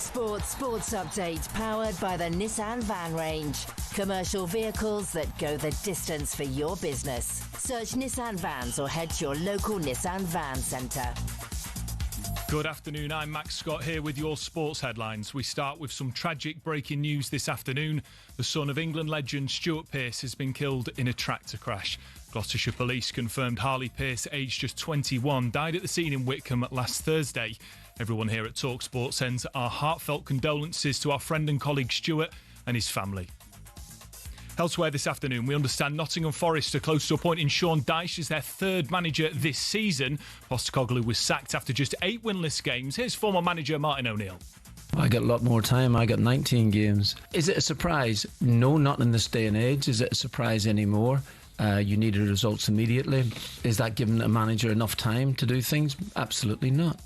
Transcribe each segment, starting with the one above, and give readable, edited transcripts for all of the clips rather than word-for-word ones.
talkSPORT Sports Update, powered by the Nissan Van Range. Commercial vehicles that go the distance for your business. Search Nissan Vans or head to your local Nissan Van Centre. Good afternoon, I'm Max Scott here with your sports headlines. We start with some tragic breaking news this afternoon. The son of England legend Stuart Pearce has been killed in a tractor crash. Gloucestershire Police confirmed Harley Pearce, aged just 21, died at the scene in Whitcomb last Thursday. Everyone here at talkSPORT sends our heartfelt condolences to our friend and colleague Stuart and his family. Elsewhere this afternoon, we understand Nottingham Forest are close to appointing Sean Dyche as their third manager this season. Postecoglou was sacked after just 8 winless games. Here's former manager Martin O'Neill. I got a lot more time. I got 19 games. Is it a surprise? No, not in this day and age. Is it a surprise anymore? You needed results immediately. Is that giving a manager enough time to do things? Absolutely not.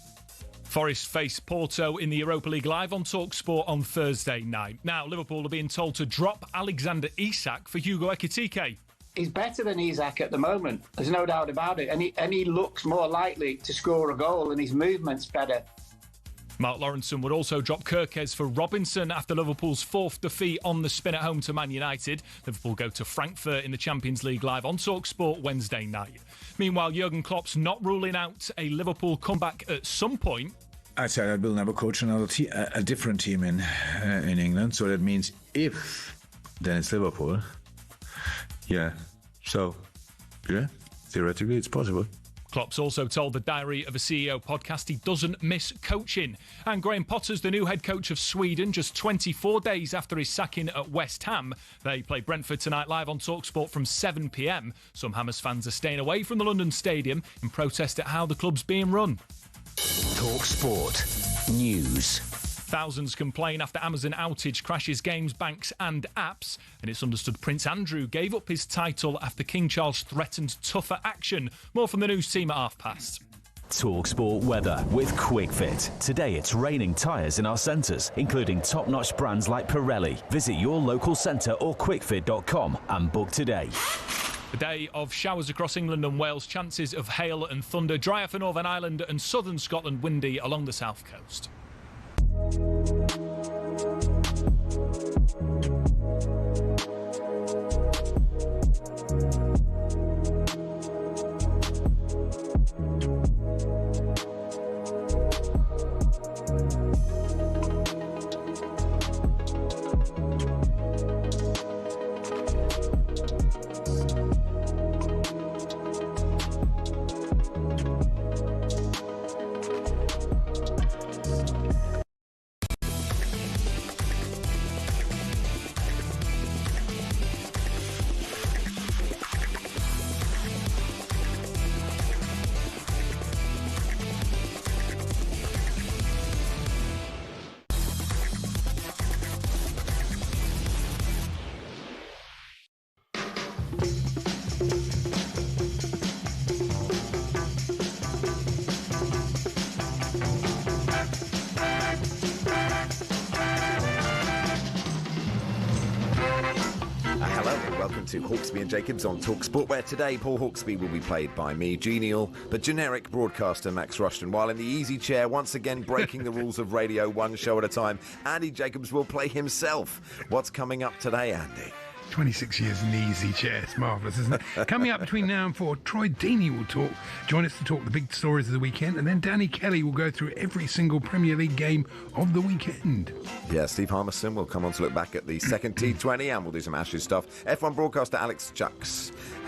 Forest face Porto in the Europa League live on talkSPORT on Thursday night. Now, Liverpool are being told to drop Alexander Isak for Hugo Ekitike. He's better than Isak at the moment. There's no doubt about it. And he looks more likely to score a goal, and his movement's better. Mark Lawrenson would also drop Kirkez for Robinson after Liverpool's 4th defeat on the spin at home to Man United. Liverpool go to Frankfurt in the Champions League live on talkSPORT Wednesday night. Meanwhile, Jurgen Klopp's not ruling out a Liverpool comeback at some point. I said I will never coach a different team in England. So that means if, then it's Liverpool. Yeah. So, yeah, theoretically it's possible. Klopp's also told the Diary of a CEO podcast he doesn't miss coaching. And Graham Potter's the new head coach of Sweden just 24 days after his sacking at West Ham. They play Brentford tonight live on talkSPORT from 7 p.m. Some Hammers fans are staying away from the London Stadium in protest at how the club's being run. talkSPORT News. Thousands complain after Amazon outage crashes games, banks and apps. And it's understood Prince Andrew gave up his title after King Charles threatened tougher action. More from the news team at past. talkSPORT weather with QuickFit. Today it's raining tyres in our centres, including top-notch brands like Pirelli. Visit your local centre or quickfit.com and book today. A day of showers across England and Wales, chances of hail and thunder, drier for Northern Ireland and southern Scotland, windy along the south coast. To Hawksby and Jacobs on talkSPORT, where today Paul Hawksby will be played by me, genial but generic broadcaster Max Rushden, while in the easy chair, once again breaking the rules of radio one show at a time, Andy Jacobs will play himself. What's coming up today, Andy? 26 years in the easy chair. It's marvellous, isn't it? Coming up between now and 4, Troy Deeney will join us to talk the big stories of the weekend, and then Danny Kelly will go through every single Premier League game of the weekend. Yeah, Steve Harmison will come on to look back at the second T20, and we'll do some Ashes stuff. F1 broadcaster Alex Jacques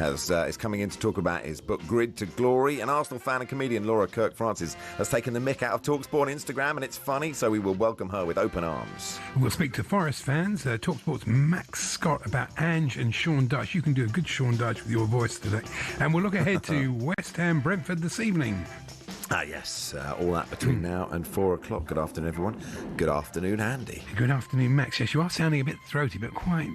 is coming in to talk about his book Grid to Glory, and Arsenal fan and comedian Laura Kirk-Francis has taken the mick out of talkSPORT on Instagram, and it's funny, so we will welcome her with open arms. We'll speak to Forest fans, talkSPORT's Max Scott about Ange and Sean Dyche. You can do a good Sean Dyche with your voice today. And we'll look ahead to West Ham Brentford this evening. Yes, all that between now and 4 o'clock. Good afternoon, everyone. Good afternoon, Andy. Good afternoon, Max. Yes, you are sounding a bit throaty, but quite,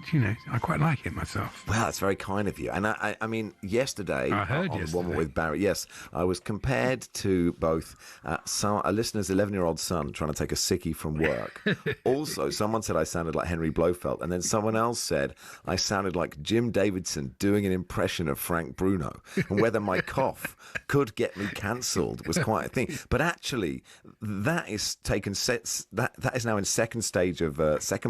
I quite like it myself. Well, that's very kind of you. And I mean, yesterday, I heard on yesterday. the one with Barry, yes, I was compared to both a listener's 11-year-old son trying to take a sickie from work. Also, someone said I sounded like Henry Blofeld, and then someone else said I sounded like Jim Davidson doing an impression of Frank Bruno. And whether my cough could get me cancelled was quite a thing. But actually, that is taken that is now in second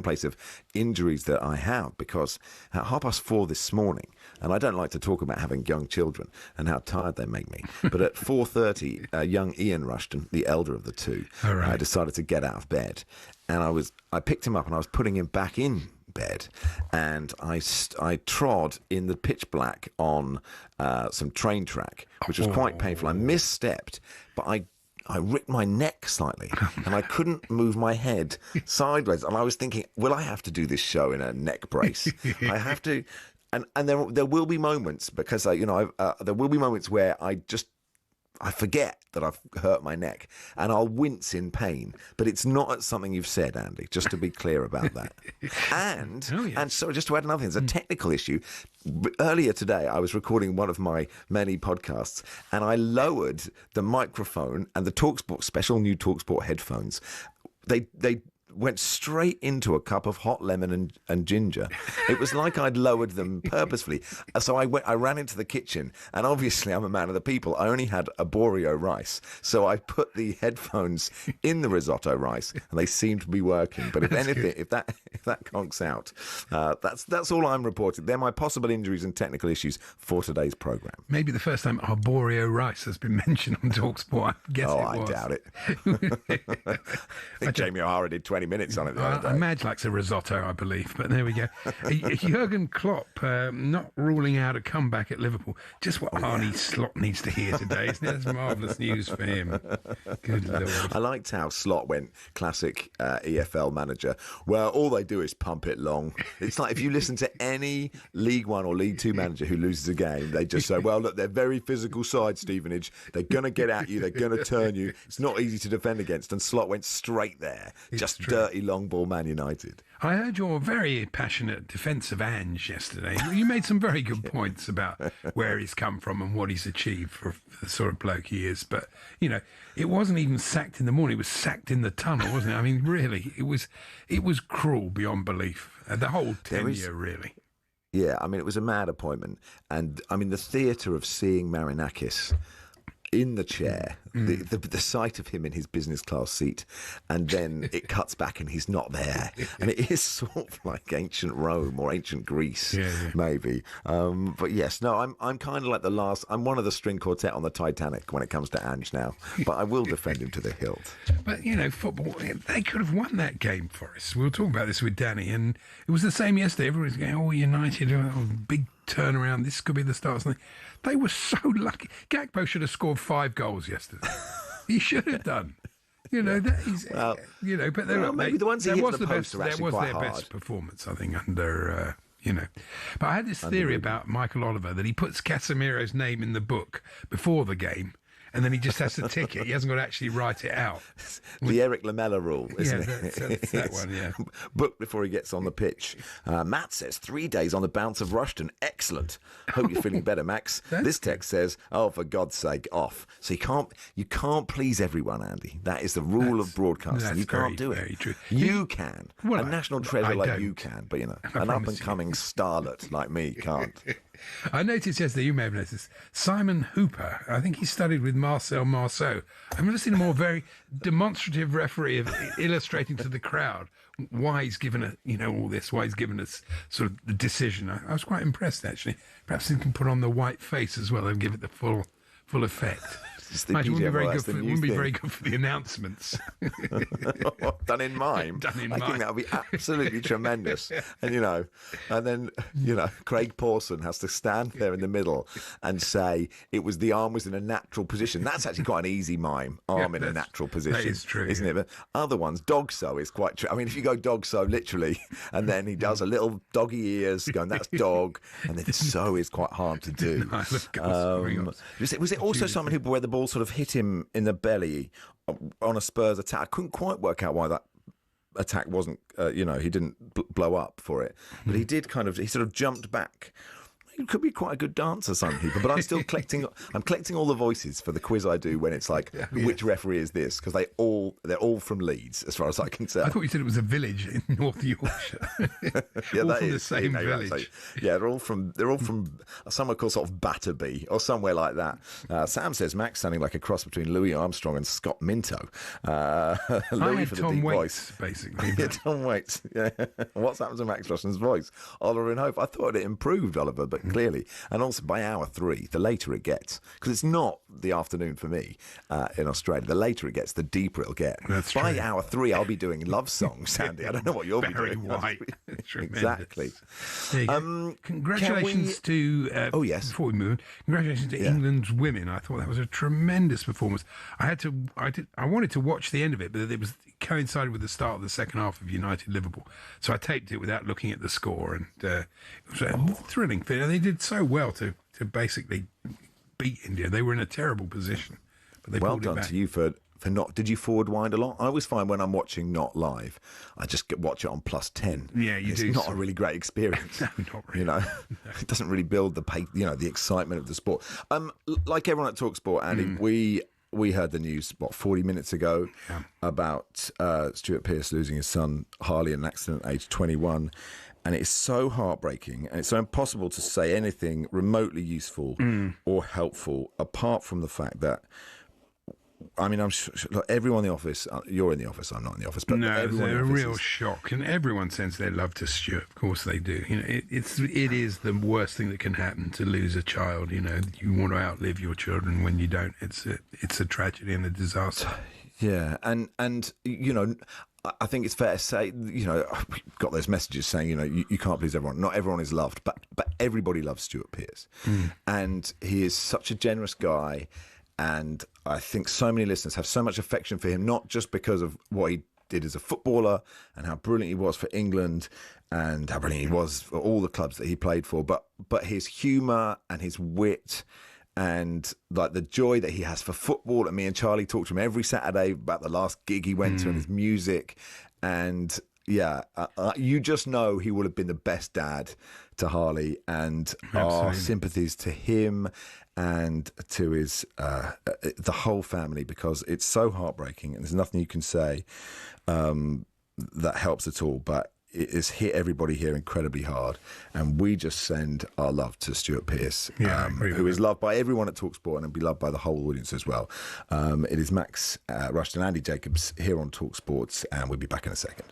place of injuries that I have, because at 4:30 this morning, and I don't like to talk about having young children and how tired they make me, but at 4:30, young Ian Rushden, the elder of the two, decided to get out of bed, and I picked him up and I was putting him back in bed, and I trod in the pitch black on some train track, which was quite painful. I misstepped, but I ripped my neck slightly, and I couldn't move my head sideways. And I was thinking, will I have to do this show in a neck brace? I have to, and there will be moments, because there will be moments where I forget that I've hurt my neck, and I'll wince in pain. But it's not at something you've said, Andy, just to be clear about that. And so just to add another thing, there's a technical issue. Earlier today, I was recording one of my many podcasts, and I lowered the microphone and the talkSPORT, special new talkSPORT headphones. They went straight into a cup of hot lemon and ginger. It was like I'd lowered them purposefully. So I ran into the kitchen, and obviously I'm a man of the people. I only had a Boreo rice, so I put the headphones in the risotto rice, and they seem to be working. But if anything, if that conks out, that's all I'm reporting. They're my possible injuries and technical issues for today's programme. Maybe the first time arborio rice has been mentioned on talkSPORT. I guess I doubt it. I think Jamie O'Hara did 20 minutes on it the other day. Madge likes a risotto, I believe, but there we go. Jurgen Klopp not ruling out a comeback at Liverpool. Just what Arnie Slot needs to hear today, isn't it? That's marvellous news for him. Good Lord. I liked how Slot went classic EFL manager. Well, all they do is pump it long. It's like if you listen to any League One or League Two manager who loses a game, they just say, well, look, they're very physical side, Stevenage. They're going to get at you. They're going to turn you. It's not easy to defend against. And Slot went straight there. Just dirty long ball Man United. I heard your very passionate defence of Ange yesterday. You made some very good points about where he's come from and what he's achieved for the sort of bloke he is. But, it wasn't even sacked in the morning. It was sacked in the tunnel, wasn't it? I mean, really, it was cruel beyond belief. The whole tenure, really. Yeah, I mean, it was a mad appointment. And, I mean, the theatre of seeing Marinakis in the chair, the sight of him in his business class seat, and then it cuts back and he's not there, and it is sort of like ancient Rome or ancient Greece, maybe. But yes, no, I'm kind of like I'm one of the string quartet on the Titanic when it comes to Ange now, but I will defend him to the hilt. But football, they could have won that game for us. We'll talk about this with Danny, and it was the same yesterday. Everybody's going, oh, United, big turnaround, this could be the start of something. They were so lucky. Gakpo should have scored 5 goals yesterday. He should have done. That is, but maybe the ones he hit the post are actually quite hard. Their best performance, I think, under. But I had this theory about Michael Oliver that he puts Casemiro's name in the book before the game, and then he just has to tick it. He hasn't got to actually write it out. The Eric Lamela rule, isn't it? That's that one, yeah. Book before he gets on the pitch. Matt says, 3 days on the bounce of Rushden. Excellent. Hope you're feeling better, Max. This text says, oh, for God's sake, off. So you can't please everyone, Andy. That is the rule of broadcasting. You can't do it. Very true. You can. A national treasure like you can, but, an up-and-coming starlet like me can't. I noticed yesterday, you may have noticed, Simon Hooper, I think he studied with Marcel Marceau. I've never seen a more very demonstrative referee of illustrating to the crowd why he's given all this, why he's given us sort of the decision. I was quite impressed, actually. Perhaps he can put on the white face as well and give it the full effect. It wouldn't be very good for the announcements. Done in mime. I think that would be absolutely tremendous. And, then Craig Pawson has to stand there in the middle and say the arm was in a natural position. That's actually quite an easy mime, arm in a natural position. That is true. Isn't it? But other ones, dog so is quite true. I mean, if you go dog so literally, and then he does a little doggy ears going, that's dog, and then so is quite hard to do. Was it also someone who, where the ball sort of hit him in the belly on a Spurs attack? I couldn't quite work out why that attack wasn't, he didn't blow up for it, but he did he sort of jumped back. you could be quite a good dancer, some people, but I'm still collecting. I'm collecting all the voices for the quiz I do when it's like, which referee is this? Because they're all from Leeds, as far as I can tell. I thought you said it was a village in North Yorkshire. Yeah, all that from is the same village. Right, yeah, they're all from somewhere called sort of Batterby or somewhere like that. Sam says Max sounding like a cross between Louis Armstrong and Scott Minto. Louis for the Tom deep Waits, voice, basically. Yeah, Tom Waits. Yeah. What's happened to Max Rushden's voice? Oliver and Hope. I thought it improved, Oliver, but clearly, and also by hour 3, the later it gets, because it's not the afternoon for me in Australia. The later it gets, the deeper it'll get. That's by true. hour 3, I'll be doing love songs, Sandy. I don't know what you'll be Barry doing. White. Exactly. There you go. Congratulations to. Oh, yes. Before we move on, congratulations to England's women. I thought that was a tremendous performance. I wanted to watch the end of it, but it coincided with the start of the second half of United Liverpool, so I taped it without looking at the score, and it was a thrilling thing. They did so well to basically beat India. They were in a terrible position, but they well pulled it done back. to you for not. Did you forward wind a lot? I always find when I'm watching not live, I just watch it on +10. Yeah, you it's do. It's not a really great experience. No, not really. You know, it doesn't really build the excitement of the sport. Like everyone at talkSPORT, Andy, we heard the news 40 minutes ago about Stuart Pearce losing his son Harley in an accident at age 21. And it's so heartbreaking, and it's so impossible to say anything remotely useful or helpful, apart from the fact that, I mean, I'm sure everyone in the office, you're in the office, I'm not in the office, but No, everyone it's in a the office real shock, and everyone sends their love to Stuart. Of course they do. You know, it is the worst thing that can happen to lose a child. You know, you want to outlive your children. When you don't, it's a tragedy and a disaster. Yeah, and you know, I think it's fair to say, you know, we've got those messages saying, you know, you can't please everyone. Not everyone is loved, but everybody loves Stuart Pearce, and he is such a generous guy. And I think so many listeners have so much affection for him, not just because of what he did as a footballer and how brilliant he was for England and how brilliant he was for all the clubs that he played for, but his humour and his wit and like the joy that he has for football. And me and Charlie talk to him every Saturday about the last gig he went to and his music. And yeah, you just know he would have been the best dad to Harley, and our sympathies to him and to his the whole family, because it's so heartbreaking and there's nothing you can say that helps at all. But it has hit everybody here incredibly hard, and we just send our love to Stuart Pearce, who is loved by everyone at talkSPORT and will be loved by the whole audience as well. It is Max Rushden and Andy Jacobs here on talkSPORT, and we'll be back in a second.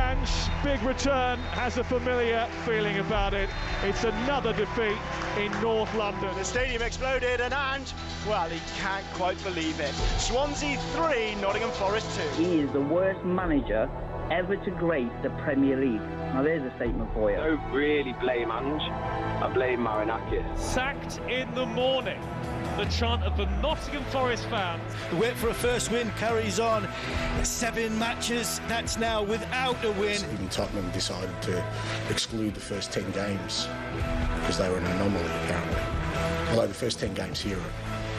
Ange, big return, has a familiar feeling about it. It's another defeat in North London. The stadium exploded and Ange, well, he can't quite believe it. Swansea 3, Nottingham Forest 2. He is the worst manager ever to grace the Premier League. Now there's a statement for you. I don't really blame Ange, I blame Marinakis. Sacked in the morning. The chant of the Nottingham Forest fans. The wait for a first win carries on. 7 matches, that's now without a win. Even Tottenham decided to exclude the first 10 games because they were an anomaly, apparently. Although the first 10 games here are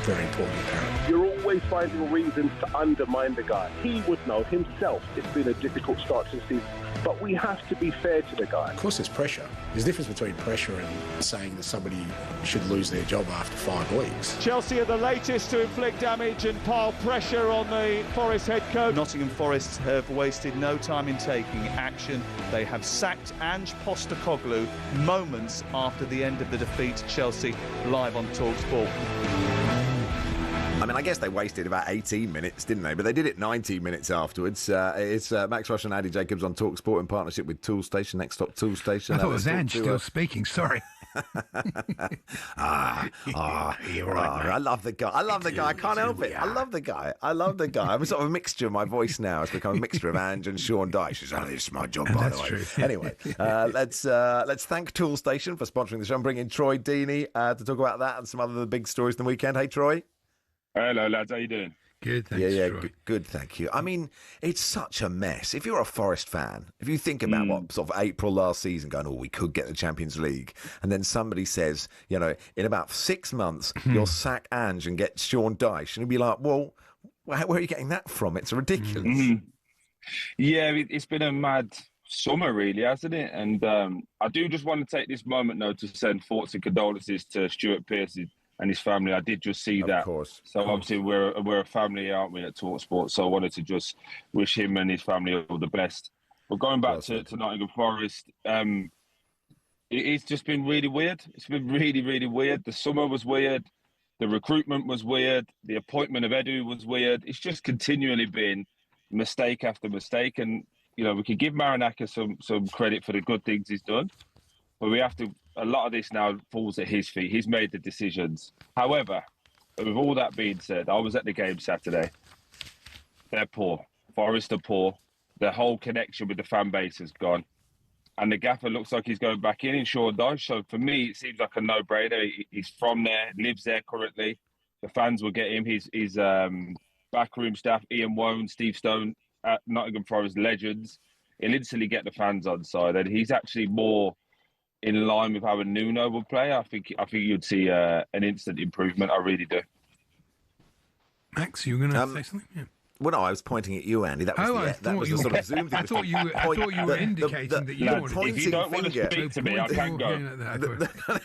very important, apparently. You're always finding reasons to undermine the guy. He would know himself it's been a difficult start to the season. But we have to be fair to the guy. Of course there's pressure. There's a difference between pressure and saying that somebody should lose their job after 5 weeks. Chelsea are the latest to inflict damage and pile pressure on the Forest head coach. Nottingham Forest have wasted no time in taking action. They have sacked Ange Postecoglou moments after the end of the defeat to Chelsea, live on talkSPORT. I mean, I guess they wasted about 18 minutes, didn't they? But they did it 19 minutes afterwards. It's Max Rushden and Alex Jacobs on talkSPORT in partnership with Toolstation. Next stop, Toolstation. I thought it was Ange still speaking. Sorry. You're right. I love the guy. I can't help it. I love the guy. I'm sort of a mixture of my voice now. It's become a mixture of Ange and Sean Dyche. It's my job, by the way. True. Anyway, let's thank Toolstation for sponsoring the show. I'm bringing Troy Deeney to talk about that and some other big stories from the weekend. Hey, Troy. Hello, lads. How you doing? Good, thanks, Troy. Good, thank you. I mean, it's such a mess. If you're a Forest fan, if you think about what sort of April last season going, we could get the Champions League, and then somebody says, in about 6 months, you'll sack Ange and get Sean Dyche, and you'll be like, well, where are you getting that from? It's ridiculous. Yeah, it's been a mad summer, really, hasn't it? And I do just want to take this moment, though, to send thoughts and condolences to Stuart Pearce and his family. I did just see that. Of course. So obviously we're a family, aren't we, at talkSPORT? So I wanted to just wish him and his family all the best. But going back to Nottingham Forest, it's just been really weird. It's been really, really weird. The summer was weird. The recruitment was weird. The appointment of Edu was weird. It's just continually been mistake after mistake. And, we can give Marinakis some credit for the good things he's done. But we have to, a lot of this now falls at his feet. He's made the decisions. However, with all that being said, I was at the game Saturday. They're poor. Forest are poor. The whole connection with the fan base has gone. And the gaffer looks like he's going back in Sean Dyche. So for me, it seems like a no-brainer. He's from there, lives there currently. The fans will get him. His backroom staff, Ian Wone, Steve Stone, at Nottingham Forest legends. He'll instantly get the fans on side. And he's actually more in line with how a Nuno would play. I think you'd see an instant improvement. I really do. Max, you were going to say something? Yeah. Well, no, I was pointing at you, Andy. That was the sort of zoom thing. I thought you were indicating that you wanted. If you don't want to speak to me, I can go.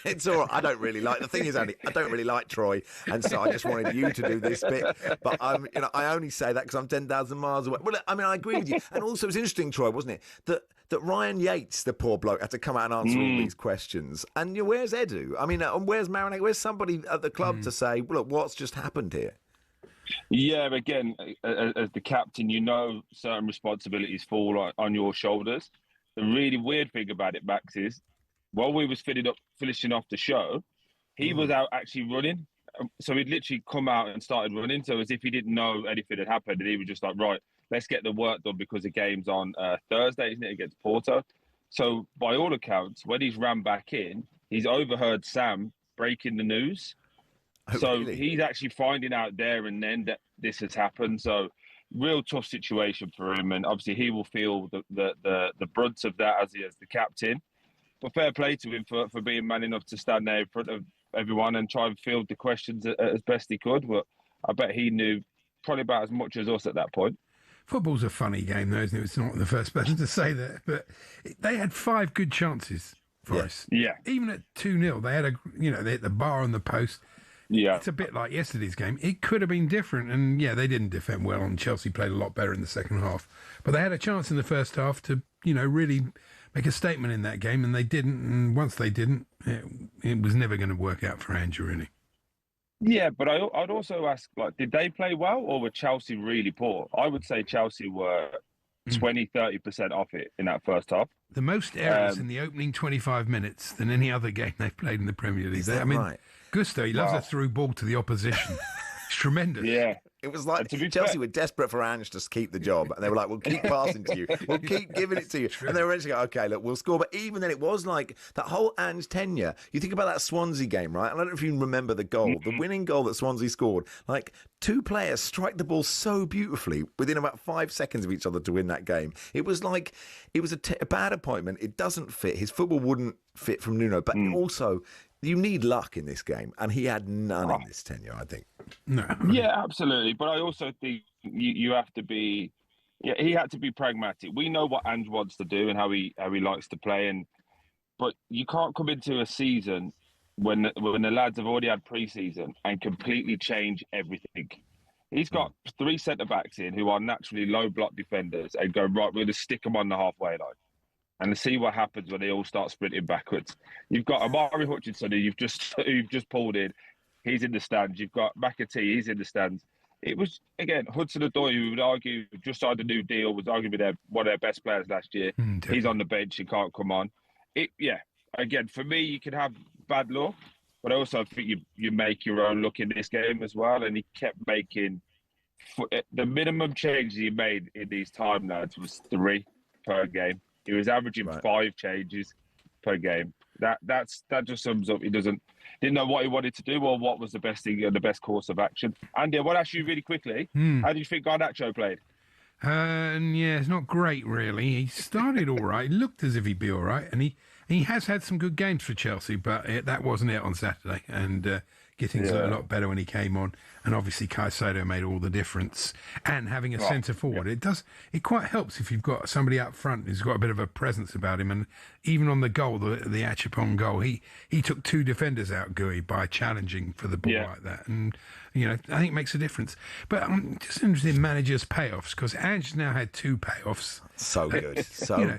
It's all right. I don't really like. The thing is, Andy, I don't really like Troy, and so I just wanted you to do this bit. But I only say that because I'm 10,000 miles away. Well, I mean, I agree with you. And also, it's interesting, Troy, wasn't it, that Ryan Yates, the poor bloke, had to come out and answer all these questions. And where's Edu? I mean, where's Marinakis? Where's somebody at the club to say, look, what's just happened here? Yeah, again, as the captain, certain responsibilities fall on your shoulders. The really weird thing about it, Max, is while we was finishing off the show, he was out actually running. So he'd literally come out and started running. So as if he didn't know anything had happened, and he was just like, right, let's get the work done because the game's on Thursday, isn't it, against Porto? So by all accounts, when he's ran back in, he's overheard Sam breaking the news. So really? He's actually finding out there and then that this has happened. So real tough situation for him. And obviously he will feel the brunt of that as the captain. But fair play to him for being man enough to stand there in front of everyone and try and field the questions as best he could. But I bet he knew probably about as much as us at that point. Football's a funny game, though, isn't it? It's not the first person to say that. But they had 5 good chances for us. Yeah. Even at 2-0, they had they hit the bar on the post. Yeah. It's a bit like yesterday's game. It could have been different. And, they didn't defend well, and Chelsea played a lot better in the second half. But they had a chance in the first half to, really make a statement in that game, and they didn't. And once they didn't, it was never going to work out for Ange, really. Yeah, but I'd also ask, did they play well, or were Chelsea really poor? I would say Chelsea were 20-30% off it in that first half. The most errors in the opening 25 minutes than any other game they've played in the Premier League. Right? Gusto, he loves a through ball to the opposition. It's tremendous. Yeah. It was like Chelsea were desperate for Ange to keep the job, and they were like, "We'll keep passing to you, we'll keep giving it to you," and they were eventually going, "Okay, look, we'll score." But even then, it was like that whole Ange tenure. You think about that Swansea game, right? I don't know if you remember the goal, the winning goal that Swansea scored. Like, two players strike the ball so beautifully within about 5 seconds of each other to win that game. It was like it was a bad appointment. It doesn't fit. His football wouldn't fit from Nuno, but also. You need luck in this game, and he had none in this tenure, I think. No. Yeah, absolutely. But I also think you have to be. Yeah, he had to be pragmatic. We know what Ange wants to do and how he likes to play, but you can't come into a season when the lads have already had pre-season and completely change everything. He's got 3 centre backs in who are naturally low block defenders and go, right, we're going to stick them on the halfway line. And see what happens when they all start sprinting backwards. You've got Amari Hutchinson, who you've just pulled in. He's in the stands. You've got McAtee. He's in the stands. It was, again, Hudson-Odoi, who would argue just signed a new deal, was arguably one of their best players last year. He's on the bench. He can't come on. Again, for me, you can have bad luck, but I also think you make your own luck in this game as well. And he kept making the minimum changes he made in these time lads was 3 per game. He was averaging 5 changes per game. That just sums up. He didn't know what he wanted to do or what was the best thing and the best course of action. Andy, I want to ask you really quickly, how do you think Garnacho played? It's not great, really. He started all right. He looked as if he'd be all right. And he has had some good games for Chelsea, but that wasn't it on Saturday. And Gittins looked a lot better when he came on. And obviously Caicedo made all the difference. And having a centre forward, it quite helps if you've got somebody up front who's got a bit of a presence about him. And even on the goal, the Achapong goal, he took 2 defenders out, Gui, by challenging for the ball like that. And, I think it makes a difference. But I'm just interested in managers' payoffs, because Ange now had 2 payoffs. So good.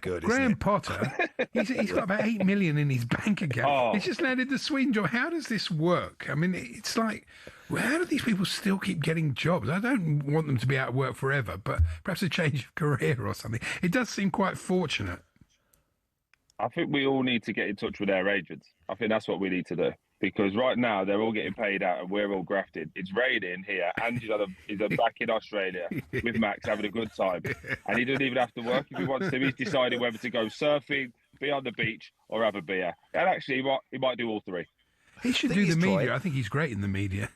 Good. Graham Potter, he's got about 8 million in his bank account. He's just landed the Sweden job. How does this work? I mean, it's like, how do these people still keep getting jobs? I don't want them to be out of work forever, but perhaps a change of career or something. It does seem quite fortunate. I think we all need to get in touch with their agents. I think that's what we need to do. Because right now they're all getting paid out and we're all grafted. It's raining here. Andy's back in Australia with Max having a good time. And he doesn't even have to work if he wants to. He's decided whether to go surfing, be on the beach, or have a beer. And actually, he might do all 3. He should do the media. I think he's great in the media.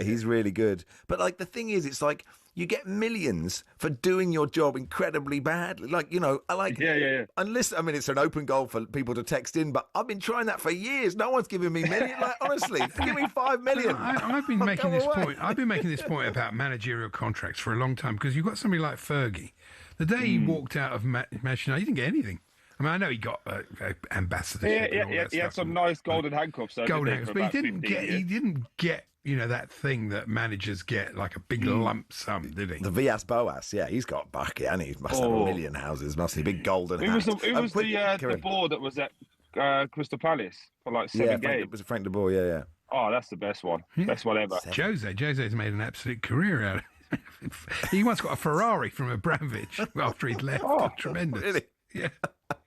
He's really good. But the thing is, it's like you get millions for doing your job incredibly badly. And listen, I mean, it's an open goal for people to text in, but I've been trying that for years. No one's giving me millions. Honestly, give me 5 million. I've been making this point. I've been making this point about managerial contracts for a long time, because you've got somebody like Fergie. The day he walked out of Manchester United, he didn't get anything. I mean, I know he got ambassadorship. He had some nice golden handcuffs. But he didn't get that thing that managers get, like a big lump sum, did he? The Villas Boas, he's got back, and he must have a million houses, must he? Big golden house. Who was the board that was at Crystal Palace for like 7 games? It was Frank de Boer, yeah. Oh, that's the best one. Best one ever. Jose's made an absolute career out of it. He once got a Ferrari from Abramovich after he'd left. Tremendous. Really? Yeah.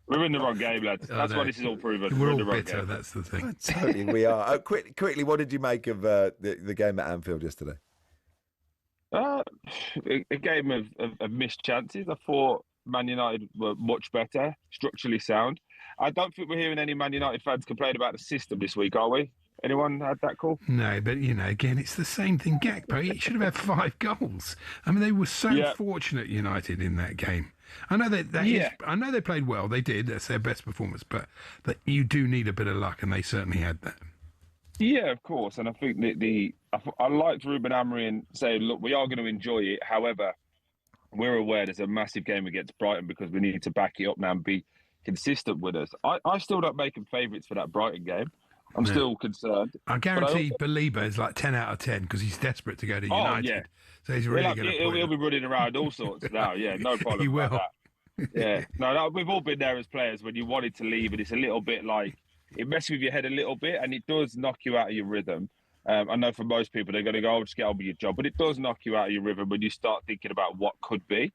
We're in the wrong game, lads. That's why this is all proven. We're in all the wrong bitter, game. that's the thing. Totally, we are. Quickly, what did you make of the game at Anfield yesterday? A game of missed chances. I thought Man United were much better, structurally sound. I don't think we're hearing any Man United fans complain about the system this week, are we? Anyone had that call? No, but, again, it's the same thing. Gakpo, he should have had 5 goals. I mean, they were so fortunate, United, in that game. I know I know they played well. They did. That's their best performance. But you do need a bit of luck, and they certainly had that. Yeah, of course. And I think I liked Ruben Amorim saying, look, we are going to enjoy it. However, we're aware there's a massive game against Brighton because we need to back it up now and be consistent with us. I still don't make them favourites for that Brighton game. I'm still concerned. I guarantee Belieber is like 10 out of 10 because he's desperate to go to United. Yeah. So he's really going to He'll be running around all sorts now. Yeah, no problem. He will. That. Yeah. No, we've all been there as players when you wanted to leave and it's a little bit like, it messes with your head a little bit and it does knock you out of your rhythm. I know for most people, they're going to go, just get on with your job. But it does knock you out of your rhythm when you start thinking about what could be.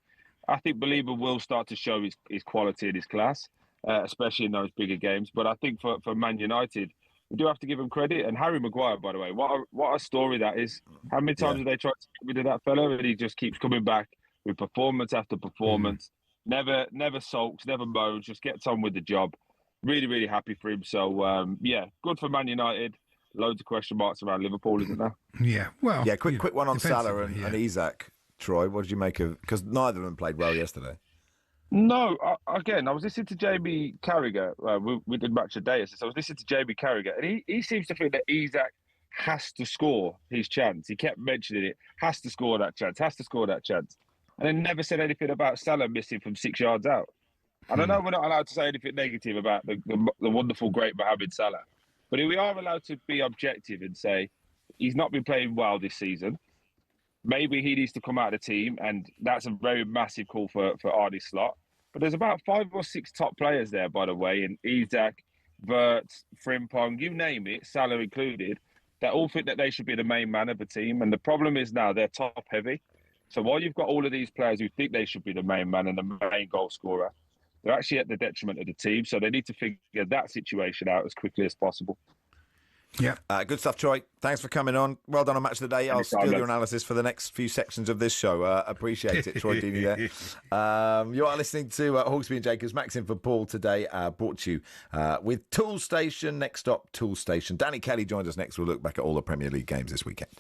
I think Believer will start to show his quality and his class, especially in those bigger games. But I think for Man United, we do have to give him credit. And Harry Maguire, by the way, what a story that is. How many times have they tried to get rid of that fella, and he just keeps coming back with performance after performance. Never sulks, never moans, just gets on with the job. Really, really happy for him. So, good for Man United. Loads of question marks around Liverpool, isn't there? Yeah, well... Yeah, quick one on Salah and Isak. Troy, what did you make of... Because neither of them played well yesterday. No, I was listening to Jamie Carragher. We did Match of Day, so I was listening to Jamie Carragher, and he seems to think that Isak has to score his chance. He kept mentioning it. Has to score that chance. And then never said anything about Salah missing from 6 yards out. And I know we're not allowed to say anything negative about the wonderful, great Mohamed Salah. But we are allowed to be objective and say he's not been playing well this season. Maybe he needs to come out of the team, and that's a very massive call for Arne Slot. But there's about 5 or 6 top players there, by the way, and Isak, Wirtz, Frimpong, you name it, Salah included, that all think that they should be the main man of the team. And the problem is now they're top heavy. So while you've got all of these players who think they should be the main man and the main goal scorer, they're actually at the detriment of the team. So they need to figure that situation out as quickly as possible. Yeah. Good stuff, Troy. Thanks for coming on. Well done on Match of the Day. I'll steal your analysis for the next few sections of this show. Appreciate it, Troy Deeney there. You are listening to Hawksby and Jacobs. Max in for Paul today. Brought to you with Tool Station. Next stop, Tool Station. Danny Kelly joins us next. We'll look back at all the Premier League games this weekend.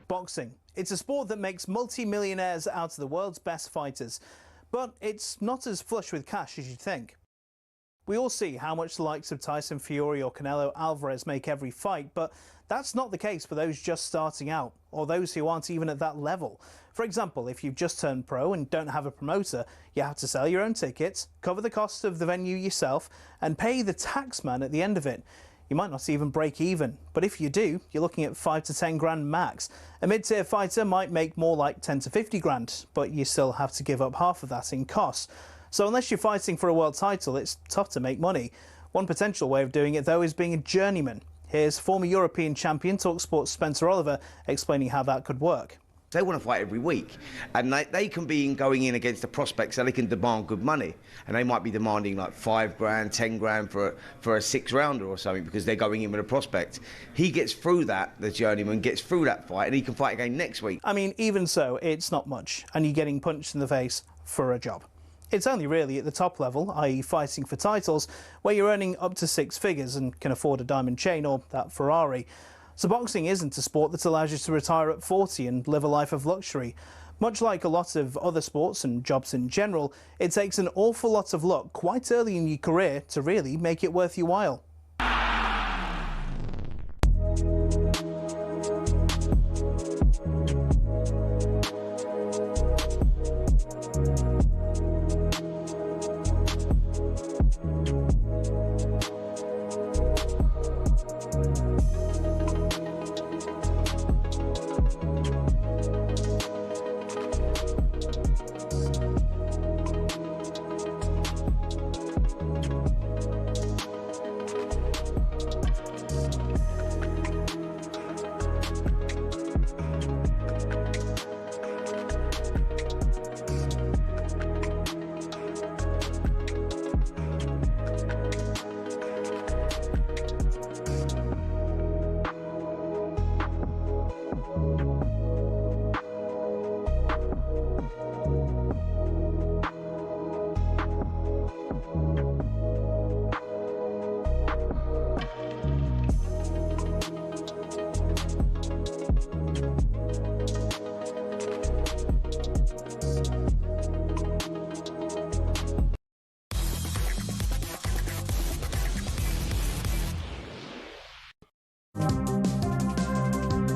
Boxing. It's a sport that makes multi-millionaires out of the world's best fighters, but it's not as flush with cash as you'd think. We all see how much the likes of Tyson Fury or Canelo Alvarez make every fight, but that's not the case for those just starting out, or those who aren't even at that level. For example, if you've just turned pro and don't have a promoter, you have to sell your own tickets, cover the cost of the venue yourself, and pay the tax man at the end of it. you might not even break even. But if you do, you're looking at 5 to 10 grand max. A mid-tier fighter might make more like 10 to 50 grand, but you still have to give up half of that in costs. So unless you're fighting for a world title, it's tough to make money. One potential way of doing it, though, is being a journeyman. Here's former European champion talkSPORT's Spencer Oliver explaining how that could work. They want to fight every week, and they can be going in against the prospects, so they can demand good money, and they might be demanding like 5 grand, 10 grand for a 6-rounder or something, because they're going in with a prospect. He gets through that, the journeyman gets through that fight, and he can fight again next week. I mean, even so, it's not much, and you're getting punched in the face for a job. It's only really at the top level, i.e. fighting for titles, where you're earning up to 6 figures and can afford a diamond chain or that Ferrari. So boxing isn't a sport that allows you to retire at 40 and live a life of luxury. Much like a lot of other sports and jobs in general, it takes an awful lot of luck quite early in your career to really make it worth your while.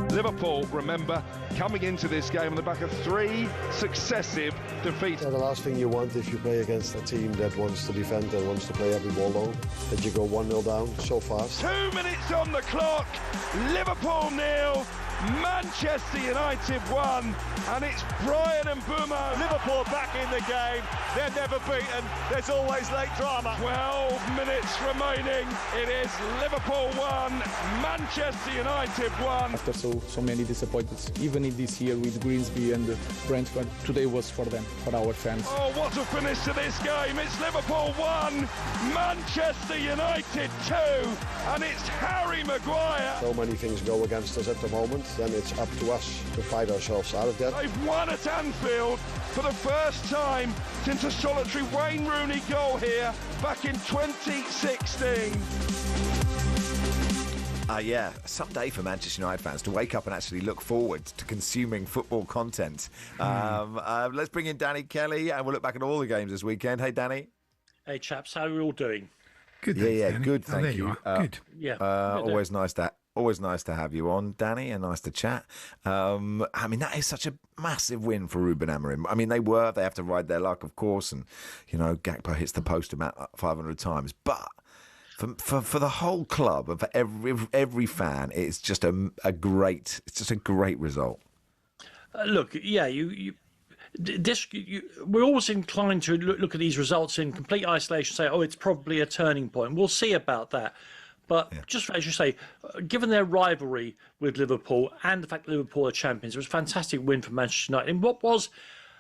Liverpool, remember, coming into this game on the back of 3 successive defeats. The last thing you want if you play against a team that wants to defend and wants to play every ball long, that you go 1-0 down so fast. 2 minutes on the clock, Liverpool 0, Manchester United 1, and it's Brian and Mbeumo. Liverpool back in the game, they're never beaten, there's always late drama. 12 minutes remaining, it is Liverpool 1, Manchester United 1. After so many disappointments, even in this year with Grimsby and Brentford, today was for them, for our fans. Oh, what a finish to this game, it's Liverpool 1, Manchester United 2, and it's Harry Maguire. So many things go against us at the moment, then it's up to us to fight ourselves out of that. They've won at Anfield for the first time since a solitary Wayne Rooney goal here back in 2016. Yeah, someday for Manchester United fans to wake up and actually look forward to consuming football content. Let's bring in Danny Kelly and we'll look back at all the games this weekend. Hey, Danny. Hey, chaps, how are we all doing? Good. Yeah, Danny. good. Thank you. Good. Yeah. Always nice to have you on, Danny, and nice to chat. I mean, that is such a massive win for Ruben Amorim. I mean, they have to ride their luck, of course, and Gakpo hits the post about 500 times, but. For the whole club and for every fan, it's just a great result. Look, yeah, we're always inclined to look at these results in complete isolation, say, oh, it's probably a turning point. We'll see about that. But just as you say, given their rivalry with Liverpool and the fact that Liverpool are champions, it was a fantastic win for Manchester United. In what was,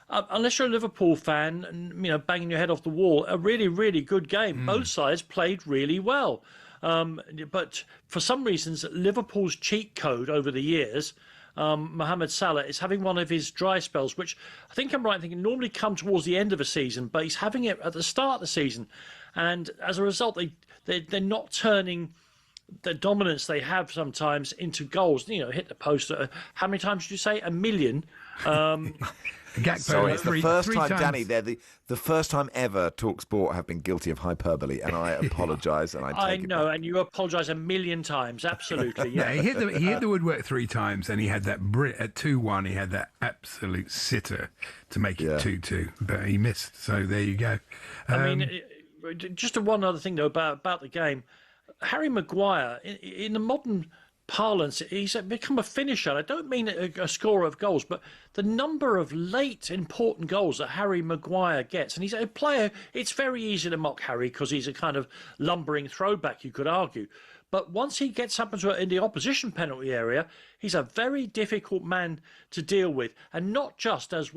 unless you're a Liverpool fan and banging your head off the wall, a really, really good game. Both sides played really well. But for some reasons, Liverpool's cheat code over the years, Mohamed Salah is having one of his dry spells, which I think I'm right in thinking normally come towards the end of a season, but he's having it at the start of the season. And as a result, they're not turning the dominance they have sometimes into goals. Hit the post. How many times did you say? 1 million. Sorry, it's the first time, times. Danny. They're the first time ever talkSPORT have been guilty of hyperbole, and I apologise. And I know, and you apologise 1 million times. Absolutely. Yeah. He hit the woodwork 3 times, and he had that at 2-1. He had that absolute sitter to make it 2-2, but he missed. So there you go. I mean, just one other thing though about the game. Harry Maguire, in the modern parlance, he's become a finisher. I don't mean a scorer of goals, but the number of late important goals that Harry Maguire gets, and he's a player, it's very easy to mock Harry because he's a kind of lumbering throwback, you could argue. But once he gets up in the opposition penalty area, he's a very difficult man to deal with, and not just as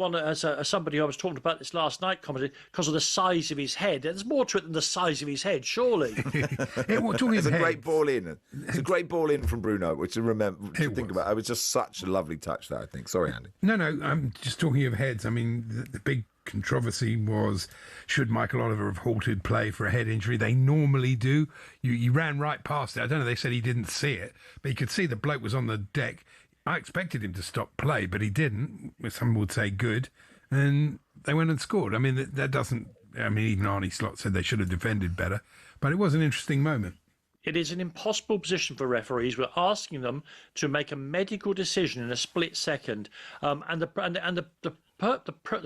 somebody who I was talking about this last night commented because of the size of his head. There's more to it than the size of his head, surely. It's a great ball in. It's a great ball in from Bruno, which to remember to think about. It was just such a lovely touch there, I think. Sorry, Andy. No, I'm just talking of heads. I mean, the big controversy was, should Michael Oliver have halted play for a head injury? They normally do. You ran right past it. I don't know, they said he didn't see it, but you could see the bloke was on the deck. I expected him to stop play, but he didn't. Some would say good. And they went and scored. I mean, that doesn't... I mean, even Arnie Slot said they should have defended better, but it was an interesting moment. It is an impossible position for referees. We're asking them to make a medical decision in a split second, and the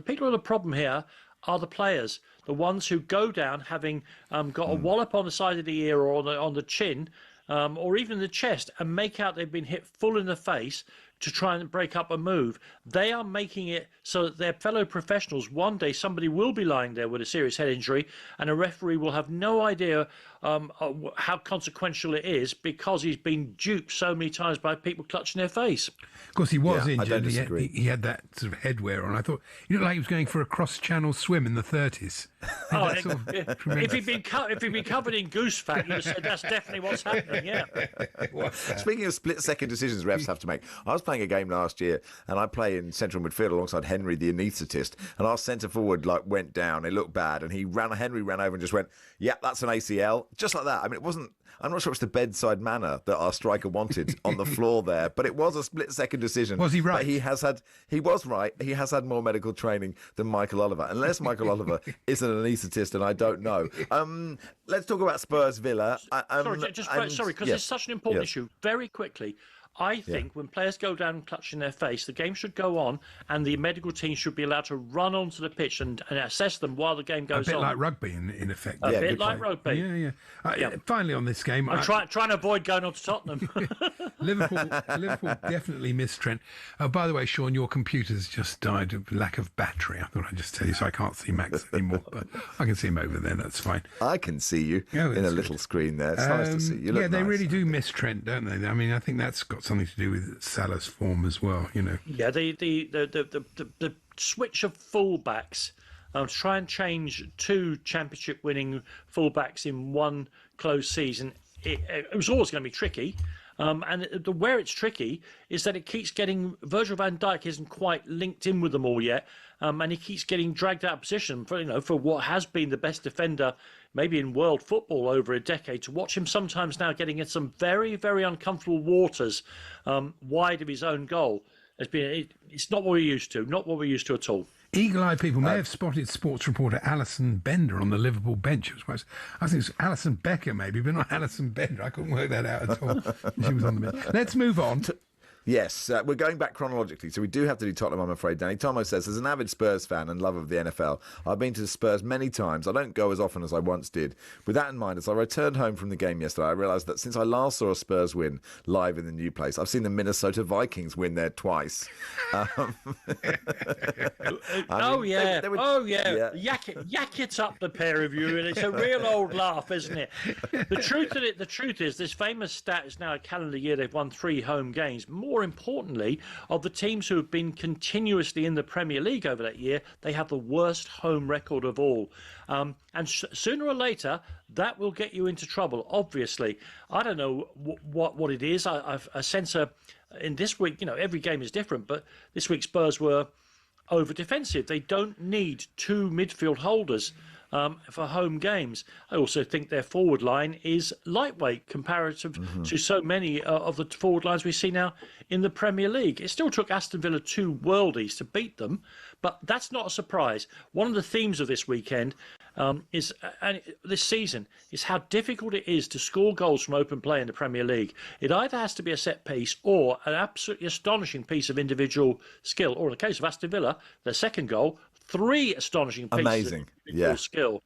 people who are the problem here are the players, the ones who go down having got a wallop on the side of the ear or on the chin, or even the chest, and make out they've been hit full in the face to try and break up a move. They are making it so that their fellow professionals, one day somebody will be lying there with a serious head injury and a referee will have no idea how consequential it is because he's been duped so many times by people clutching their face. Of course, he was injured. He had that sort of headwear on. I thought he looked like he was going for a cross-channel swim in the 30s. If he'd been covered in goose fat, you'd have said that's definitely what's happening. Yeah. Speaking of split-second decisions refs have to make, I was playing a game last year, and I play in central midfield alongside Henry, the anaesthetist, and our centre forward went down. It looked bad, and Henry ran over and just went, "Yeah, that's an ACL," just like that. I mean, it wasn't. I'm not sure it's the bedside manner that our striker wanted on the floor there, but it was a split-second decision. Was he right? But he was right. He has had more medical training than Michael Oliver, unless Michael Oliver is an anaesthetist, and I don't know. Let's talk about Spurs Villa. Sorry, because it's such an important issue. Very quickly. I think when players go down clutching their face, the game should go on and the medical team should be allowed to run onto the pitch and assess them while the game goes on. A bit like rugby, in effect. A bit like rugby. Yeah. Finally, on this game... I'm trying to avoid going on to Tottenham. Liverpool definitely missed Trent. Oh, by the way, Sean, your computer's just died of lack of battery. I thought I'd just tell you, so I can't see Max anymore, but I can see him over there, that's fine. I can see you in a little screen there. It's nice to see you. They really do miss Trent, don't they? I mean, I think that's got something to do with Salah's form as well, you know. Yeah, the switch of fullbacks to try and change two championship-winning fullbacks in one close season, it was always going to be tricky. And where it's tricky is that it keeps getting... Virgil van Dijk isn't quite linked in with them all yet, and he keeps getting dragged out of position for what has been the best defender maybe in world football over a decade. To watch him sometimes now getting in some very, very uncomfortable waters wide of his own goal, it's not what we're used to, not what we're used to at all. Eagle-eyed people may have spotted sports reporter Alison Bender on the Liverpool bench. I think it's Alison Becker maybe, but not Alison Bender. I couldn't work that out at all. She was on the bench. Let's move on. Yes, we're going back chronologically, so we do have to do Tottenham, I'm afraid, Danny. Tomo says, as an avid Spurs fan and lover of the NFL, I've been to the Spurs many times. I don't go as often as I once did. With that in mind, as I returned home from the game yesterday, I realised that since I last saw a Spurs win live in the new place, I've seen the Minnesota Vikings win there twice. Yak it up, the pair of you, and it's a real old laugh, isn't it? The truth is, this famous stat is now a calendar year they've won 3 home games. More importantly, of the teams who have been continuously in the Premier League over that year, they have the worst home record of all. And sooner or later, that will get you into trouble, obviously. I don't know what it is. I sense in this week, every game is different, but this week Spurs were over-defensive. They don't need 2 midfield holders for home games. I also think their forward line is lightweight comparative to so many of the forward lines we see now in the Premier League. It still took Aston Villa 2 worldies to beat them, but that's not a surprise. One of the themes of this weekend this season is how difficult it is to score goals from open play in the Premier League. It either has to be a set piece or an absolutely astonishing piece of individual skill, or in the case of Aston Villa, their second goal, 3 astonishing pieces of individual skill.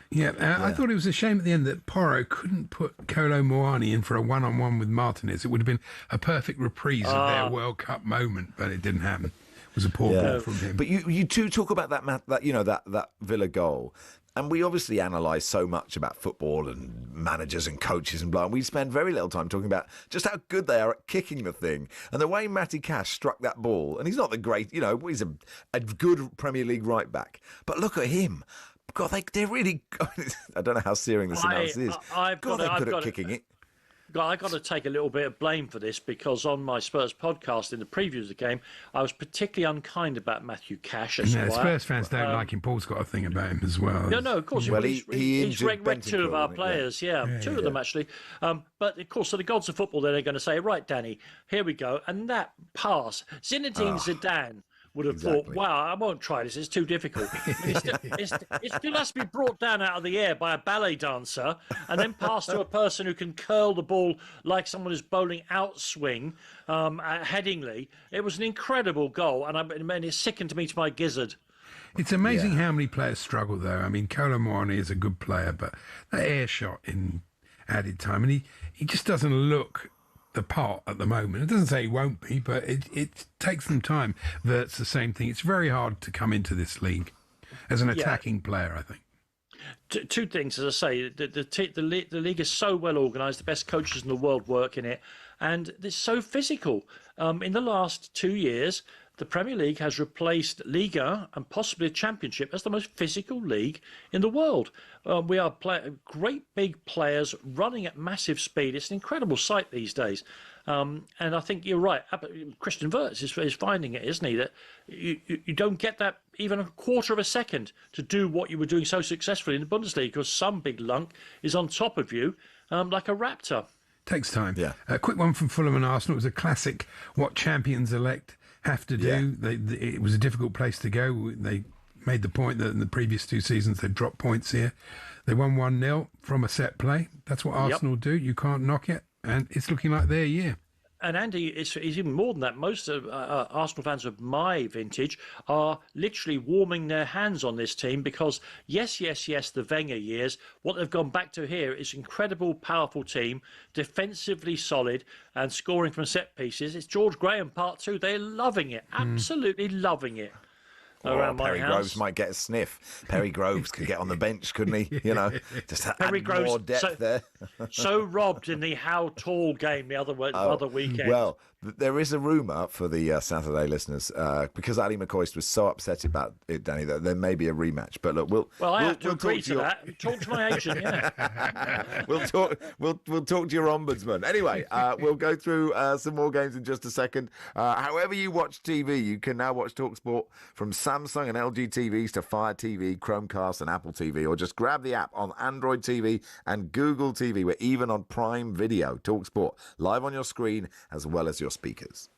Yeah, I thought it was a shame at the end that Porro couldn't put Kolo Muani in for a one-on-one with Martinez. It would have been a perfect reprise of their World Cup moment, but it didn't happen. It was a poor ball from him. But you do talk about that Villa goal. And we obviously analyse so much about football and managers and coaches and blah. And we spend very little time talking about just how good they are at kicking the thing. And the way Matty Cash struck that ball, and he's not the great, he's a good Premier League right back. But look at him. God, they're really. I don't know how searing this analysis is. They're good at kicking it. I've got to take a little bit of blame for this because on my Spurs podcast in the preview of the game, I was particularly unkind about Matthew Cash. Spurs fans don't like him. Paul's got a thing about him as well. No, of course. Well, he's wrecked two of our players. Two of them actually. But of course, so the gods of football, they're going to say, right, Danny, here we go. And that pass, Zinedine Zidane would have thought, wow, I won't try this, it's too difficult. It still has to be brought down out of the air by a ballet dancer and then passed to a person who can curl the ball like someone who's bowling outswing headingly. It was an incredible goal, and it sickened me to my gizzard. It's amazing how many players struggle, though. I mean, Kolo Muani is a good player, but that air shot in added time, and he just doesn't look the part at the moment. It doesn't say he won't be, but it takes some time. That's the same thing. It's very hard to come into this league as an attacking player, I think. Two things, as I say, the league is so well organised, the best coaches in the world work in it, and it's so physical. In the last 2 years, the Premier League has replaced Liga and possibly a Championship as the most physical league in the world. We are great big players running at massive speed. It's an incredible sight these days. And I think you're right. Christian Wirtz is finding it, isn't he? That you don't get that even a quarter of a second to do what you were doing so successfully in the Bundesliga because some big lunk is on top of you like a raptor. Takes time. Yeah. A quick one from Fulham and Arsenal. It was a classic what champions-elect have to do. It was a difficult place to go. They made the point that in the previous 2 seasons they dropped points here. They won 1-0 from a set play. That's what Arsenal do. You can't knock it, and it's looking like their year. And Andy, it's even more than that. Most of Arsenal fans of my vintage are literally warming their hands on this team because, yes, the Wenger years, what they've gone back to here is an incredible, powerful team, defensively solid and scoring from set pieces. It's George Graham Part 2. They're loving it, absolutely loving it. Perry Groves might get a sniff. Perry Groves could get on the bench, couldn't he? Just add more depth there. So robbed in the How Tall game the other weekend. Well, there is a rumour for the Saturday listeners because Ali McCoist was so upset about it, Danny, that there may be a rematch. But look, I have to agree to that. Talk to my agent. Yeah. We'll talk to your ombudsman. Anyway, we'll go through some more games in just a second. However you watch TV, you can now watch talkSPORT from Samsung and LG TVs to Fire TV, Chromecast and Apple TV, or just grab the app on Android TV and Google TV. We're even on Prime Video. talkSPORT live on your screen as well as your speakers.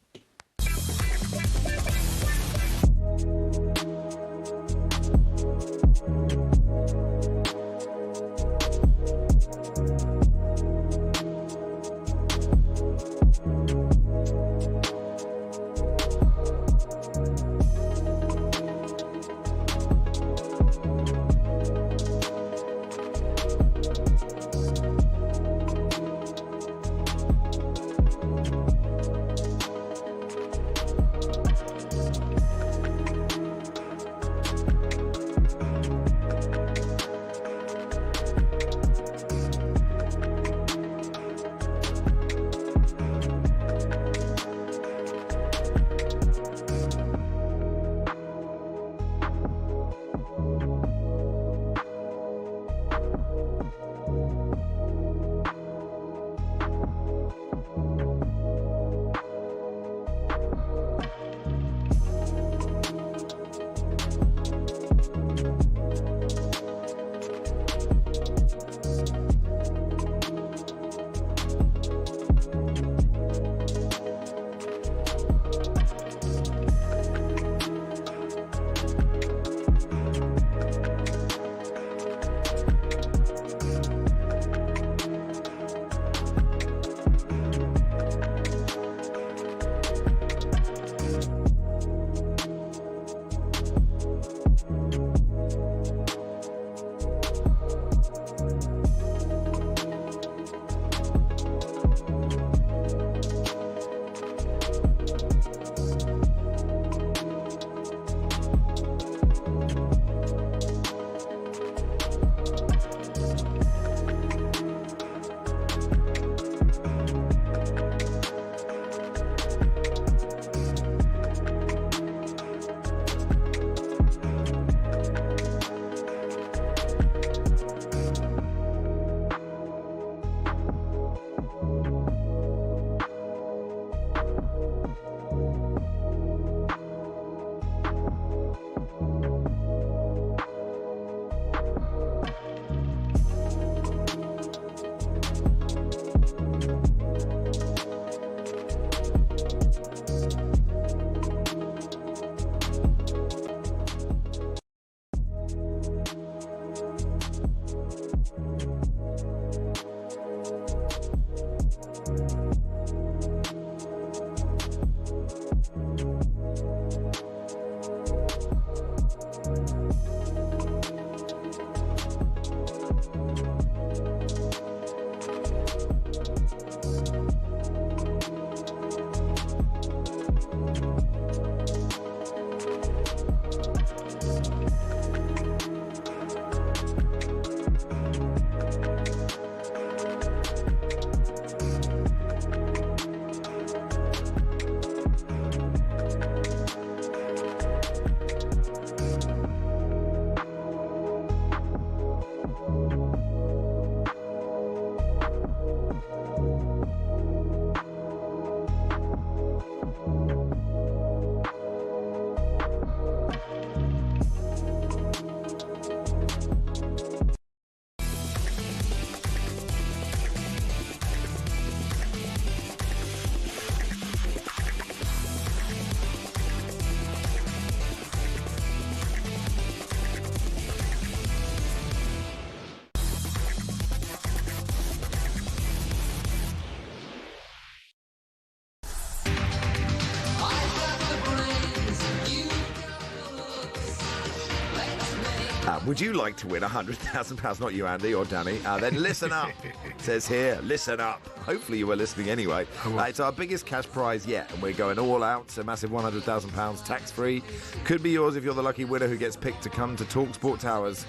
Would you like to win £100,000? Not you, Andy or Danny. Then listen up. It says here, listen up. Hopefully you were listening anyway. It's our biggest cash prize yet, and we're going all out. A massive £100,000 tax-free. Could be yours if you're the lucky winner who gets picked to come to talkSPORT Towers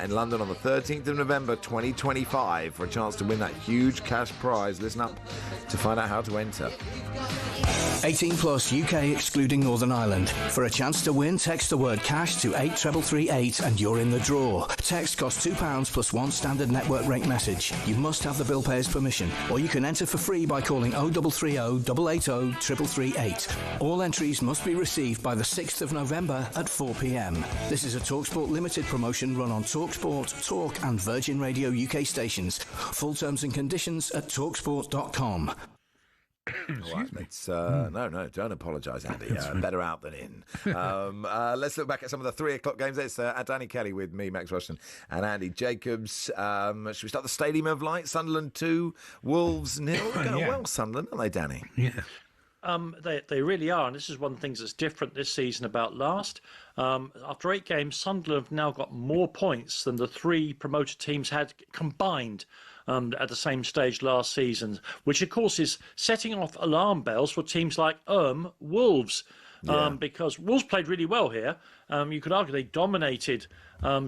in London on the 13th of November 2025 for a chance to win that huge cash prize. Listen up to find out how to enter. 18 plus UK excluding Northern Ireland. For a chance to win, text the word cash to 83338 and you're in the draw. Text costs £2 plus one standard network rate message. You must have the bill payer's permission, or you can enter for free by calling 0330 880 3338. All entries must be received by the 6th of November at 4 p.m. This is a talkSPORT limited promotion run on talkSPORT, Talk and Virgin Radio UK stations. Full terms and conditions at talksport.com. Right, let's, no, don't apologise, Andy. Better out than in. Let's look back at some of the 3 o'clock games. It's Danny Kelly with me, Max Rushden, and Andy Jacobs. Should we start the Stadium of Light? Sunderland 2, Wolves 0. Going well, Sunderland, aren't they, Danny? Yeah. They really are, and this is one of the things that's different this season about last. After 8 games, Sunderland have now got more points than the 3 promoted teams had combined at the same stage last season, which of course is setting off alarm bells for teams like Wolves, because Wolves played really well here. You could argue they dominated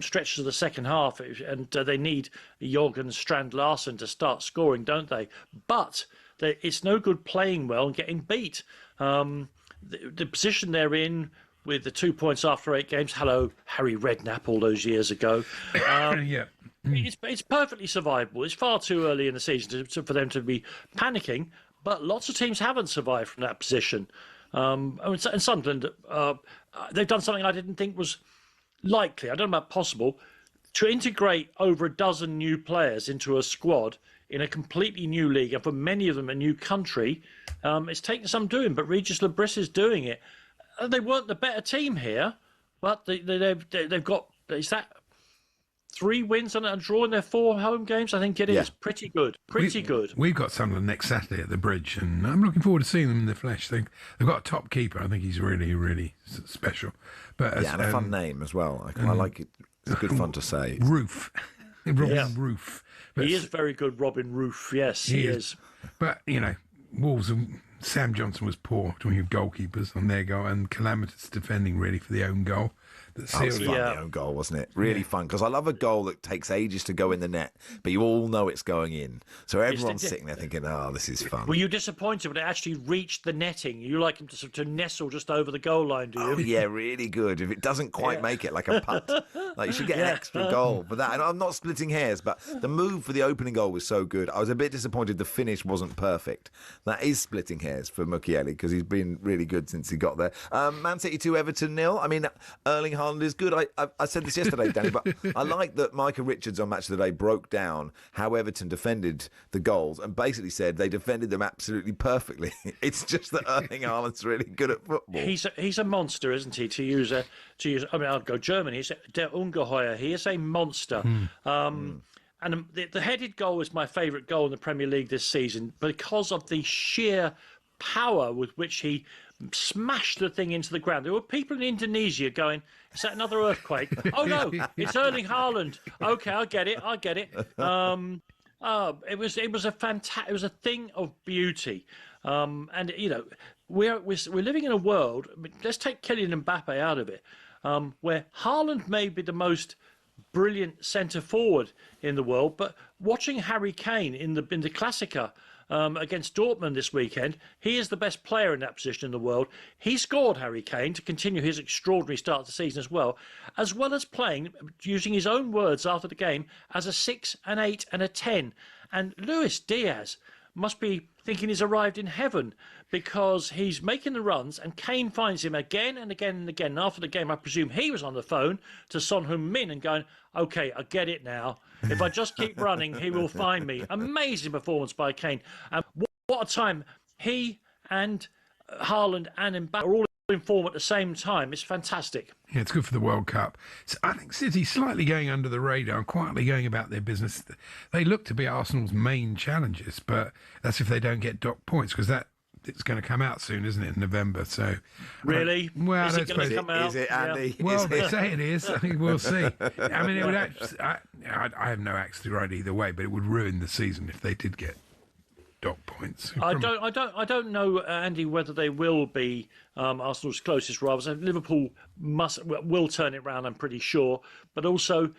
stretches of the second half, and they need Jorgen Strand-Larsen to start scoring, don't they? But it's no good playing well and getting beat. The position they're in with the 2 points after 8 games. Hello, Harry Redknapp all those years ago. It's perfectly survivable. It's far too early in the season for them to be panicking, but lots of teams haven't survived from that position. And Sunderland, they've done something I didn't think was likely. I don't know about possible. To integrate over a dozen new players into a squad in a completely new league, and for many of them a new country, it's taken some doing, but Regis Lebris is doing it. They weren't the better team here, but they've got, is that 3 wins and a draw in their 4 home games? I think it is. Pretty good. Good. We've got Sunderland next Saturday at the Bridge, and I'm looking forward to seeing them in the flesh. They've got a top keeper. I think he's really, really special. But and a fun name as well. I like it. It's good fun to say. Roof. Robin Roof. But he is very good, Robin Roof. Yes, he is. But, Wolves, Sam Johnson was poor between goalkeepers on their goal, and calamitous defending really for the own goal. That was fun, the own goal, wasn't it? Really fun, because I love a goal that takes ages to go in the net, but you all know it's going in. So everyone's sitting there thinking, this is fun. Were you disappointed when it actually reached the netting? You like him to nestle just over the goal line, do you? Oh, yeah, really good. If it doesn't quite make it, like a putt, like you should get an extra goal for that. And I'm not splitting hairs, but the move for the opening goal was so good. I was a bit disappointed the finish wasn't perfect. That is splitting hairs for Mukiele, because he's been really good since he got there. Man City 2, Everton 0. I mean, Erling Haaland is good. I said this yesterday, Danny, but I like that Micah Richards on Match of the Day broke down how Everton defended the goals and basically said they defended them absolutely perfectly. It's just that Erling Haaland's really good at football. He's a monster, isn't he? To use, I mean, I'll go German. He's der Ungeheuer. He is a monster. And the headed goal is my favourite goal in the Premier League this season because of the sheer power with which he smashed the thing into the ground. There were people in Indonesia going, "Is that another earthquake?" "Oh no, it's Erling Haaland." "Okay, I get it. It was a thing of beauty. And you know, we're living in a world. I mean, let's take Kylian Mbappe out of it, where Haaland may be the most brilliant centre forward in the world, but watching Harry Kane in the Klassiker against Dortmund this weekend, he is the best player in that position in the world. He scored, Harry Kane, to continue his extraordinary start to the season as well as playing, using his own words after the game, as a 6, an 8 and a 10. And Luis Diaz must be thinking he's arrived in heaven because he's making the runs and Kane finds him again and again and again. And after the game, I presume he was on the phone to Son Heung-min and going, "Okay, I get it now. If I just keep running, he will find me." Amazing performance by Kane. And what a time. He and Haaland and Mbappe are all in form at the same time. It's fantastic. Yeah, it's good for the World Cup. So I think City slightly going under the radar, quietly going about their business. They look to be Arsenal's main challenges, but that's if they don't get docked points, because it's going to come out soon, isn't it, in November? So really, well, is it going to come out? Is it, Andy? Yeah. Well, they say it is. I think we'll see. I mean, it would actually, I have no axe to grind either way, but it would ruin the season if they did get dock points. I don't know, Andy, whether they will be Arsenal's closest rivals. Liverpool will turn it round, I'm pretty sure. But also,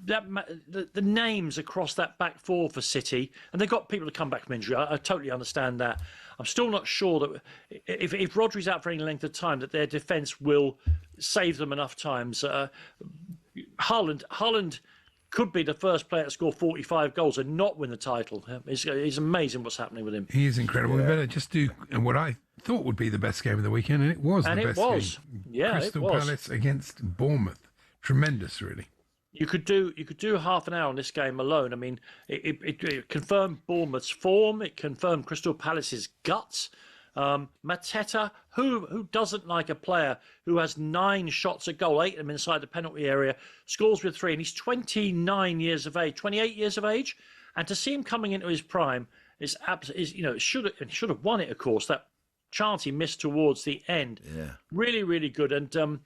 the names across that back four for City, and they've got people to come back from injury. I totally understand that. I'm still not sure that if Rodri's out for any length of time, that their defence will save them enough times. Haaland could be the first player to score 45 goals and not win the title. It's amazing what's happening with him. He is incredible. We better just do what I thought would be the best game of the weekend, and it was the best game. Yeah, Crystal it was. Palace against Bournemouth. Tremendous, really. You could do half an hour on this game alone. I mean, it confirmed Bournemouth's form. It confirmed Crystal Palace's guts. Mateta, who doesn't like a player who has 9 shots at goal, 8 of them inside the penalty area, scores with 3, and he's 29 years of age, 28 years of age, and to see him coming into his prime is should have won it, of course. That chance he missed towards the end, really, really good. And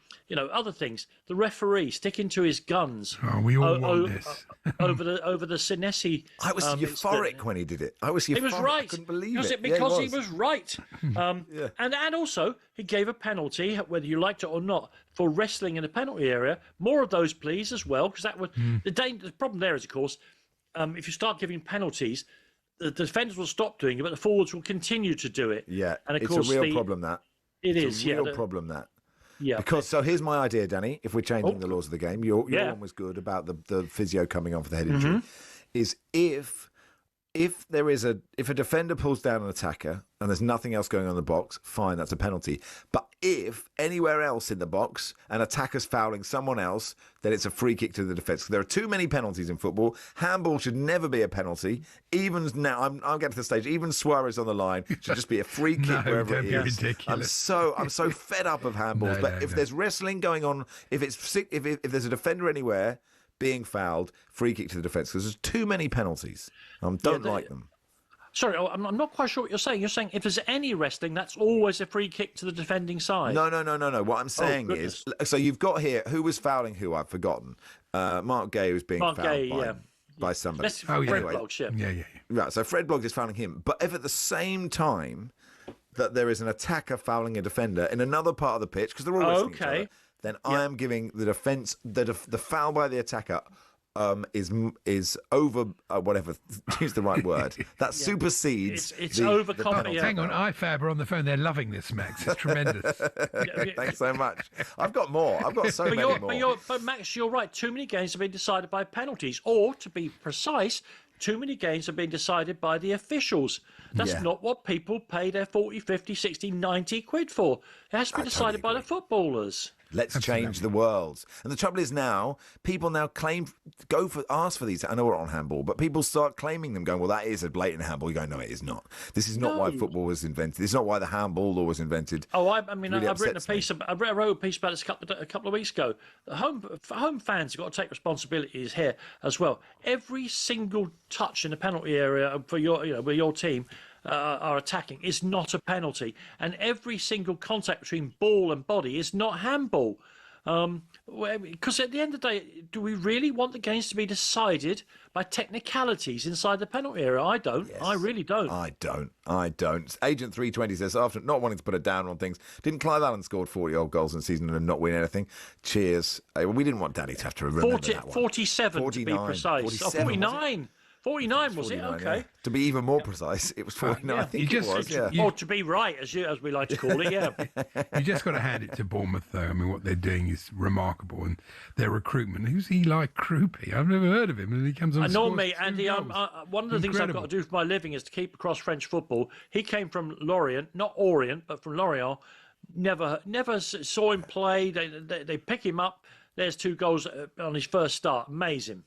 other things, the referee sticking to his guns. Oh, we all want this. over the Senesi. I was euphoric incident. when he did it. I was euphoric. He was right. I couldn't believe it. Because he was right. And also, he gave a penalty, whether you liked it or not, for wrestling in the penalty area. More of those, please, as well, because that would the problem there is, of course, if you start giving penalties, the defenders will stop doing it, but the forwards will continue to do it. Yeah, and of it's course, a real problem, that. It's a real problem, that. Yeah. Because, so here's my idea, Danny, if we're changing the laws of the game, your one was good about the physio coming on for the head injury, is if a defender pulls down an attacker and there's nothing else going on in the box, fine, that's a penalty. But if anywhere else in the box an attacker's fouling someone else, then it's a free kick to the defence. There are too many penalties in football. Handball should never be a penalty. Even now, I'm getting to the stage. Even Suarez on the line should just be a free kick wherever it is. Ridiculous. I'm so fed up of handballs. If there's wrestling going on, if there's a defender anywhere being fouled, free kick to the defence, because there's too many penalties. Don't like them. Sorry, I'm not quite sure what you're saying. You're saying if there's any wrestling, that's always a free kick to the defending side. No. What I'm saying is, so you've got here, who was fouling who? I've forgotten. Mark Gay was being fouled by somebody. Fred Bloggs, yeah. Right, so Fred Bloggs is fouling him. But if at the same time that there is an attacker fouling a defender in another part of the pitch, because they're all wrestling each other, then I am giving the defence, the foul by the attacker is over whatever, use the right word, that supersedes it's over comedy. Hang on, IFAB are on the phone. They're loving this, Max. It's tremendous. Thanks so much. I've got more. I've got so many more. But Max, you're right. Too many games have been decided by penalties, or to be precise, too many games have been decided by the officials. That's not what people pay their 40, 50, 60, 90 quid for. It has to be decided by the footballers. Let's change the world. And the trouble is now, people now ask for these. I know we're on handball, but people start claiming them, going, well, that is a blatant handball. You go, no, it is not. This is not why football was invented. This is not why the handball law was invented. Oh, I mean, really I've written a piece. I wrote a piece about this a couple of weeks ago. The home fans have got to take responsibilities here as well. Every single touch in the penalty area for where your team are attacking is not a penalty, and every single contact between ball and body is not handball. Because at the end of the day, do we really want the games to be decided by technicalities inside the penalty area? I don't. Yes. I really don't. I don't. Agent 320 says, after not wanting to put a down on things, didn't Clive Allen scored 40-odd goals in the season and not win anything? Cheers. We didn't want Danny to have to remember that one. 47 to be precise. 47, 49. 49 was it? Okay. Yeah. To be even more precise, it was 49. I think it was. Yeah. Or to be right, as we like to call it. Yeah. You just got to hand it to Bournemouth, though. I mean, what they're doing is remarkable, and their recruitment. Who's Eli Krupe? I've never heard of him, and he comes on. I know me, Andy. One of the things I've got to do for my living is to keep across French football. He came from Lorient, not Orient, but from Lorient. Never saw him play. They pick him up. There's 2 goals on his first start. Amazing.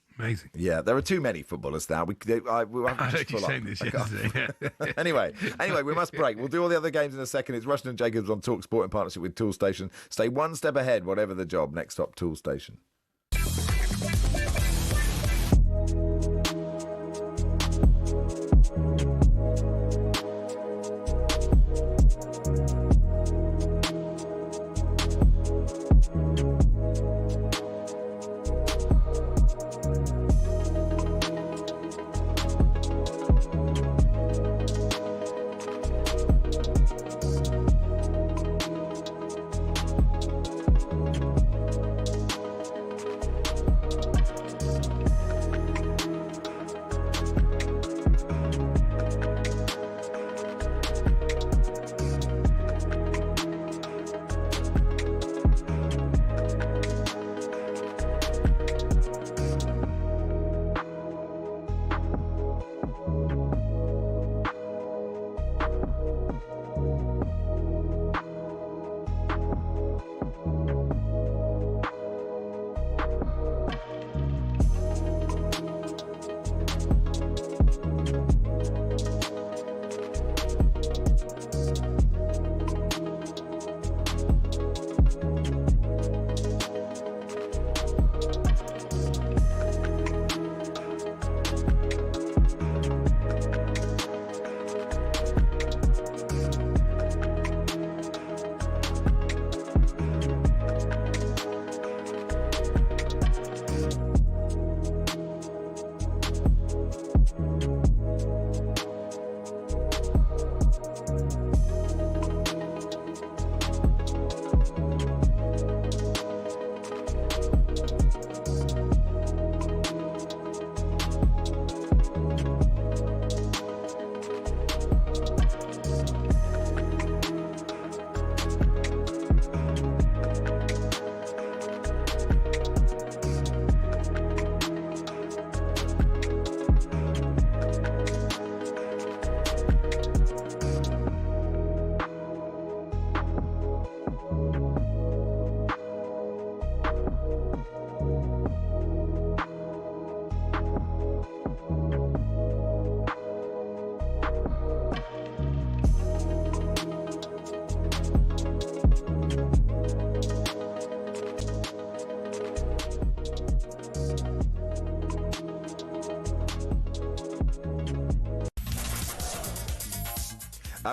Yeah, there are too many footballers now. We have to just pull up. This yesterday. Anyway, we must break. We'll do all the other games in a second. It's Rushden and Jacobs on talkSPORT in partnership with Toolstation. Stay one step ahead, whatever the job. Next stop, Toolstation.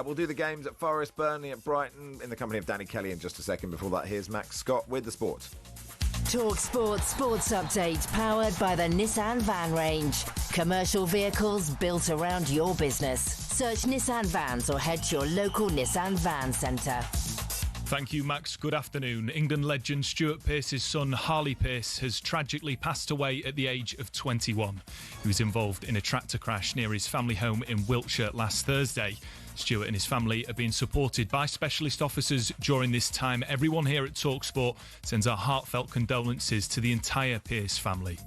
We'll do the games at Forest, Burnley, at Brighton in the company of Danny Kelly in just a second. Before that, here's Max Scott with the sport. talkSPORT Sports Update, powered by the Nissan Van Range. Commercial vehicles built around your business. Search Nissan Vans or head to your local Nissan Van Centre. Thank you, Max. Good afternoon. England legend Stuart Pearce's son, Harley Pearce, has tragically passed away at the age of 21. He was involved in a tractor crash near his family home in Wiltshire last Thursday. Stuart and his family are being supported by specialist officers during this time. Everyone here at talkSPORT sends our heartfelt condolences to the entire Pearce family.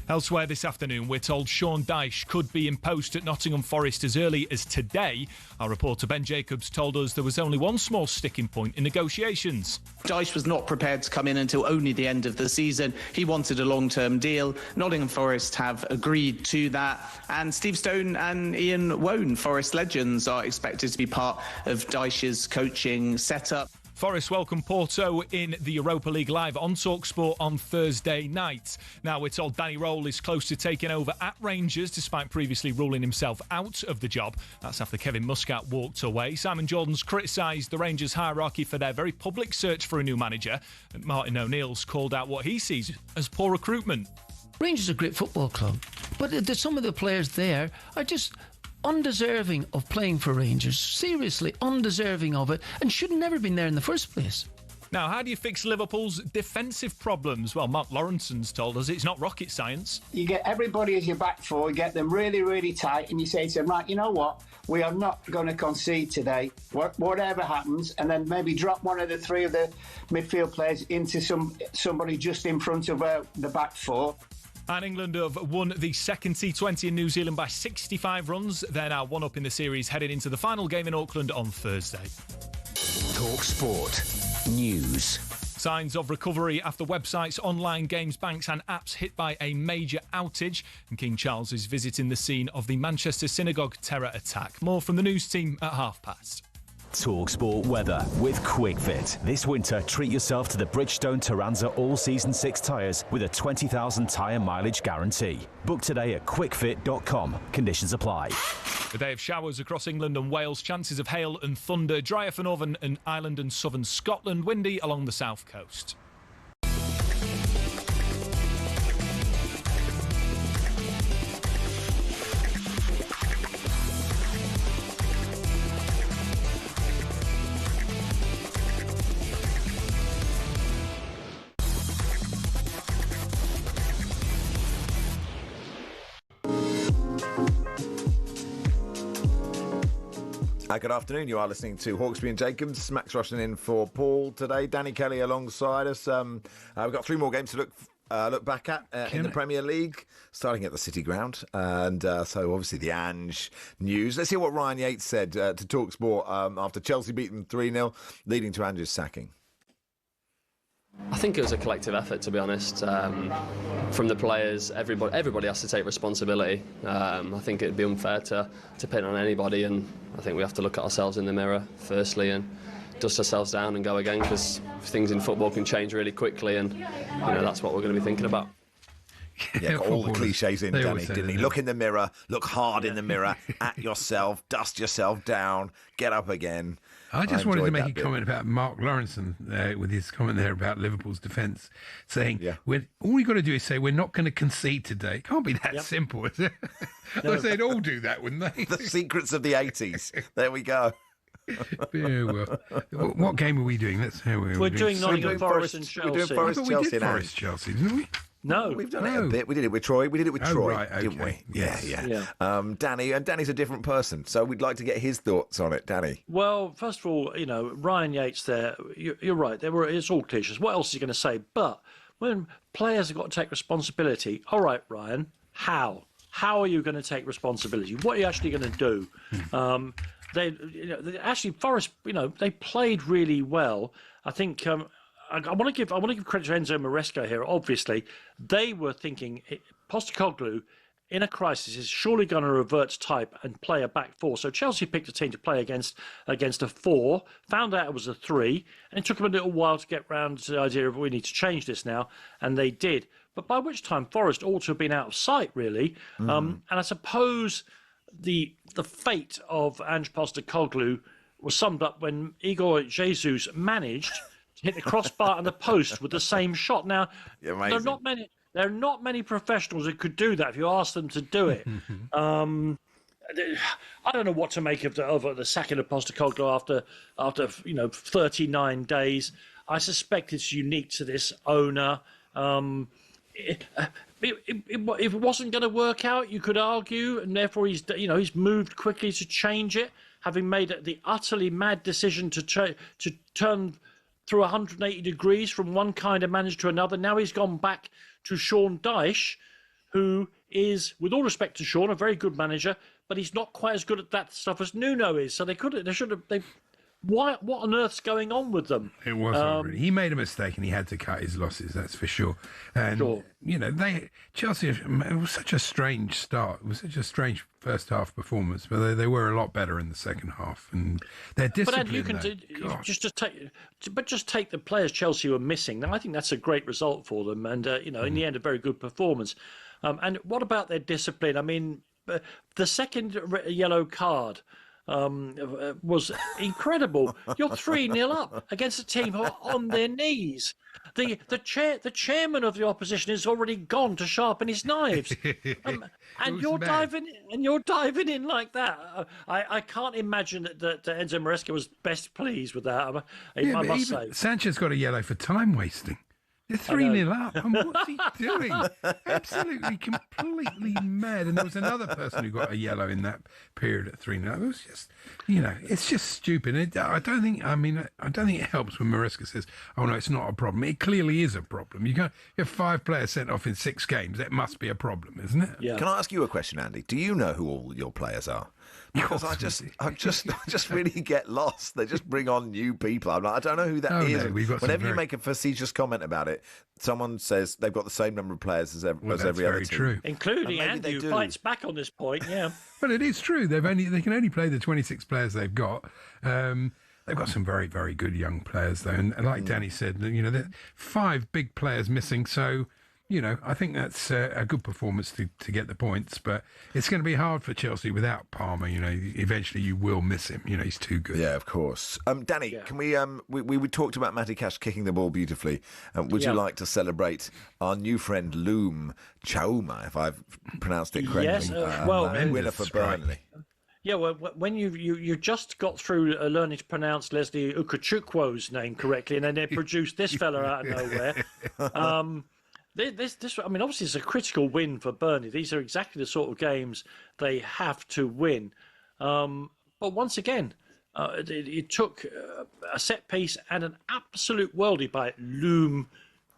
Elsewhere this afternoon, we're told Sean Dyche could be in post at Nottingham Forest as early as today. Our reporter Ben Jacobs told us there was only one small sticking point in negotiations. Dyche was not prepared to come in until only the end of the season. He wanted a long-term deal. Nottingham Forest have agreed to that. And Steve Stone and Ian Wone, Forest legends, are expected to be part of Dyche's coaching setup. Forest welcome Porto in the Europa League live on talkSPORT on Thursday night. Now, we're told Danny Rowell is close to taking over at Rangers, despite previously ruling himself out of the job. That's after Kevin Muscat walked away. Simon Jordan's criticised the Rangers hierarchy for their very public search for a new manager. And Martin O'Neill's called out what he sees as poor recruitment. Rangers are a great football club, but some of the players there are just undeserving of playing for Rangers. Seriously, undeserving of it, and should have never been there in the first place. Now, how do you fix Liverpool's defensive problems? Well, Mark Lawrenson's told us it's not rocket science. You get everybody as your back four, get them really, really tight, and you say to them, right, you know what? We are not going to concede today, whatever happens, and then maybe drop one of the three of the midfield players into somebody just in front of the back four. And England have won the second T20 in New Zealand by 65 runs. They're now one up in the series, heading into the final game in Auckland on Thursday. talkSPORT News. Signs of recovery after websites, online games, banks and apps hit by a major outage. And King Charles is visiting the scene of the Manchester Synagogue terror attack. More from the news team at past. talkSPORT weather with QuickFit. This winter, treat yourself to the Bridgestone Turanza All-Season 6 tyres with a 20,000 tyre mileage guarantee. Book today at quickfit.com. Conditions apply. A day of showers across England and Wales. Chances of hail and thunder. Drier for Northern and Ireland and Southern Scotland. Windy along the south coast. Good afternoon. You are listening to Hawksby and Jacobs. Max Rushden in for Paul today. Danny Kelly alongside us. We've got three more games to look back at in the Premier League, starting at the City Ground. And so obviously the Ange news. Let's hear what Ryan Yates said to talkSPORT after Chelsea beat them 3-0, leading to Ange's sacking. I think it was a collective effort, to be honest. From the players, everybody has to take responsibility. I think it'd be unfair to pin on anybody, and I think we have to look at ourselves in the mirror firstly and dust ourselves down and go again, because things in football can change really quickly, and that's what we're going to be thinking about. Yeah, got all the cliches in, Danny, didn't he? Look in the mirror, look hard in the mirror, at yourself, dust yourself down, get up again. I just wanted to make a comment about Mark Lawrenson with his comment there about Liverpool's defence, saying, all we got to do is say we're not going to concede today. It can't be that simple, is it? No. They'd all do that, wouldn't they? The secrets of the 80s. There we go. Yeah, well, what game are we doing? We're doing Nottingham Forest and Chelsea. We're doing Forest, we Chelsea, did Forest Chelsea, didn't we? No, we've done it a bit. We did it with Troy. Right, okay. Didn't we? Yes. Yeah. Danny's a different person, so we'd like to get his thoughts on it. Danny. Well, first of all, Ryan Yates there. You're right. It's all cliches. What else is he going to say? But when players have got to take responsibility, all right, Ryan, how are you going to take responsibility? What are you actually going to do? Actually, Forest, they played really well. I think. I want to give credit to Enzo Maresca here. Obviously, they were thinking Postecoglou in a crisis is surely going to revert to type and play a back four. So Chelsea picked a team to play against a 4, found out it was a 3, and it took them a little while to get round to the idea of we need to change this now, and they did. But by which time Forest ought to have been out of sight, really. And I suppose the fate of Ange Postecoglou was summed up when Igor Jesus managed to hit the crossbar and the post with the same shot. Now, there are not many professionals who could do that if you ask them to do it. I don't know what to make of the sacking of Postecoglou after 39 days. I suspect it's unique to this owner. If it wasn't going to work out, you could argue, and therefore he's moved quickly to change it, having made the utterly mad decision to turn through 180 degrees from one kind of manager to another. Now he's gone back to Sean Dyche, who is, with all respect to Sean, a very good manager, but he's not quite as good at that stuff as Nuno is. So they should have. What on earth's going on with them? It wasn't really. He made a mistake and he had to cut his losses, that's for sure. And, Chelsea, it was such a strange start. It was such a strange first half performance, but they were a lot better in the second half. And their discipline, just take the players Chelsea were missing. Now, I think that's a great result for them. And, in the end, a very good performance. And what about their discipline? I mean, the second yellow card was incredible. You're 3-0 up against a team who are on their knees. The chairman of the opposition is already gone to sharpen his knives, and you're diving in like that. I can't imagine that Enzo Maresca was best pleased with that. I must say, Sanchez got a yellow for time wasting. They're 3-0 up. And what's he doing? Absolutely, completely mad. And there was another person who got a yellow in that period at 3-0. It was just, it's just stupid. I don't think it helps when Maresca says, "Oh no, it's not a problem." It clearly is a problem. You have 5 players sent off in 6 games. That must be a problem, isn't it? Yeah. Can I ask you a question, Andy? Do you know who all your players are? Because I just really get lost. They just bring on new people. I'm like, I don't know who that is. No, whenever you make a facetious comment about it, someone says they've got the same number of players as every other team. True. Including Andy, who fights back on this point. Yeah. But it is true. They can only play the 26 players they've got. They've got some very, very good young players, though. And like Danny said, there are 5 big players missing. So, I think that's a good performance to get the points. But it's going to be hard for Chelsea without Palmer. Eventually you will miss him. He's too good. Yeah, of course. Danny, can we talked about Matty Cash kicking the ball beautifully. Would you like to celebrate our new friend Loom Chauma, if I've pronounced it correctly? Yes, winner for Burnley. Yeah, well, when you just got through learning to pronounce Leslie Ukachukwo's name correctly, and then they produced this fella out of nowhere. This, obviously, it's a critical win for Burnley. These are exactly the sort of games they have to win. But once again, it took a set piece and an absolute worldie by Loom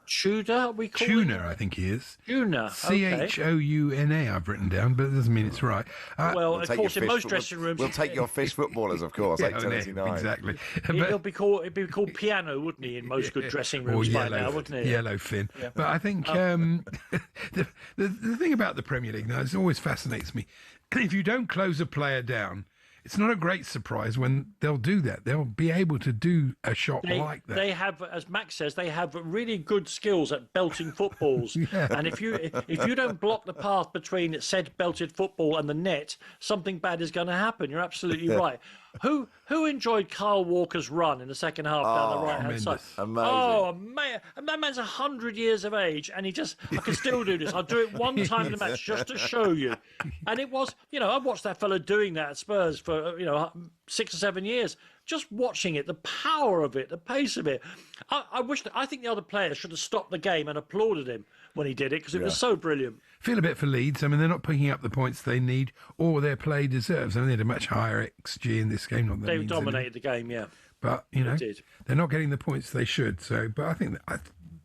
Tudor, we call Tuna, I think he is. Tuna. Chouna, I've written down, but it doesn't mean it's right. Well, of course, in most dressing rooms, we'll take your fish footballers, of course. 8:29. Exactly. It'd be called piano, wouldn't he? In most good dressing rooms by now, wouldn't he? Yellowfin. Yeah. But I think the thing about the Premier League now, it always fascinates me. If you don't close a player down, it's not a great surprise when they'll do that. They'll be able to do a shot like that. They have, as Max says, they have really good skills at belting footballs. And if you don't block the path between said belted football and the net, something bad is going to happen. You're absolutely right. Who enjoyed Kyle Walker's run in the second half down the right-hand side? Amazing. Oh, man. That man's 100 years of age, and I can still do this. I'll do it one time in the match just to show you. And it was, I watched that fella doing that at Spurs for, 6 or 7 years. Just watching it, the power of it, the pace of it. I think the other players should have stopped the game and applauded him when he did it, because it was so brilliant. Feel a bit for Leeds. They're not picking up the points they need or their play deserves. They had a much higher XG in this game. Not that they dominated the game, yeah. But, they're not getting the points they should. So, but I think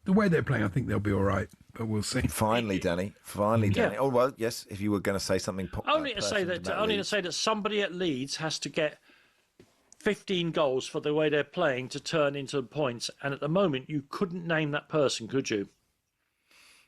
the way they're playing, I think they'll be all right. But we'll see. Finally, Danny. Yeah. Oh, well, yes, if you were going to say something... Only to say that somebody at Leeds has to get 15 goals for the way they're playing to turn into points. And at the moment, you couldn't name that person, could you?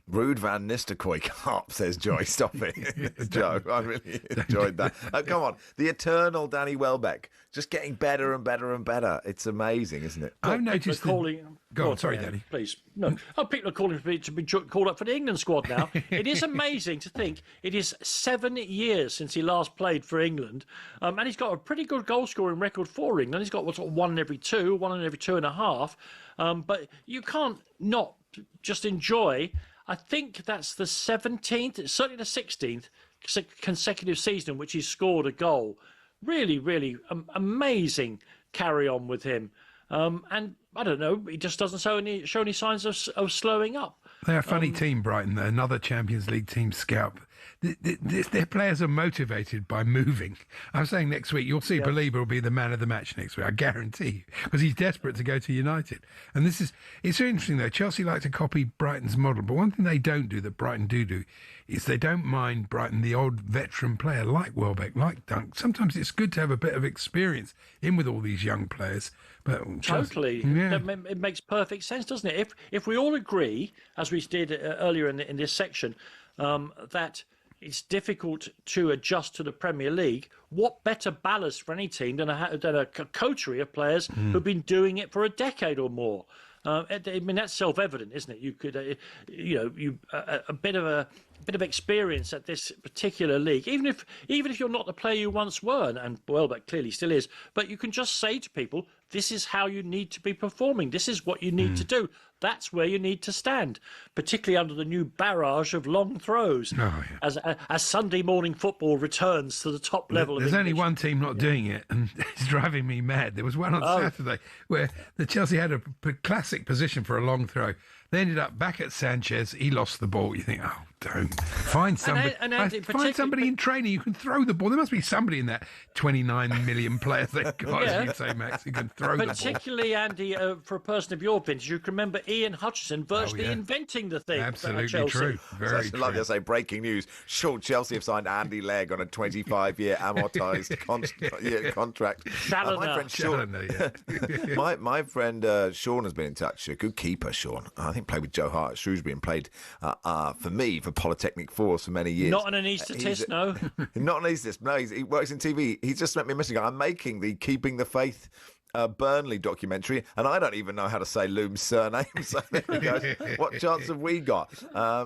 Ruud van Nistelrooy Carp, says Joy. Stop it. Joe, I really enjoyed that. Come on. The eternal Danny Welbeck. Just getting better and better and better. It's amazing, isn't it? I've noticed... Go on, sorry, Danny. Please. No. People are calling to be called up for the England squad now. It is amazing to think it is 7 years since he last played for England. And he's got a pretty good goal-scoring record for England. He's got one in every 2, 1 in every 2.5. But you can't not just enjoy... I think that's the 17th, certainly the 16th consecutive season in which he's scored a goal. Really, really amazing carry on with him. And I don't know, he just doesn't show any signs of slowing up. They're a funny team, Brighton. They're another Champions League team scout. their players are motivated by moving. I'm saying next week you'll see Belieber will be the man of the match next week. I guarantee you, because he's desperate to go to United. And it's so interesting though. Chelsea like to copy Brighton's model, but one thing they don't do that Brighton do is they don't mind Brighton, the old veteran player like Welbeck, like Dunk. Sometimes it's good to have a bit of experience in with all these young players. But totally, it makes perfect sense, doesn't it? If we all agree, as we did earlier in this section, that it's difficult to adjust to the Premier League, what better ballast for any team than a coterie of players who've been doing it for a decade or more? I mean, that's self-evident, isn't it? You could, a bit of experience at this particular league, even if you're not the player you once were, and Welbeck clearly still is. But you can just say to people, this is how you need to be performing. This is what you need to do. That's where you need to stand, particularly under the new barrage of long throws. As Sunday morning football returns to the top level. There's only one team not doing it, and it's driving me mad. There was one on Saturday where the Chelsea had a classic position for a long throw. They ended up back at Sanchez. He lost the ball. You think, oh, don't find somebody. Find somebody in training who can throw the ball. There must be somebody in that 29 million players they've got, as you say, Max, who can throw the ball. Particularly, Andy, for a person of your vintage, you can remember Ian Hutchinson virtually inventing the thing. Absolutely true. Very true. Like I say, breaking news. Sure, Chelsea have signed Andy Legg on a 25-year amortised contract. My friend Sean has been in touch. A good keeper, Sean. I think played with Joe Hart at Shrewsbury and played for Polytechnic Force for many years. Not an anaesthetist, no. Not an anaesthetist, no. He works in TV. He's just sent me a message. I'm making the Keeping the Faith Burnley documentary, and I don't even know how to say Loom's surname. So there we go. What chance have we got?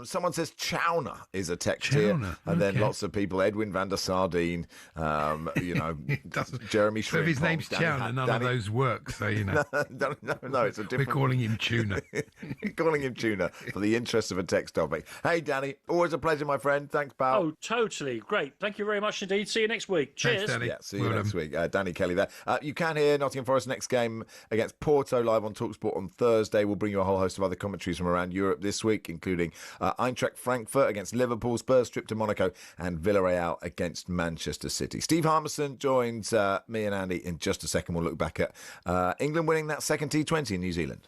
Someone says Chowner is a text here, and then lots of people. Edwin van der Sardine, Jeremy Shrimp. So if his name's Chowner, none of those work. So no, it's a different. We're calling him Tuna. Calling him Tuna for the interest of a text topic. Hey, Danny, always a pleasure, my friend. Thanks, pal. Oh, totally great. Thank you very much indeed. See you next week. Cheers. Thanks, Danny. Yeah, see you next week. Danny Kelly there. You can hear Nottingham Forest next game against Porto live on talkSPORT on Thursday. We'll bring you a whole host of other commentaries from around Europe this week, including Eintracht Frankfurt against Liverpool, Spurs trip to Monaco, and Villarreal against Manchester City. Steve Harmison joins me and Andy in just a second. We'll look back at England winning that second T20 in New Zealand.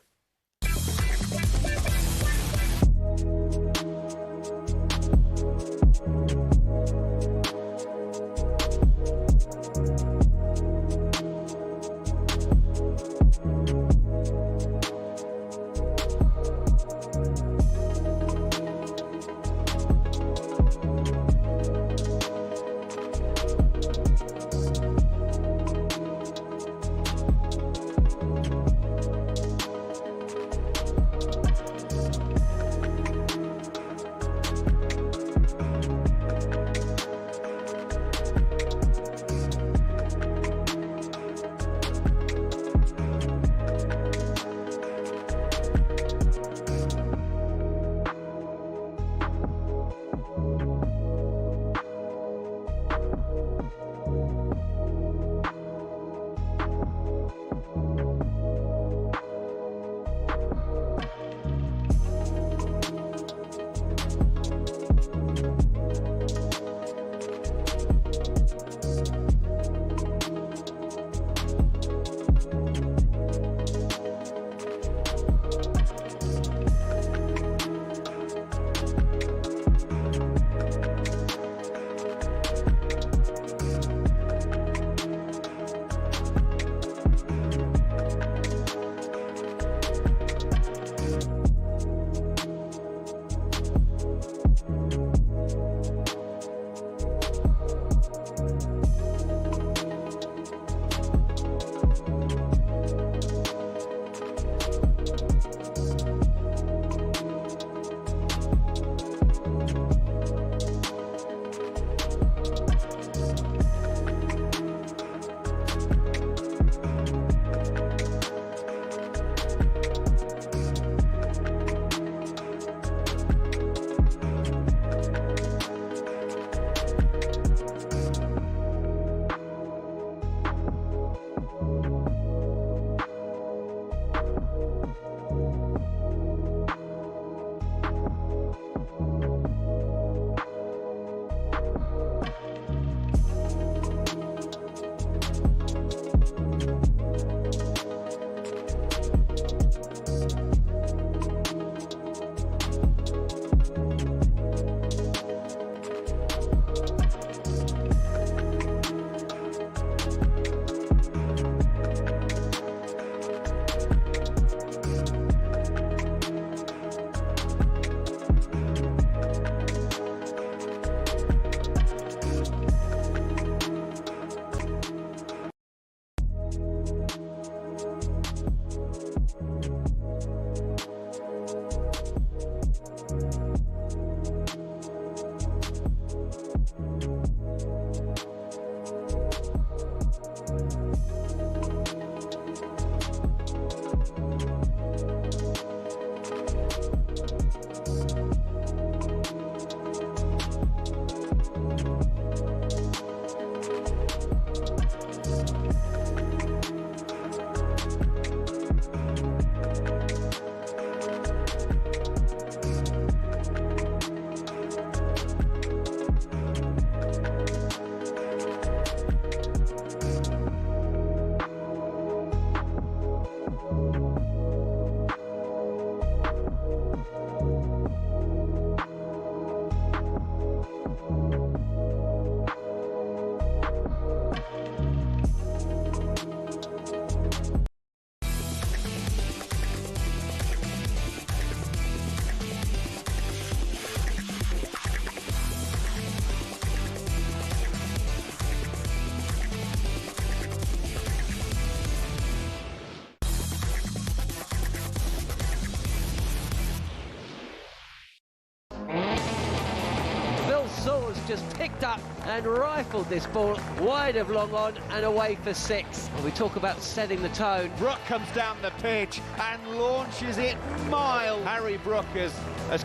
Saws just picked up and rifled this ball wide of long on and away for 6. And we talk about setting the tone. Brook comes down the pitch and launches it miles. Harry Brook has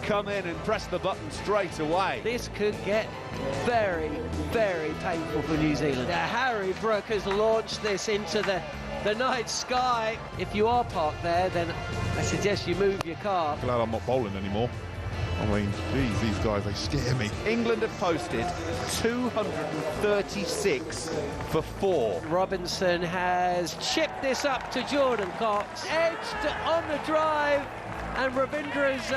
come in and pressed the button straight away. This could get very, very painful for New Zealand. Harry Brook has launched this into the night sky. If you are parked there, then I suggest you move your car. Glad I'm not bowling anymore. I mean, geez, these guys, they scare me. England have posted 236 for 4. Robinson has chipped this up to Jordan Cox, edged on the drive, and Ravindra's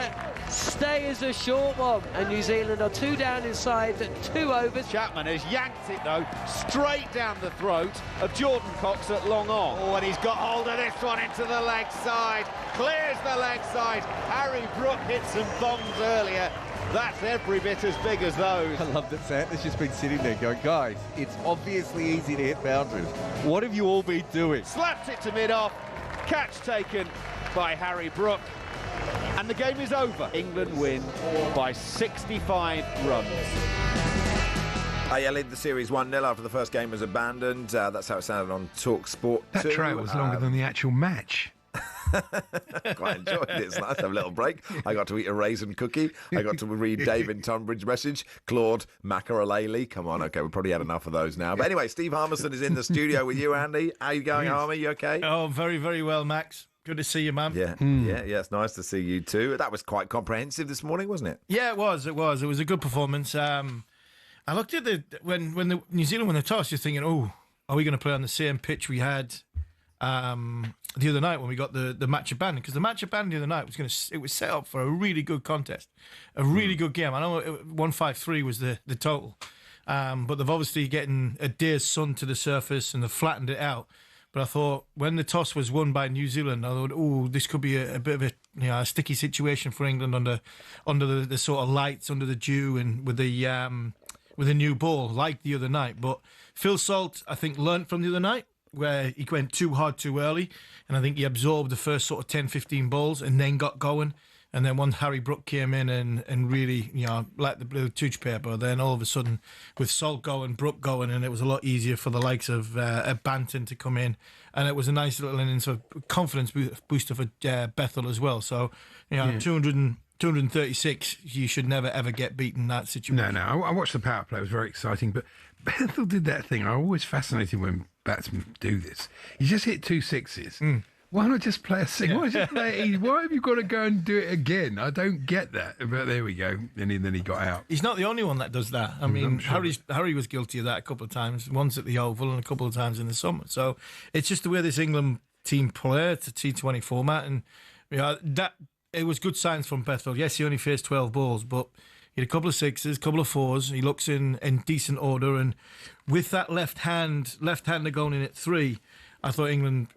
stay is a short one. And New Zealand are 2 down inside 2 overs. Chapman has yanked it, though, straight down the throat of Jordan Cox at long on. Oh, and he's got hold of this one into the leg side. Clears the leg side. Harry Brook hit some bombs earlier. That's every bit as big as those. I love that Santa's just been sitting there going, guys, it's obviously easy to hit boundaries. What have you all been doing? Slaps it to mid-off. Catch taken by Harry Brook. And the game is over. England win by 65 runs. AL led the series 1-0 after the first game was abandoned. That's how it sounded on talkSPORT 2. That trail was longer than the actual match. Quite enjoyed it. It's nice to have a little break. I got to eat a raisin cookie. I got to read Dave in Tunbridge message. Claude Macaralele. Come on, okay, we've probably had enough of those now. But anyway, Steve Harmison is in the studio with you, Andy. How you going, Harmy? You okay? Oh, very, very well, Max. Good to see you, man. Yeah, it's nice to see you too. That was quite comprehensive this morning, wasn't it? Yeah, it was. It was a good performance. I looked at when the New Zealand won the toss, you're thinking, oh, are we going to play on the same pitch we had the other night when we got the match abandoned? Because the match abandoned the other night it was set up for a really good contest, a really good game. I know 153 was the total, but they've obviously getting a day's sun to the surface and they've flattened it out. But I thought when the toss was won by New Zealand, I thought, oh, this could be a bit of a sticky situation for England under the sort of lights, under the dew, and with a new ball like the other night. But Phil Salt, I think, learnt from the other night where he went too hard too early, and I think he absorbed the first sort of 10, 15 balls and then got going. And then once Harry Brook came in and really, like the blue touch paper, then all of a sudden, with Salt going, Brook going, and it was a lot easier for the likes of Banton to come in. And it was a nice little innings of confidence booster for Bethel as well. So, 236, you should never, ever get beaten in that situation. No, I watched the power play. It was very exciting. But Bethel did that thing. I'm always fascinated when batsmen do this. You just hit 2 sixes. Why not just play a six? Why have you got to go and do it again? I don't get that. But there we go. And then he got out. He's not the only one that does that. I mean, sure. Harry was guilty of that a couple of times. Once at the Oval and a couple of times in the summer. So it's just the way this England team play. It's a T20 format. And that it was good signs from Bethel. Yes, he only faced 12 balls, but he had a couple of sixes, a couple of fours. He looks in decent order. And with that left-hander going in at 3, I thought England,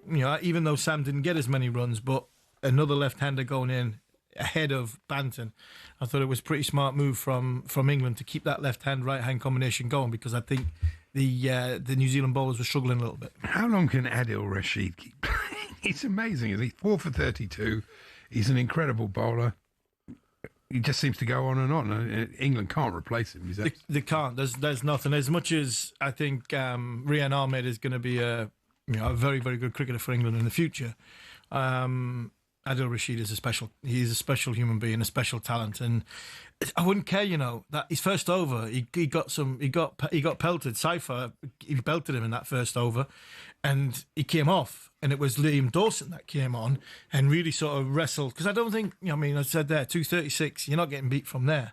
even though Sam didn't get as many runs, but another left-hander going in ahead of Banton, I thought it was a pretty smart move from England to keep that left-hand, right-hand combination going, because I think the New Zealand bowlers were struggling a little bit. How long can Adil Rashid keep playing? It's amazing, isn't he? 4 for 32. He's an incredible bowler. He just seems to go on and on. England can't replace him. They can't. There's nothing. As much as I think Rian Ahmed is going to be a very, very good cricketer for England in the future. Adil Rashid is he's a special human being, a special talent, and I wouldn't care, that his first over, he got pelted. Saifa, he belted him in that first over, and he came off, and it was Liam Dawson that came on and really sort of wrestled, because I don't think, I said there, 236, you're not getting beat from there.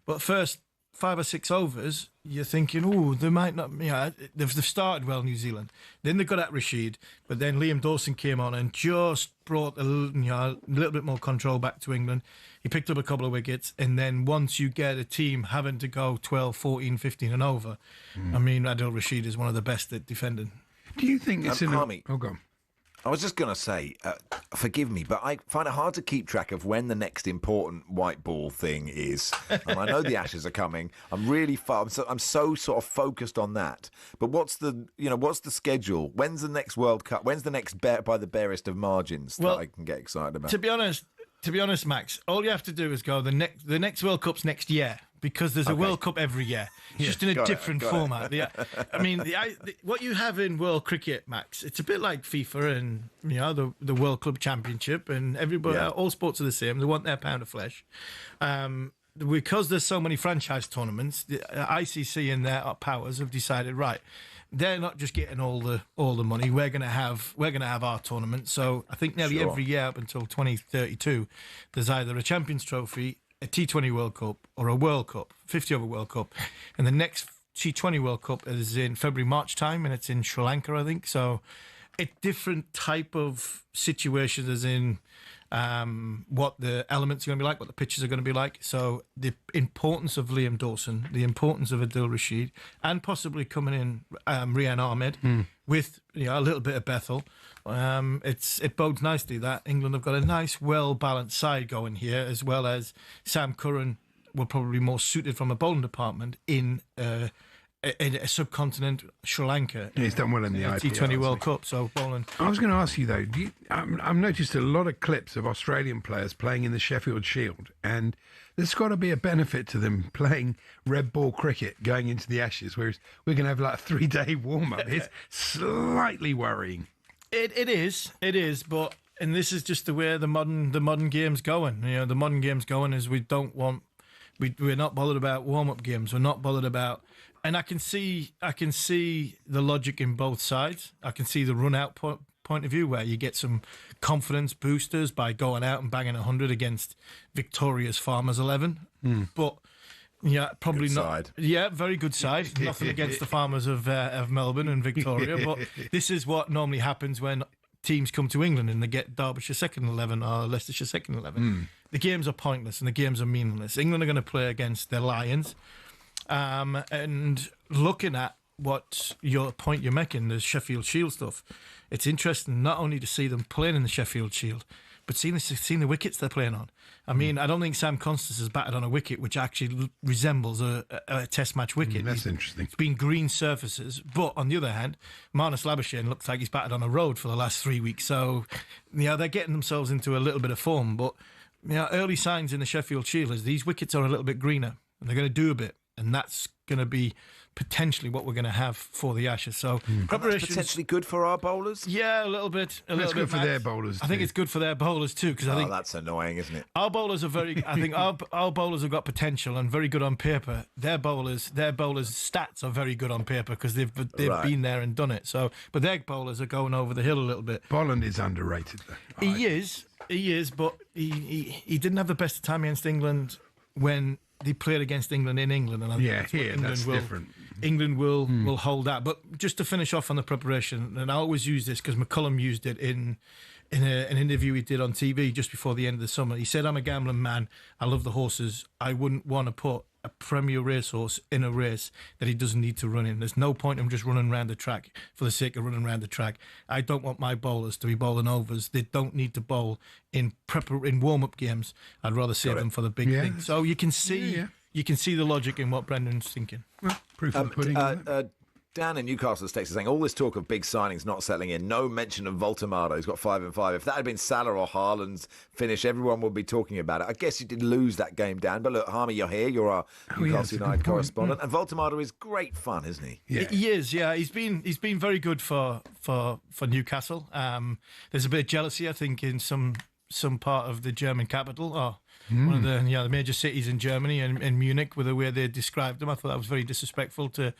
But first 5 or 6 overs, you're thinking, they might not, they've started well, New Zealand. Then they got at Rashid, but then Liam Dawson came on and just brought a little bit more control back to England. He picked up a couple of wickets, and then once you get a team having to go 12, 14, 15 and over, Adil Rashid is one of the best at defending. Do you think it's in Army? Oh, go on. I was just going to say, forgive me, but I find it hard to keep track of when the next important white ball thing is. And I know the Ashes are coming. I'm really I'm so sort of focused on that. But what's the schedule? When's the next World Cup? When's the next by the barest of margins that I can get excited about? To be honest, Max, all you have to do is go the next World Cup's next year. because there's a World Cup every year, just in a different format. I mean, what you have in World Cricket, Max, it's a bit like FIFA and the World Club Championship, and everybody, all sports are the same. They want their pound of flesh. Because there's so many franchise tournaments, the ICC and their powers have decided, right, they're not just getting all the money. We're gonna have our tournament. So I think nearly every year up until 2032, there's either a Champions Trophy, a T20 World Cup, or a World Cup, 50 over World Cup. And the next T20 World Cup is in February, March time, and it's in Sri Lanka, I think. So it's different type of situations, as in what the elements are going to be like, what the pitches are going to be like. So the importance of Liam Dawson, the importance of Adil Rashid, and possibly coming in Rian Ahmed with a little bit of Bethel. It bodes nicely that England have got a nice, well-balanced side going here, as well as Sam Curran will probably be more suited from a bowling department in a subcontinent, Sri Lanka. Yeah, he's done well in the T20 World Cup, so bowling. I was going to ask you, though, I've noticed a lot of clips of Australian players playing in the Sheffield Shield, and there's got to be a benefit to them playing red ball cricket going into the Ashes, whereas we're going to have like a 3-day warm-up. It's slightly worrying. It is, but, and this is just the way the modern game's going. The modern game's going is we're not bothered about warm-up games. We're not bothered about... And I can see the logic in both sides. I can see the run-out point of view where you get some confidence boosters by going out and banging 100 against Victoria's Farmers 11. But probably good not. Side. Yeah, very good side. Nothing against the Farmers of Melbourne and Victoria, but this is what normally happens when teams come to England and they get Derbyshire second 11 or Leicestershire second 11. The games are pointless and the games are meaningless. England are going to play against their Lions. And looking at what your point you're making, the Sheffield Shield stuff, it's interesting not only to see them playing in the Sheffield Shield, but seeing the wickets they're playing on. I mean, I don't think Sam Constance has batted on a wicket which actually resembles a Test match wicket. That's interesting. It's been green surfaces, but on the other hand, Marnus Labuschagne looks like he's batted on a road for the last 3 weeks. So, they're getting themselves into a little bit of form. But early signs in the Sheffield Shield is these wickets are a little bit greener, and they're going to do a bit. And that's going to be potentially what we're going to have for the Ashes. So preparation potentially good for our bowlers. Yeah, a little bit. It's good for their bowlers. I think it's good for their bowlers too, because I think that's annoying, isn't it? Our bowlers are very. I think our bowlers have got potential and very good on paper. Their bowlers' stats are very good on paper because they've been there and done it. So, but their bowlers are going over the hill a little bit. Bolland is underrated, though. He is, but he didn't have the best of time against England when they played against England in England, and I think that's different. England will hold that. But just to finish off on the preparation, and I always use this because McCullum used it in an interview he did on TV just before the end of the summer. He said, "I'm a gambling man. I love the horses. I wouldn't want to put a premier racehorse in a race that he doesn't need to run in. There's no point in him just running around the track for the sake of running around the track. I don't want my bowlers to be bowling overs. They don't need to bowl in warm-up games. I'd rather save them for the big thing." So you can see the logic in what Brendan's thinking. Well, proof of pudding. Dan in Newcastle States is saying all this talk of big signings not settling in, no mention of Voltemado, who's got 5 and 5. If that had been Salah or Haaland's finish, everyone would be talking about it. I guess you did lose that game, Dan, but look, Harmy, you're here, you're our Newcastle United correspondent, and Voltemado is great fun, isn't he? Yeah. He is, yeah. He's been very good for Newcastle. There's a bit of jealousy, I think, in some part of the German capital, or one of the major cities in Germany, and in Munich, with the way they described him. I thought that was very disrespectful to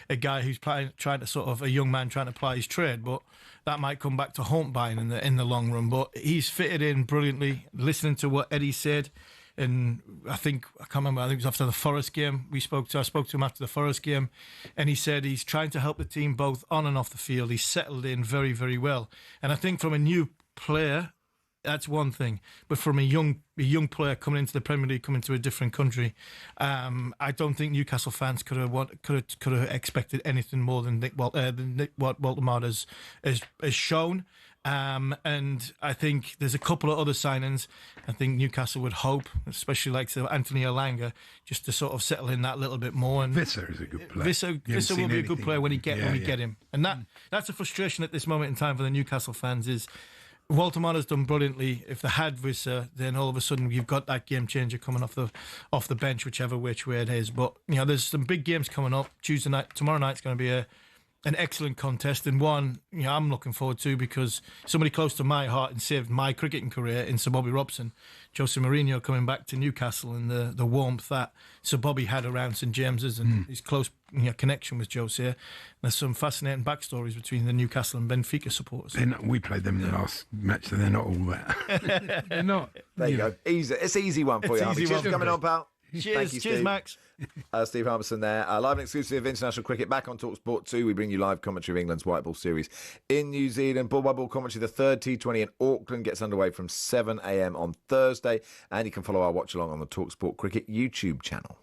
a guy who's trying to a young man trying to apply his trade. But that might come back to haunt buying in the long run. But he's fitted in brilliantly. Listening to what Eddie said, and I can't remember. I think it was after the Forest game. I spoke to him after the Forest game, and he said he's trying to help the team both on and off the field. He's settled in very, very well. And I think from a new player, that's one thing, but from a young player coming into the Premier League, coming to a different country, I don't think Newcastle fans could have expected anything more than what Voltemado has shown. And I think there's a couple of other signings I think Newcastle would hope, especially like Anthony Elanga, just to sort of settle in that little bit more. And Visser is a good player. Visser will be a good player when we get him, and that's a frustration at this moment in time for the Newcastle fans is. Walter Marner's done brilliantly. If they had Visser, then all of a sudden you've got that game changer coming off the bench, whichever which way it is. But there's some big games coming up. Tuesday night, tomorrow night's going to be an excellent contest, and one I'm looking forward to because somebody close to my heart and saved my cricketing career in Sir Bobby Robson, Jose Mourinho coming back to Newcastle, and the warmth that Sir Bobby had around St James's and his close connection with Jose. There's some fascinating backstories between the Newcastle and Benfica supporters. We played them in the last match, so they're not all that. They're not. There you go. Easy. It's an easy one for you. Cheers for coming on, pal. Cheers, Steve. cheers, Max. Steve Harmison there. Live and exclusive of international cricket back on talkSPORT 2. We bring you live commentary of England's white ball series in New Zealand. Ball by ball commentary. The third T20 in Auckland gets underway from 7 a.m. on Thursday. And you can follow our watch along on the talkSPORT Cricket YouTube channel.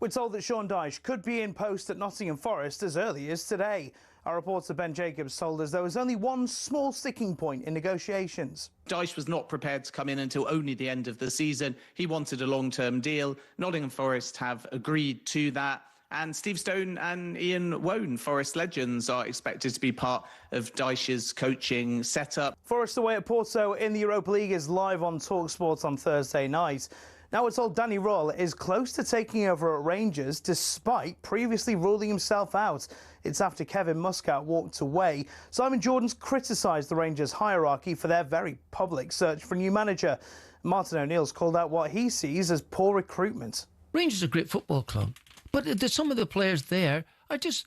We're told that Sean Dyche could be in post at Nottingham Forest as early as today. Our reporter Ben Jacobs told us there was only one small sticking point in negotiations. Dyche was not prepared to come in until only the end of the season. He wanted a long-term deal. Nottingham Forest have agreed to that. And Steve Stone and Ian Woan, Forest legends, are expected to be part of Dyche's coaching setup. Forest away at Porto in the Europa League is live on talkSPORT on Thursday night. Now we're told Danny Röhl is close to taking over at Rangers despite previously ruling himself out. It's after Kevin Muscat walked away. Simon Jordan's criticised the Rangers hierarchy for their very public search for a new manager. Martin O'Neill's called out what he sees as poor recruitment. Rangers are a great football club, but some of the players there are just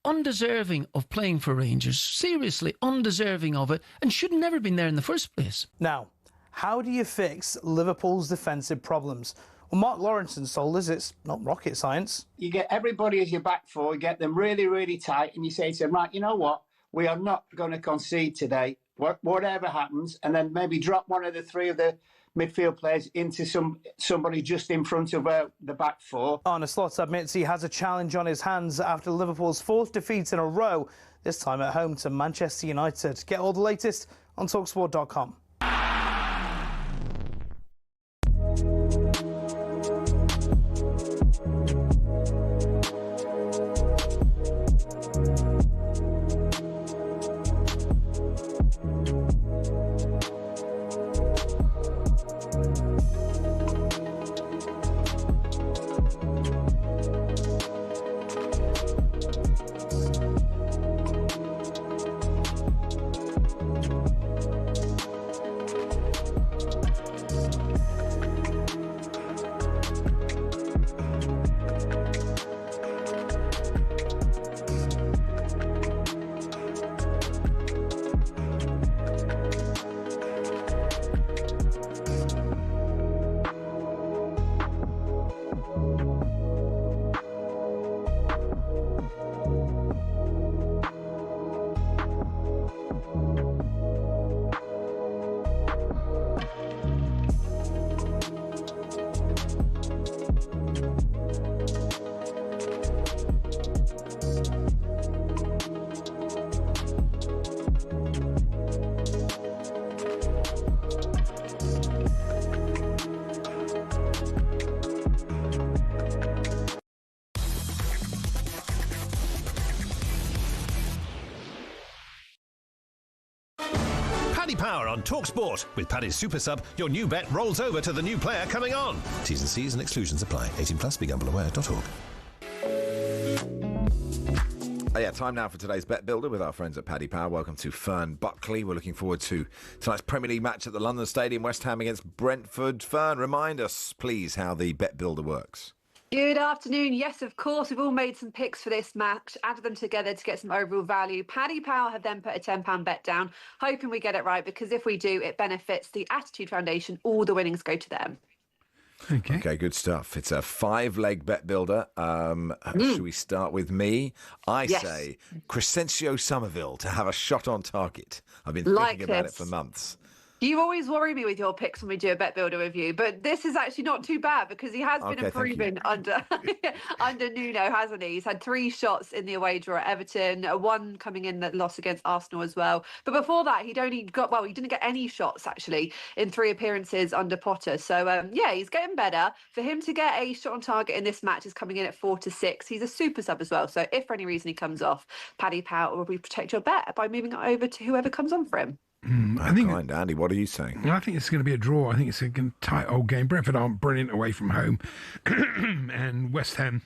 undeserving of playing for Rangers. Seriously, undeserving of it, and should never have been there in the first place. Now, how do you fix Liverpool's defensive problems? Well, Mark Lawrenson told us it's not rocket science. You get everybody as your back four, you get them really, really tight, and you say to them, right, you know what? We are not going to concede today, whatever happens, and then maybe drop one of the three of the midfield players into somebody just in front of the back four. Arne Slot admits he has a challenge on his hands after Liverpool's 4th defeat in a row, this time at home to Manchester United. Get all the latest on talkSPORT.com. Paddy Power on talkSPORT. With Paddy's Super Sub, your new bet rolls over to the new player coming on. T's and C's and exclusions apply. 18 plus, begambleaware.org. Time now for today's Bet Builder with our friends at Paddy Power. Welcome to Fern Buckley. We're looking forward to tonight's Premier League match at the London Stadium, West Ham against Brentford. Fern, remind us, please, how the Bet Builder works. Good afternoon. Yes, of course, we've all made some picks for this match, added them together to get some overall value. Paddy Power have then put a £10 bet down, hoping we get it right, because if we do, it benefits the Attitude Foundation. All the winnings go to them. Okay, good stuff. It's a 5-leg Bet Builder. Should we start with me? I say Crescencio Somerville to have a shot on target. I've been thinking about it for months. You always worry me with your picks when we do a Bet Builder review, but this is actually not too bad because he has been improving under Nuno, hasn't he? He's had 3 shots in the away draw at Everton, 1 coming in that loss against Arsenal as well. But before that, he didn't get any shots actually in 3 appearances under Potter. So he's getting better. For him to get a shot on target in this match is coming in at 4-6. He's a super sub as well. So if for any reason he comes off, Paddy Power will protect your bet by moving it over to whoever comes on for him. I think, Andy, what are you saying? I think it's going to be a draw. I think it's a tight old game. Brentford aren't brilliant away from home, and West Ham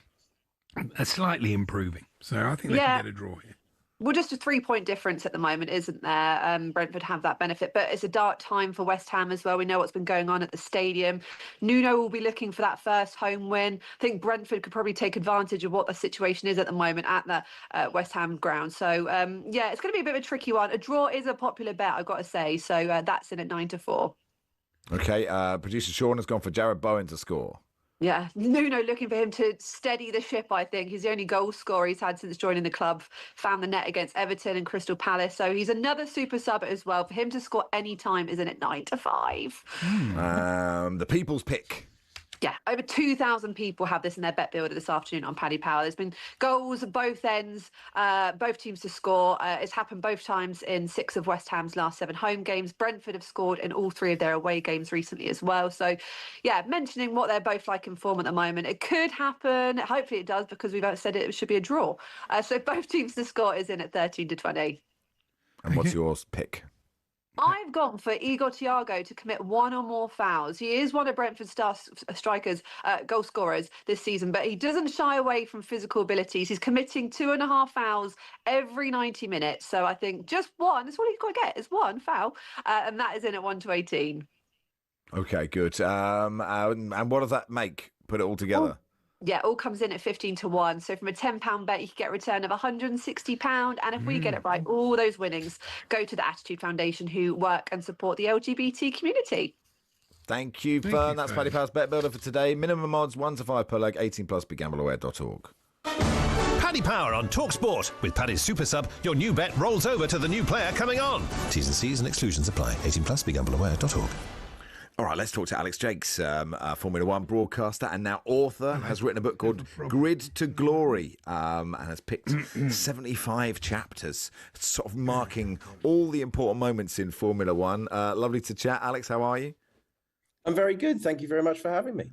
are slightly improving. So I think they can get a draw here. Well, just a 3-point difference at the moment, isn't there? Brentford have that benefit, but it's a dark time for West Ham as well. We know what's been going on at the stadium. Nuno will be looking for that first home win. I think Brentford could probably take advantage of what the situation is at the moment at the West Ham ground. So, it's going to be a bit of a tricky one. A draw is a popular bet, I've got to say. So that's in at 9-4. Okay, producer Sean has gone for Jared Bowen to score. Yeah, Nuno looking for him to steady the ship, I think. He's the only goal scorer he's had since joining the club. Found the net against Everton and Crystal Palace. So he's another super sub as well. For him to score any time is in at 9-5. The people's pick. Yeah, over 2,000 people have this in their bet builder this afternoon on Paddy Power. There's been goals at both ends, both teams to score. It's happened both times in 6 of West Ham's last 7 home games. Brentford have scored in all 3 of their away games recently as well. So, mentioning what they're both like in form at the moment. It could happen. Hopefully it does, because we've said it should be a draw. So both teams to score is in at 13-20. And what's yours pick? I've gone for Igor Thiago to commit 1 or more fouls. He is one of Brentford's strikers, goal scorers this season, but he doesn't shy away from physical abilities. He's committing 2.5 fouls every 90 minutes. So I think just 1, that's all you've got to get, is 1 foul. And that is in at 1-18. Okay, good. And what does that make? Put it all together. Yeah, all comes in at 15-1. So from a £10 bet, you can get a return of £160. And if we get it right, all those winnings go to the Attitude Foundation, who work and support the LGBT community. Thank you, Fern. That's Paddy Power's Bet Builder for today. Minimum odds 1 to 5 per leg. 18 plus. BeGambleAware.org. Paddy Power on talkSPORT. With Paddy's Super Sub, your new bet rolls over to the new player coming on. T's and C's and exclusions apply. 18 plus. BeGambleAware.org. All right, let's talk to Alex Jacques, Formula One broadcaster and now author, has written a book called Grid to Glory, and has picked 75 chapters, sort of marking all the important moments in Formula One. Lovely to chat. Alex, how are you? I'm very good. Thank you very much for having me.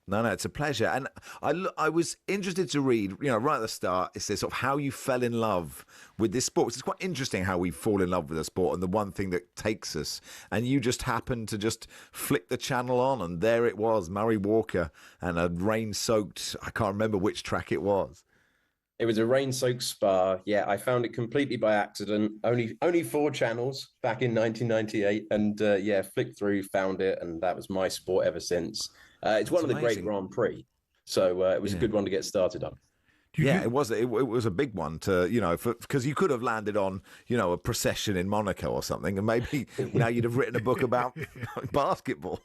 No, it's a pleasure. And I was interested to read, right at the start, it says sort of how you fell in love with this sport. It's quite interesting how we fall in love with a sport and the one thing that takes us. And you just happened to just flick the channel on and there it was, Murray Walker and a rain-soaked, I can't remember which track it was. It was a rain-soaked Spa. Yeah, I found it completely by accident. Only 4 channels back in 1998. And flicked through, found it, and that was my sport ever since. It's one of the great Grand Prix, so it was a good one to get started on. It was. It was a big one to, because you could have landed on, a procession in Monaco or something, and maybe now you'd have written a book about basketball.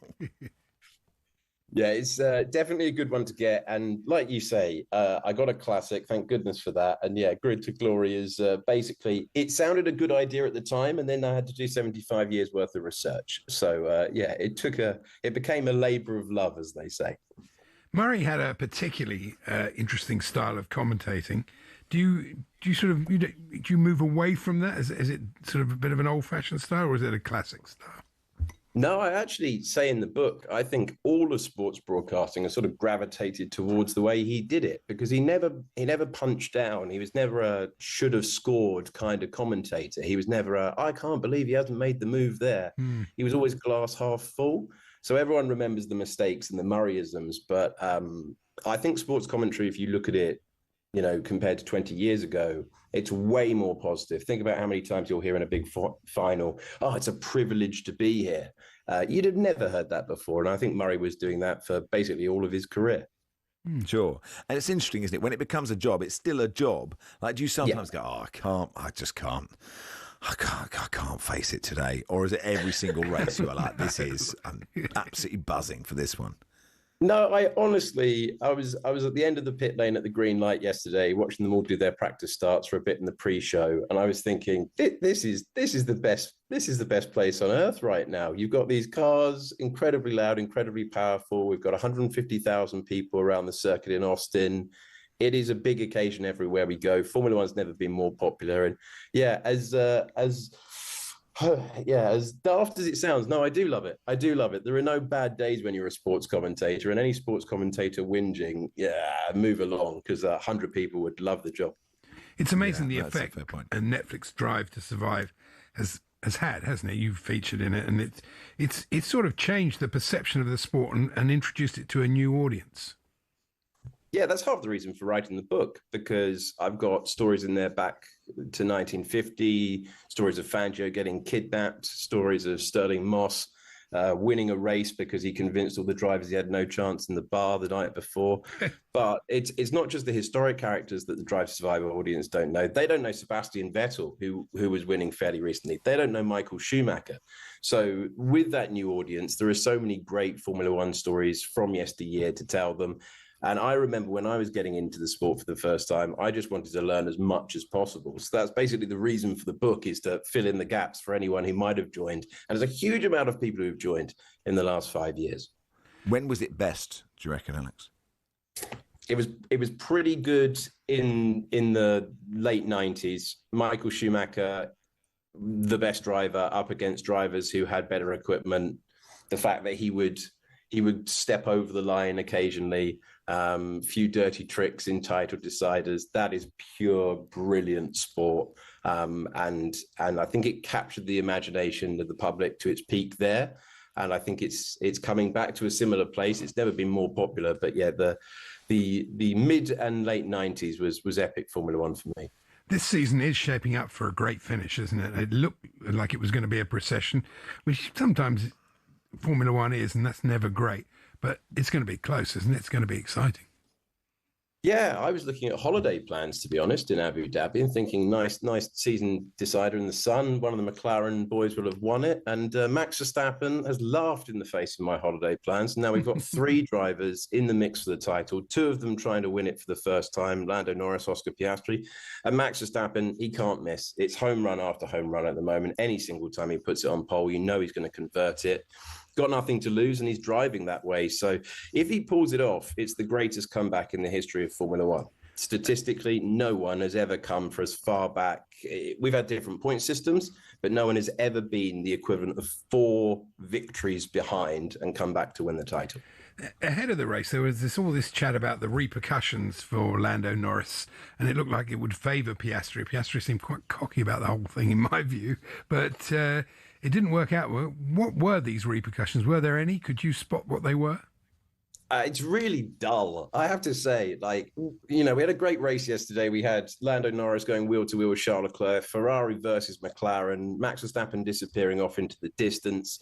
Yeah, it's definitely a good one to get. And like you say, I got a classic, thank goodness for that. And yeah, Grid to Glory is basically, it sounded a good idea at the time, and then I had to do 75 years worth of research. So it became a labour of love, as they say. Murray had a particularly interesting style of commentating. Do you move away from that? Is it sort of a bit of an old-fashioned style, or is it a classic style? No, I actually say in the book, I think all of sports broadcasting has sort of gravitated towards the way he did it, because he never punched down. He was never a should have scored kind of commentator. He was never I can't believe he hasn't made the move there. He was always glass half full. So everyone remembers the mistakes and the Murrayisms. But I think sports commentary, if you look at it, compared to 20 years ago, it's way more positive. Think about how many times you'll hear in a big final, oh, it's a privilege to be here. You'd have never heard that before. And I think Murray was doing that for basically all of his career. Sure. And it's interesting, isn't it? When it becomes a job, it's still a job. Like, do you sometimes go, I just can't. I can't face it today. Or is it every single race you are like, I'm absolutely buzzing for this one? No, I honestly, I was at the end of the pit lane at the green light yesterday, watching them all do their practice starts for a bit in the pre-show, and I was thinking, this is the best place on earth right now. You've got these cars, incredibly loud, incredibly powerful. We've got 150,000 people around the circuit in Austin. It is a big occasion everywhere we go. Formula One's never been more popular, and as daft as it sounds, no, I do love it. There are no bad days when you're a sports commentator, and any sports commentator whinging, move along, because 100 people would love the job. It's amazing the effect and Netflix Drive to Survive has had, hasn't it? You've featured in it, and it's sort of changed the perception of the sport and introduced it to a new audience. Yeah, that's half the reason for writing the book, because I've got stories in there back to 1950, stories of Fangio getting kidnapped, stories of Sterling Moss winning a race because he convinced all the drivers he had no chance in the bar the night before. But it's not just the historic characters that the Drive to Survive audience don't know. They don't know Sebastian Vettel, who was winning fairly recently. They don't know Michael Schumacher. So with that new audience, there are so many great Formula One stories from yesteryear to tell them. And I remember when I was getting into the sport for the first time, I just wanted to learn as much as possible. So that's basically the reason for the book, is to fill in the gaps for anyone who might have joined. And there's a huge amount of people who've joined in the last 5 years. When was it best, do you reckon, Alex? It was pretty good in the late 90s. Michael Schumacher, the best driver, up against drivers who had better equipment. The fact that he would step over the line occasionally, few dirty tricks in title deciders. That is pure brilliant sport, and I think it captured the imagination of the public to its peak there. And I think it's coming back to a similar place. It's never been more popular, but yeah, the mid and late 90s was epic Formula One for me. This season is shaping up for a great finish, isn't it? It looked like it was going to be a procession, which sometimes Formula One is, and that's never great. But it's going to be close, isn't it? It's going to be exciting. Yeah, I was looking at holiday plans, to be honest, in Abu Dhabi and thinking nice season decider in the sun. One of the McLaren boys will have won it. And Max Verstappen has laughed in the face of my holiday plans. Now we've got 3 drivers in the mix for the title, 2 of them trying to win it for the first time, Lando Norris, Oscar Piastri. And Max Verstappen, he can't miss. It's home run after home run at the moment. Any single time he puts it on pole, you know he's going to convert it. Got nothing to lose, and he's driving that way. So if he pulls it off, it's the greatest comeback in the history of Formula One. Statistically, no one has ever come for as far back. We've had different point systems, but no one has ever been the equivalent of 4 victories behind and come back to win the title. Ahead of the race, there was all this chat about the repercussions for Lando Norris, and it looked like it would favour Piastri. Piastri seemed quite cocky about the whole thing, in my view, but it didn't work out. What were these repercussions? Were there any? Could you spot what they were? It's really dull, I have to say. We had a great race yesterday. We had Lando Norris going wheel to wheel with Charles Leclerc, Ferrari versus McLaren, Max Verstappen disappearing off into the distance.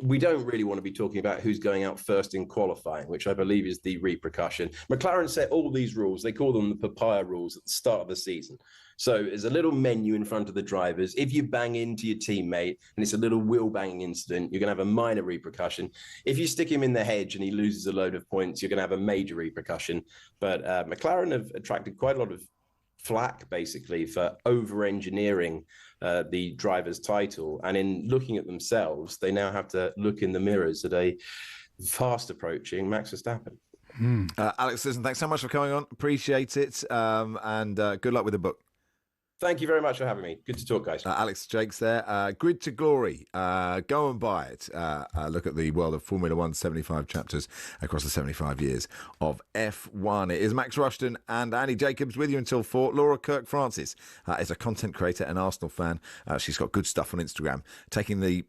We don't really want to be talking about who's going out first in qualifying, which I believe is the repercussion. McLaren set all these rules. They call them the papaya rules at the start of the season. So there's a little menu in front of the drivers. If you bang into your teammate and it's a little wheel banging incident, you're going to have a minor repercussion. If you stick him in the hedge and he loses a load of points, you're going to have a major repercussion. But McLaren have attracted quite a lot of flack, basically, for over-engineering the driver's title. And in looking at themselves, they now have to look in the mirrors at a fast approaching Max Verstappen. Alex, listen, thanks so much for coming on. Appreciate it. And good luck with the book. Thank you very much for having me. Good to talk, guys. Alex Jacques there. Grid to Glory. Go and buy it. Look at the world of Formula One, 75 chapters across the 75 years of F1. It is Max Rushden and Annie Jacobs with you until 4. Laura Kirk-Francis is a content creator and Arsenal fan. She's got good stuff on Instagram, taking the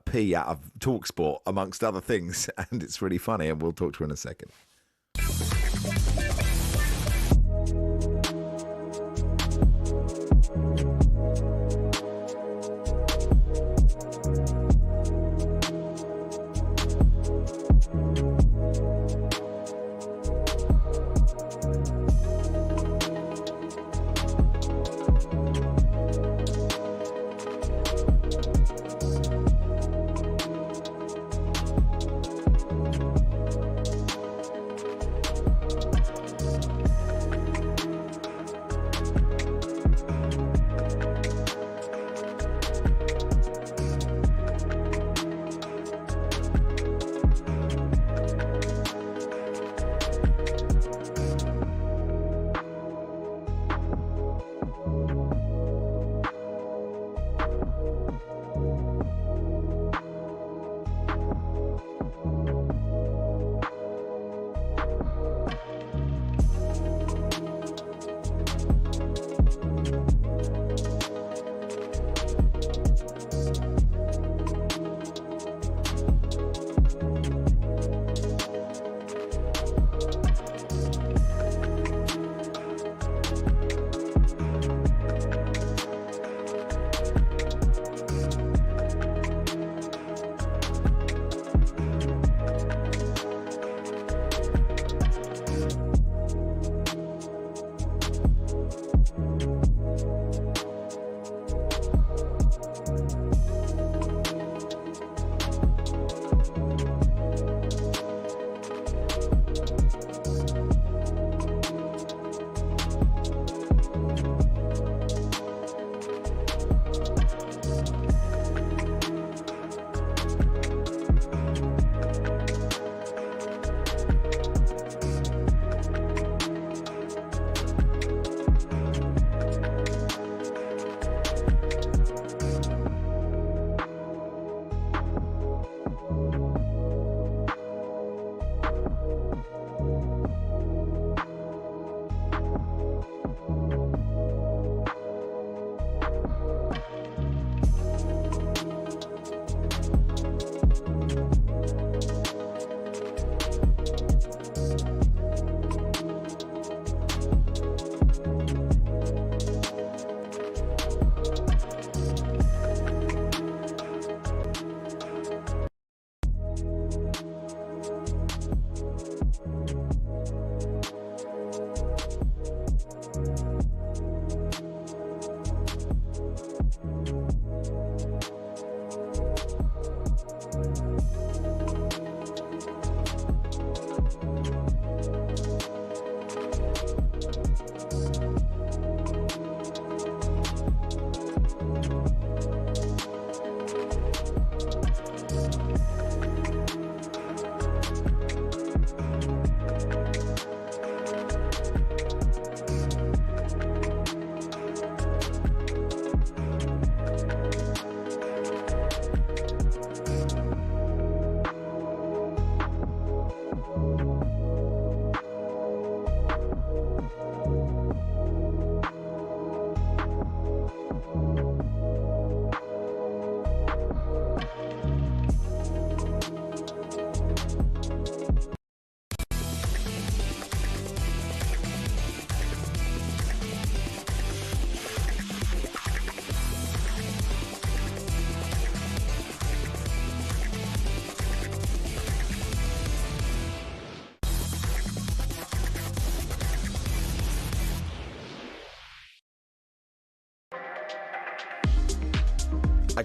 P out of talkSPORT, amongst other things, and it's really funny, and we'll talk to her in a second.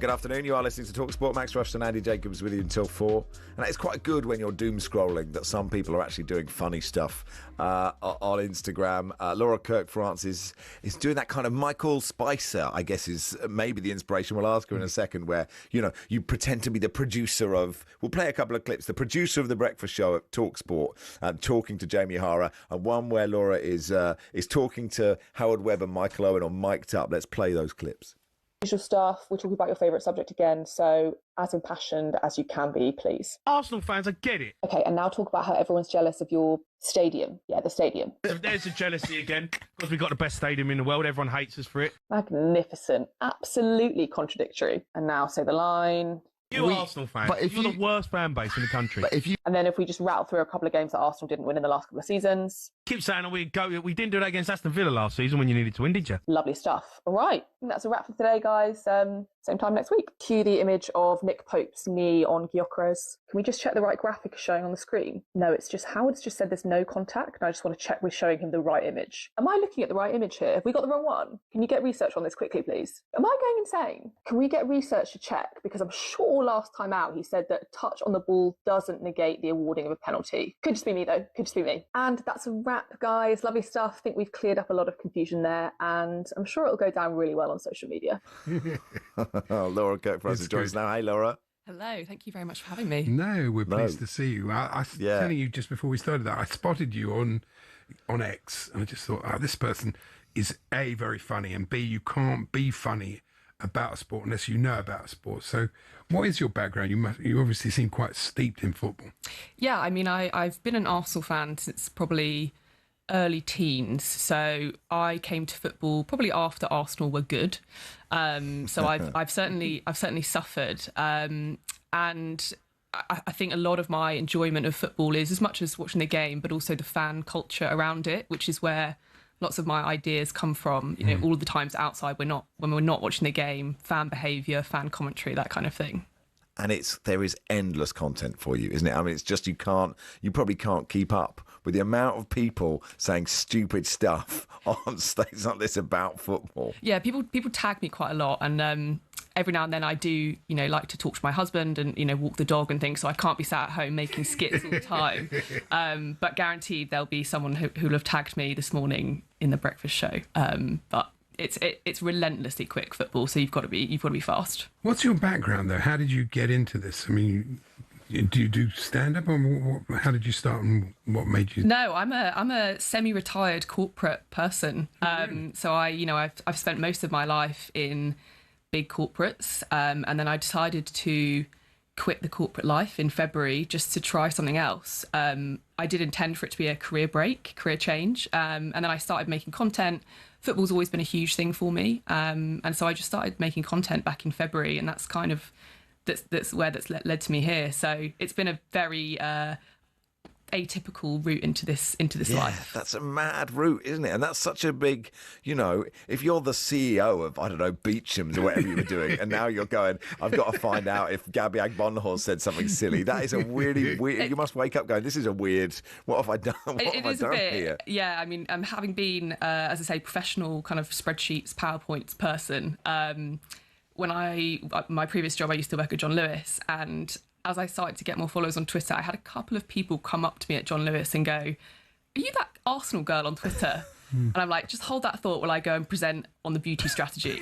Good afternoon, you are listening to talkSPORT. Max Rushden and Andy Jacobs with you until 4. And it's quite good when you're doom scrolling that some people are actually doing funny stuff on Instagram. Laura Kirk-France is doing that kind of Michael Spicer, I guess is maybe the inspiration. We'll ask her in a second, where, you pretend to be the producer of, we'll play a couple of clips, the producer of The Breakfast Show at talkSPORT, talking to Jamie Hara, and one where Laura is talking to Howard Webb and Michael Owen on Mic'd Up. Let's play those clips. Usual stuff. We're talking about your favourite subject again, so as impassioned as you can be, please. Arsenal fans, I get it. Okay, and now talk about how everyone's jealous of your stadium. Yeah, the stadium. There's the jealousy again, because we've got the best stadium in the world. Everyone hates us for it. Magnificent. Absolutely contradictory. And now say the line. You Arsenal fans, but you're the worst fan base in the country. And then if we just rattle through a couple of games that Arsenal didn't win in the last couple of seasons. Keep saying we didn't do that against Aston Villa last season when you needed to win, did you? Lovely stuff. All right, I think that's a wrap for today, guys. Same time next week. Cue the image of Nick Pope's knee on Gyökeres. Can we just check the right graphic is showing on the screen? No, it's just Howard's just said there's no contact, and I just want to check we're showing him the right image. Am I looking at the right image here? Have we got the wrong one? Can you get research on this quickly, please? Am I going insane? Can we get research to check? Because I'm sure last time out he said that a touch on the ball doesn't negate the awarding of a penalty. Could just be me, though. Could just be me. And that's a wrap, guys. Lovely stuff. I think we've cleared up a lot of confusion there, and I'm sure it'll go down really well on social media. Laura Kirk-France is joining us now. Hey, Laura. Hello, thank you very much for having me. No, we're pleased to see you. I was telling you just before we started that I spotted you on X, and I just thought, this person is A, very funny, and B, you can't be funny about a sport unless you know about a sport. So what is your background? You obviously seem quite steeped in football. Yeah, I mean, I've been an Arsenal fan since probably early teens, so I came to football probably after Arsenal were good. So I've certainly suffered, and I think a lot of my enjoyment of football is as much as watching the game, but also the fan culture around it, which is where lots of my ideas come from. You know, all of the times outside when we're not watching the game, fan behaviour, fan commentary, that kind of thing. And there is endless content for you, isn't it? I mean, it's just you probably can't keep up with the amount of people saying stupid stuff on states like this about football. Yeah, people tag me quite a lot, and every now and then I do, like to talk to my husband and, walk the dog and things, so I can't be sat at home making skits all the time. But guaranteed there'll be someone who'll have tagged me this morning in the breakfast show. But it's relentlessly quick football, so you've got to be fast. What's your background though? How did you get into this? I mean, do you do stand up, or how did you start, and what made you? No, I'm a semi-retired corporate person. So I've spent most of my life in big corporates, and then I decided to quit the corporate life in February just to try something else. I did intend for it to be a career change, and then I started making content. Football's always been a huge thing for me, and so I just started making content back in February, and that's kind of that's led to me here. So it's been a very atypical route into this life. That's a mad route, isn't it? And that's such a big, if you're the CEO of, I don't know, Beecham's or whatever you were doing, and now you're going, I've got to find out if Gabby Agbonhor said something silly. That is a really weird, you must wake up going, this is a weird, what have I done? What have I done here? Yeah, I mean, having been, as I say, professional kind of spreadsheets, PowerPoints person, when my previous job, I used to work at John Lewis, and as I started to get more followers on Twitter, I had a couple of people come up to me at John Lewis and go, "Are you that Arsenal girl on Twitter?" And I'm like, just hold that thought while I go and present on the beauty strategy.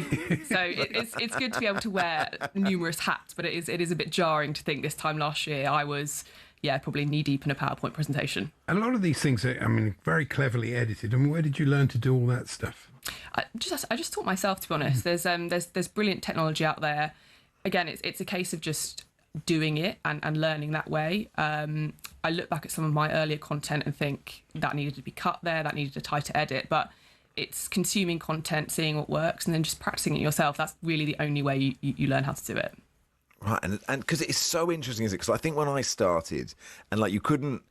So it's good to be able to wear numerous hats, but it is a bit jarring to think this time last year I was, probably knee deep in a PowerPoint presentation. A lot of these things are, very cleverly edited. I mean, where did you learn to do all that stuff? I just taught myself, to be honest. There's brilliant technology out there. Again, it's a case of just doing it and learning that way. I look back at some of my earlier content and think that needed to be cut there, that needed a tighter edit, but it's consuming content, seeing what works, and then just practicing it yourself. That's really the only way you learn how to do it. Right, and because it's so interesting, is it? Because I think when I started, and like you couldn't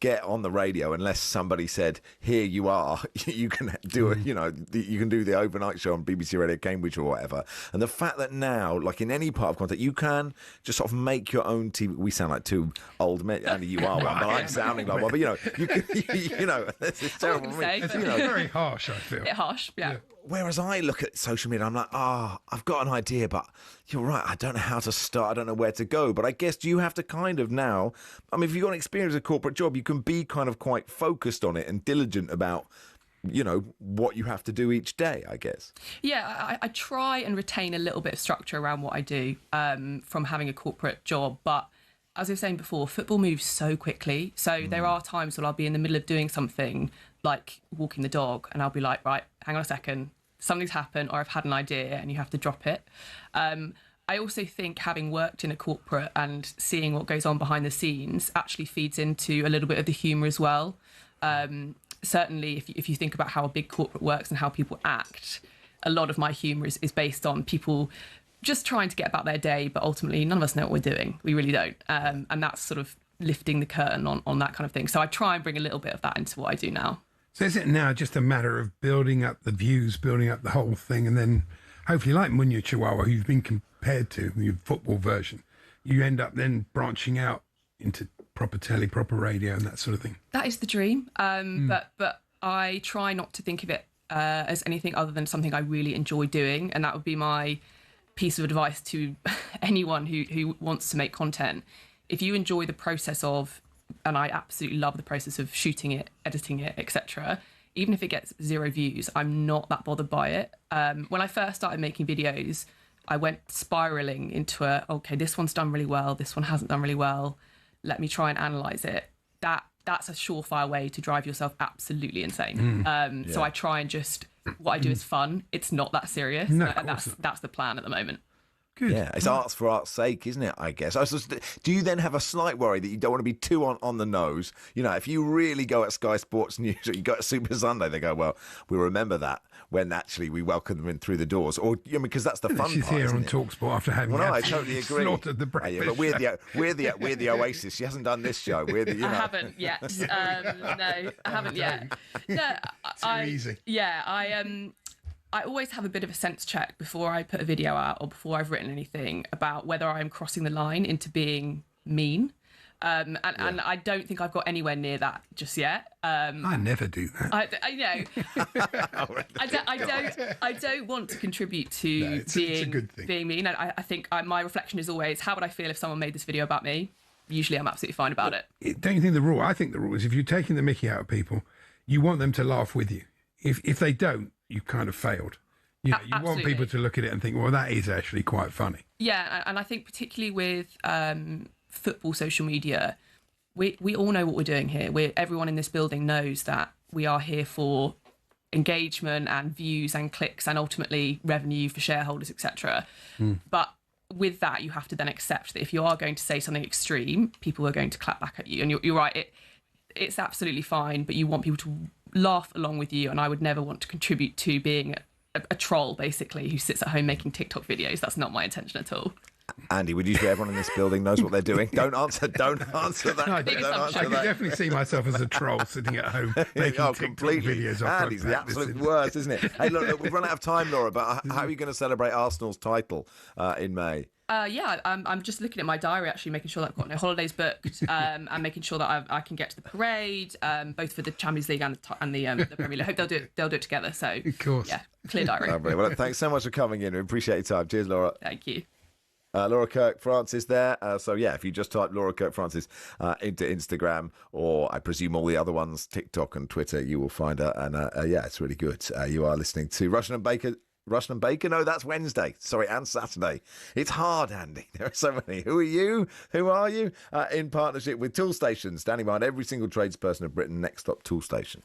get on the radio unless somebody said, "Here you are, you can do it." You can do the overnight show on BBC Radio Cambridge or whatever. And the fact that now, like in any part of content, you can just sort of make your own TV. We sound like two old men, and you are one, but I'm sounding like one. But you can, it's terrible. It's very harsh. I feel. A bit harsh, yeah. Whereas I look at social media, I'm like, I've got an idea, but you're right, I don't know how to start, I don't know where to go. But I guess you have to kind of now, if you've got an experience of a corporate job, you can be kind of quite focused on it and diligent about, what you have to do each day, I guess. Yeah, I try and retain a little bit of structure around what I do from having a corporate job. But as I was saying before, football moves so quickly. So there are times when I'll be in the middle of doing something like walking the dog and I'll be like, right, hang on a second, something's happened or I've had an idea, and you have to drop it. I also think having worked in a corporate and seeing what goes on behind the scenes actually feeds into a little bit of the humour as well. Certainly, if you think about how a big corporate works and how people act, a lot of my humour is based on people just trying to get about their day, but ultimately none of us know what we're doing. We really don't. And that's sort of lifting the curtain on that kind of thing. So I try and bring a little bit of that into what I do now. So is it now just a matter of building up the views, building up the whole thing, and then hopefully, like Munya Chihuahua, who you've been compared to, the football version, you end up then branching out into proper telly, proper radio, and that sort of thing? That is the dream. But I try not to think of it as anything other than something I really enjoy doing, and that would be my piece of advice to anyone who wants to make content. If you enjoy the process of, and I absolutely love the process of shooting it, editing it, etc., even if it gets 0 views, I'm not that bothered by it. When I first started making videos, I went spiraling into okay, this one's done really well, this one hasn't done really well, let me try and analyse it. That's a surefire way to drive yourself absolutely insane. So I try and just, what I do is fun. It's not that serious. No, and that's the plan at the moment. Good. Yeah, it's arts for art's sake, isn't it, I guess? Do you then have a slight worry that you don't want to be too on the nose? If you really go at Sky Sports News or you go at Super Sunday, they go, well, we'll remember that when actually we welcome them in through the doors. Or because that's the fun She's part, here isn't on it? talkapsport after having I totally agree. slaughtered the breakfast. But we're the Oasis. She hasn't done this show. We're the, I haven't yet. No, I haven't yet. No, Too easy. Yeah, I always have a bit of a sense check before I put a video out or before I've written anything about whether I'm crossing the line into being mean. And I don't think I've got anywhere near that just yet. I never do that. I don't want to contribute to being mean. I think my reflection is always, how would I feel if someone made this video about me? Usually I'm absolutely fine about it. Don't you think I think the rule is if you're taking the mickey out of people, you want them to laugh with you. If they don't, you've kind of failed. You want people to look at it and think, well, that is actually quite funny. Yeah, and I think particularly with football social media, we all know what we're doing here. Everyone in this building knows that we are here for engagement and views and clicks and ultimately revenue for shareholders, etc. But with that, you have to then accept that if you are going to say something extreme, people are going to clap back at you. And you're right, it's absolutely fine, but you want people to laugh along with you, and I would never want to contribute to being a troll, basically, who sits at home making TikTok videos. That's not my intention at all. Andy, would you say everyone in this building knows what they're doing? Don't answer that. No, I can definitely see myself as a troll sitting at home making TikTok videos. Andy's the absolute worst, isn't it? Hey, look, we've run out of time, Laura, but how are you going to celebrate Arsenal's title in May? I'm just looking at my diary, actually, making sure that I've got no holidays booked, and making sure that I can get to the parade, both for the Champions League and the Premier League. I hope they'll do it together. So, of course, yeah, clear diary. Lovely. Well, thanks so much for coming in. We appreciate your time. Cheers, Laura. Thank you. Laura Kirk-Francis there. So, yeah, if you just type Laura Kirk-Francis into Instagram, or I presume all the other ones, TikTok and Twitter, you will find her. And, yeah, it's really good. You are listening to Rushden and Baker? No, that's Wednesday. Sorry, and Saturday. It's hard, Andy. There are so many. Who are you? Who are you? In partnership with Tool Station, standing behind every single tradesperson of Britain. Next stop, Tool Station.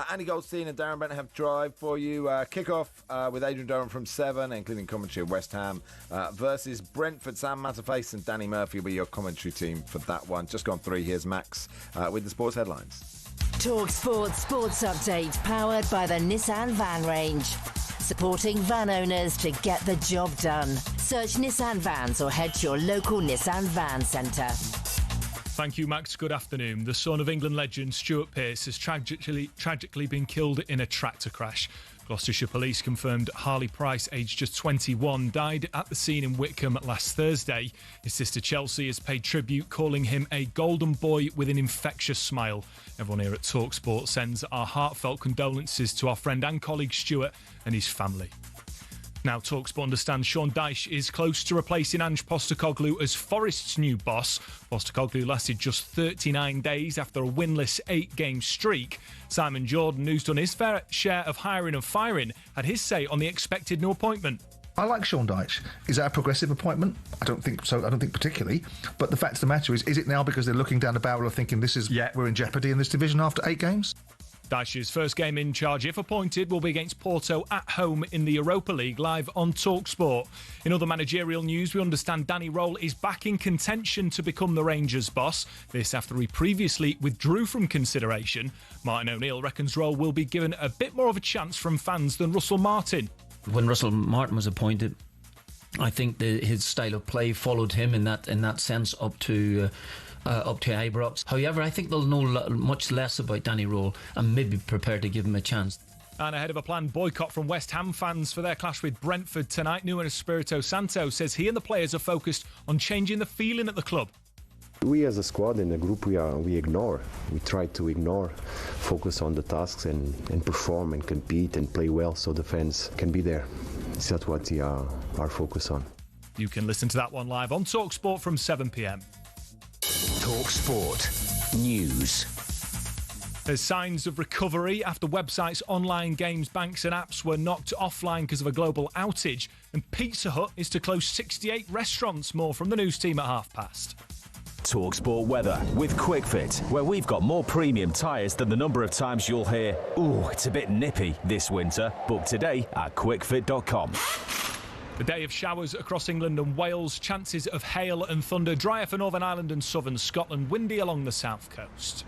Andy Goldstein and Darren Bent have Drive for you. Kick-off with Adrian Durham from 7, including commentary of West Ham versus Brentford. Sam Matterface and Danny Murphy will be your commentary team for that one. Just gone 3. Here's Max with the sports headlines. talkSPORT Sports Update, powered by the Nissan Van Range. Supporting van owners to get the job done. Search Nissan Vans or head to your local Nissan Van Centre. Thank you, Max. Good afternoon. The son of England legend Stuart Pearce has tragically been killed in a tractor crash. Gloucestershire Police confirmed Harley Price, aged just 21, died at the scene in Whitcomb last Thursday. His sister Chelsea has paid tribute, calling him a golden boy with an infectious smile. Everyone here at talkSPORT sends our heartfelt condolences to our friend and colleague Stuart and his family. Now, talkSPORT understands Sean Dyche is close to replacing Ange Postecoglou as Forest's new boss. Postecoglou lasted just 39 days after a winless 8-game streak. Simon Jordan, who's done his fair share of hiring and firing, had his say on the expected new appointment. I like Sean Dyche. Is that a progressive appointment? I don't think so. I don't think particularly. But the fact of the matter is it now because they're looking down the barrel of thinking we're in jeopardy in this division after 8 games? Dyche's first game in charge, if appointed, will be against Porto at home in the Europa League, live on talkSPORT. In other managerial news, we understand Danny Röhl is back in contention to become the Rangers' boss. This after he previously withdrew from consideration. Martin O'Neill reckons Röhl will be given a bit more of a chance from fans than Russell Martin. When Russell Martin was appointed, I think his style of play followed him in that sense up to Ibrox. However, I think they'll know much less about Danny Röhl and maybe prepared to give him a chance. And ahead of a planned boycott from West Ham fans for their clash with Brentford tonight, Nuno Espirito Santo says he and the players are focused on changing the feeling at the club. We as a squad and a group, we ignore. We try to ignore, focus on the tasks and perform and compete and play well so the fans can be there. That's what we are our focus on. You can listen to that one live on talkSPORT from 7 p.m. talkSPORT News. There's signs of recovery after websites, online games, banks and apps were knocked offline because of a global outage. And Pizza Hut is to close 68 restaurants. More from the news team at past. talkSPORT weather with QuickFit, where we've got more premium tyres than the number of times you'll hear, "Ooh, it's a bit nippy this winter." Book today at quickfit.com. The day of showers across England and Wales. Chances of hail and thunder. Drier for Northern Ireland and southern Scotland. Windy along the south coast.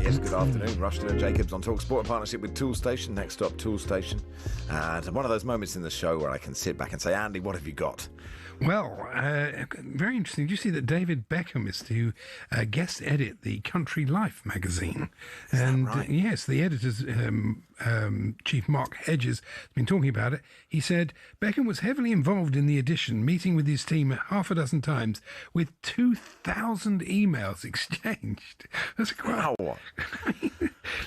Yes, good afternoon. Rushden and Jacobs on talkSPORT in partnership with Toolstation. Next up, Toolstation. And one of those moments in the show where I can sit back and say, Andy, what have you got? Well, very interesting. Did you see that David Beckham is to guest edit the Country Life magazine? Is that right? Yes, the editor's chief Mark Hedges has been talking about it. He said Beckham was heavily involved in the edition, meeting with his team half a dozen times, with 2,000 emails exchanged. That's quite. Wow.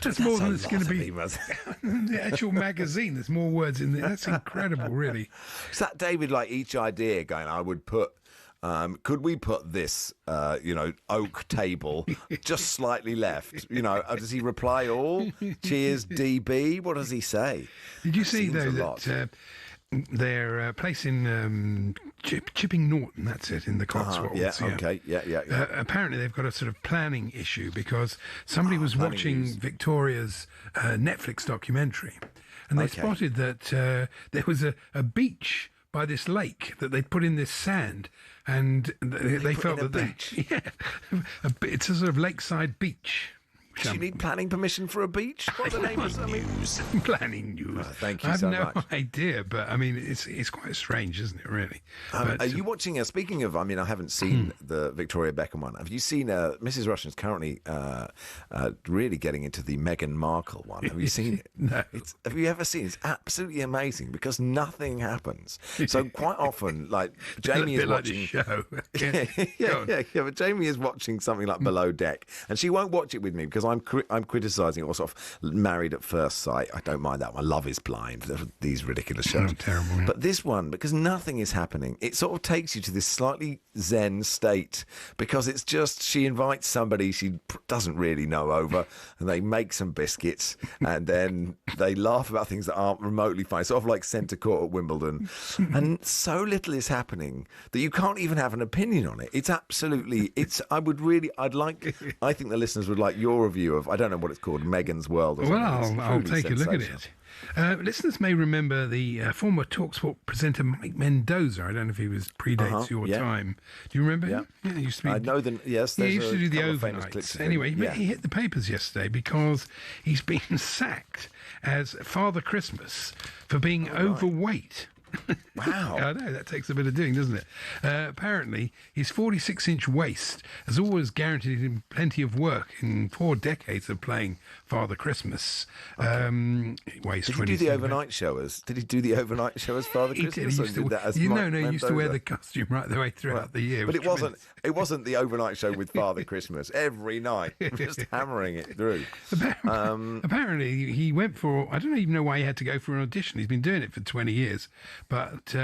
That's more than it's going to be. The actual magazine, there's more words in there. That's incredible, really. Is that David, like each idea going, I would put, could we put this, oak table just slightly left? Does he reply all? Cheers, DB? What does he say? Did you see, though, that their place in Chipping Norton, that's it, in the Cotswolds. Yeah. Apparently they've got a sort of planning issue because somebody was watching Victoria's Netflix documentary and they spotted that there was a beach by this lake that they'd put in this sand, and they felt that it's a sort of lakeside beach. Do you need planning permission for a beach? What the name is news? Planning news. Oh, thank you so much. I have no idea, but I mean, it's quite strange, isn't it? Really. Are you watching? Speaking of, I mean, I haven't seen the Victoria Beckham one. Have you seen? Mrs. Rushden's currently really getting into the Meghan Markle one. Have you seen it? No. Have you ever seen it? It's absolutely amazing because nothing happens. So quite often, like Jamie is watching. Like the show. Yeah. But Jamie is watching something like Below Deck, and she won't watch it with me because I'm criticising or sort of Married at First Sight. I don't mind that one. Love is Blind. These ridiculous shows. Terrible. Yeah. But this one, because nothing is happening, it sort of takes you to this slightly zen state because it's just she invites somebody she doesn't really know over and they make some biscuits and then they laugh about things that aren't remotely funny, sort of like centre court at Wimbledon. And so little is happening that you can't even have an opinion on it. It's absolutely, I think the listeners would like your review of, I don't know what it's called, Meghan's World or something. Well, I'll take a look at it. Listeners may remember the former talkSPORT presenter Mike Mendoza. I don't know if he predates your time. Do you remember him? Yeah, he used to be. I know them. Yes, he used to do the overnights. Anyway, he hit the papers yesterday because he's been sacked as Father Christmas for being overweight. Wow. I know, that takes a bit of doing, doesn't it? Apparently, his 46-inch waist has always guaranteed him plenty of work in 4 decades of playing Father Christmas. Did he do the overnight show as Father Christmas? He used to wear the costume right the way throughout the year. But it wasn't the overnight show with Father Christmas every night, just hammering it through. Apparently, he went for, I don't even know why he had to go for an audition. He's been doing it for 20 years. But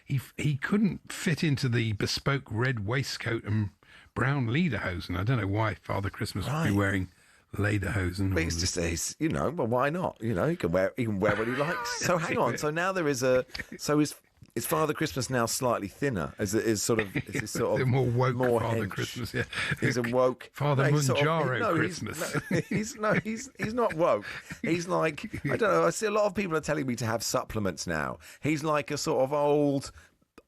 he couldn't fit into the bespoke red waistcoat and brown lederhosen. I don't know why Father Christmas would be wearing lederhosen. But it's just, well, why not? He can wear what he likes. So hang on. So now there is is Father Christmas now slightly thinner? Is this sort of more woke more Father hench? Christmas? Yeah, he's a woke Father Munjaro Christmas. He's not woke. He's like, I don't know. I see a lot of people are telling me to have supplements now. He's like a sort of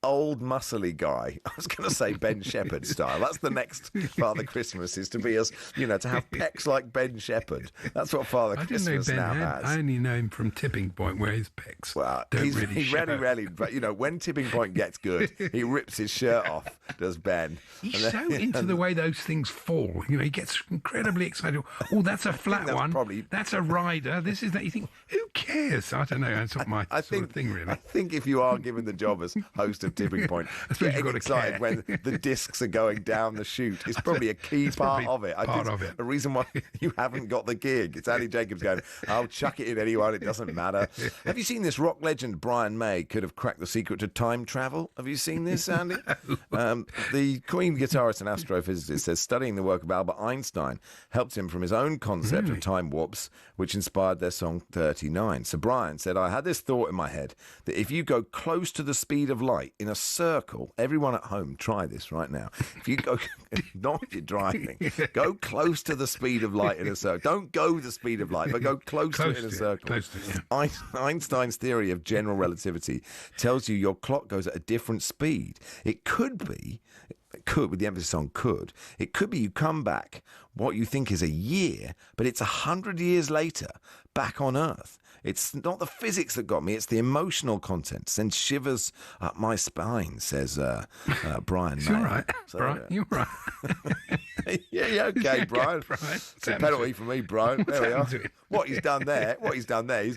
old muscly guy. I was going to say Ben Shepherd style. That's the next Father Christmas, is to be as, to have pecs like Ben Shepherd. That's what Father Christmas now has. I only know him from Tipping Point, where his pecs he rarely, but when Tipping Point gets good, he rips his shirt off, does Ben. He's so into the way those things fall. He gets incredibly excited. Oh, that's a flat one. That's a rider. This is that. You think, who cares? I don't know. That's not my sort of thing, really. I think if you are given the job as host of Tipping Point, getting excited when the discs are going down the chute is probably a key part of it. A reason why you haven't got the gig. It's Alex Jacobs going, "I'll chuck it in anyone. It doesn't matter." Have you seen this? Rock legend Brian May could have cracked the secret to time travel. Have you seen this, Andy? The Queen guitarist and astrophysicist says studying the work of Albert Einstein helped him from his own concept of time warps, which inspired their song 39. So Brian said, "I had this thought in my head that if you go close to the speed of light in a circle," everyone at home, try this right now. If you go, not if you're driving, go close to the speed of light in a circle. Don't go the speed of light, but go close to it in a circle. Einstein's theory of general relativity tells you your clock goes at a different speed. It could, with the emphasis on could, it could be you come back what you think is a year, but it's 100 years later back on Earth. It's not the physics that got me, it's the emotional content. Sends shivers up my spine, says Brian May. You're right, Brian. You're right. yeah, okay, Brian. It's a penalty for me, Brian. There we are. What he's done there, he's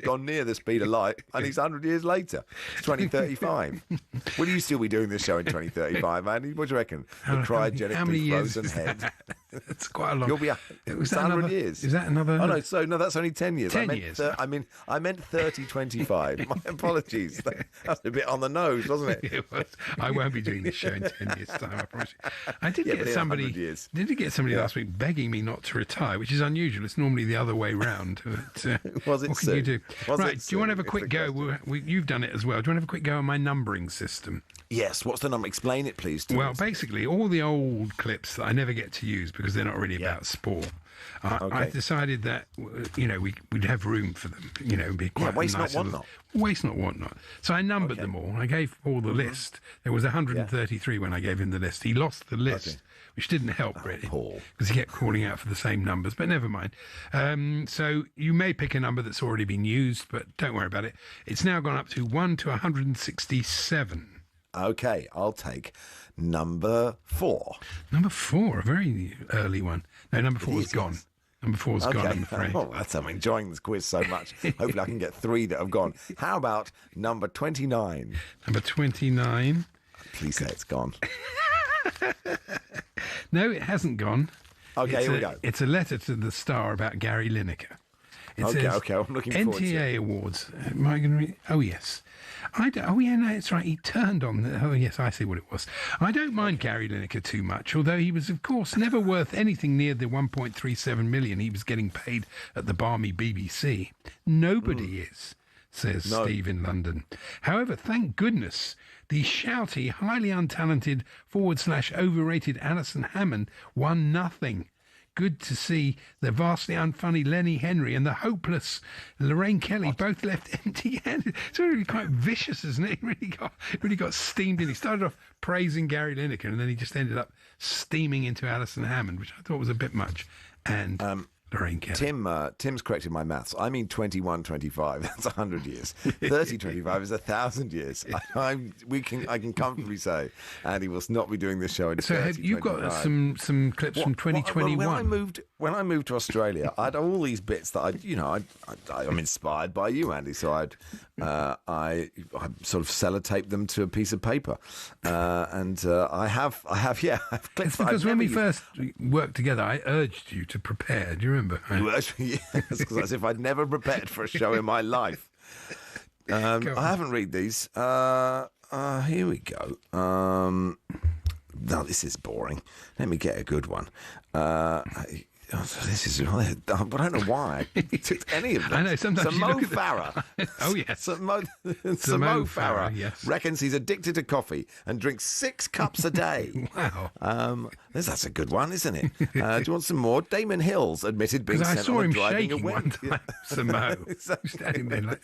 gone near the speed of light, and he's 100 years later. It's 2035. Will you still be doing this show in 2035, Andy? What do you reckon? The cryogenically frozen head. It's quite a long. You'll be. It's 100 years. Is that another? Oh no, that's only 10 years. 10 years. I meant 3025. My apologies. That's a bit on the nose, wasn't it? It was. I won't be doing this show in 10 years' time, I promise you. I did get somebody last week begging me not to retire, which is unusual. It's normally the other way round. But, was it what can you do? Right, do you want to have a quick go? You've done it as well. Do you want to have a quick go on my numbering system? Yes. What's the number? Explain it, please. Well, basically, all the old clips that I never get to use because they're not really about sport. I decided that we'd have room for them. It'd be quite waste nice. Not, want not. Waste not, want not. So I numbered them all. I gave all the list. There was 133 when I gave him the list. He lost the list, which didn't help really, because he kept calling out for the same numbers. But never mind. So you may pick a number that's already been used, but don't worry about it. It's now gone up to 1 to 167. Okay, I'll take number 4. Number 4, a very early one. No, number 4 is gone. Number 4's gone, I'm afraid. Oh, I'm enjoying this quiz so much. Hopefully I can get 3 that have gone. How about number 29? Number 29. Please say it's gone. No, it hasn't gone. Okay, here we go. It's a letter to the Star about Gary Lineker. It says, I'm looking forward to it. NTA Awards. Am I going to read? Oh, yes. No, it's right. He turned on. Oh, yes, I see what it was. I don't mind Gary Lineker too much, although he was, of course, never worth anything near the 1.37 million he was getting paid at the balmy BBC. Nobody is, says Steve in London. However, thank goodness, the shouty, highly untalented / overrated Alison Hammond won nothing. Good to see the vastly unfunny Lenny Henry and the hopeless Lorraine Kelly both left empty-handed. It's really quite vicious, isn't it? He really got steamed in. He started off praising Gary Lineker, and then he just ended up steaming into Alison Hammond, which I thought was a bit much. And Lorraine Kelly. Tim's corrected my maths. I mean 2125. That's 100 years. 3025 is 1,000 years. I can comfortably say Andy will not be doing this show in. So have you got some clips from 2021? When I moved to Australia, I had all these bits that I'm inspired by you, Andy. So I sort of sellotaped them to a piece of paper, and I have clips. It's because when we first worked together, I urged you to prepare. Do you remember? Yes, as if I'd never prepared for a show in my life. I haven't read these. Here we go. No, this is boring. Let me get a good one. This is. I don't know why I took any of them. I know sometimes. Mo Farah. Oh yes. Mo Farah. Yes. Reckons he's addicted to coffee and drinks 6 cups a day. Wow. That's a good one, isn't it? Do you want some more? Damon Hills admitted being sent on a driving away. One time, standing there like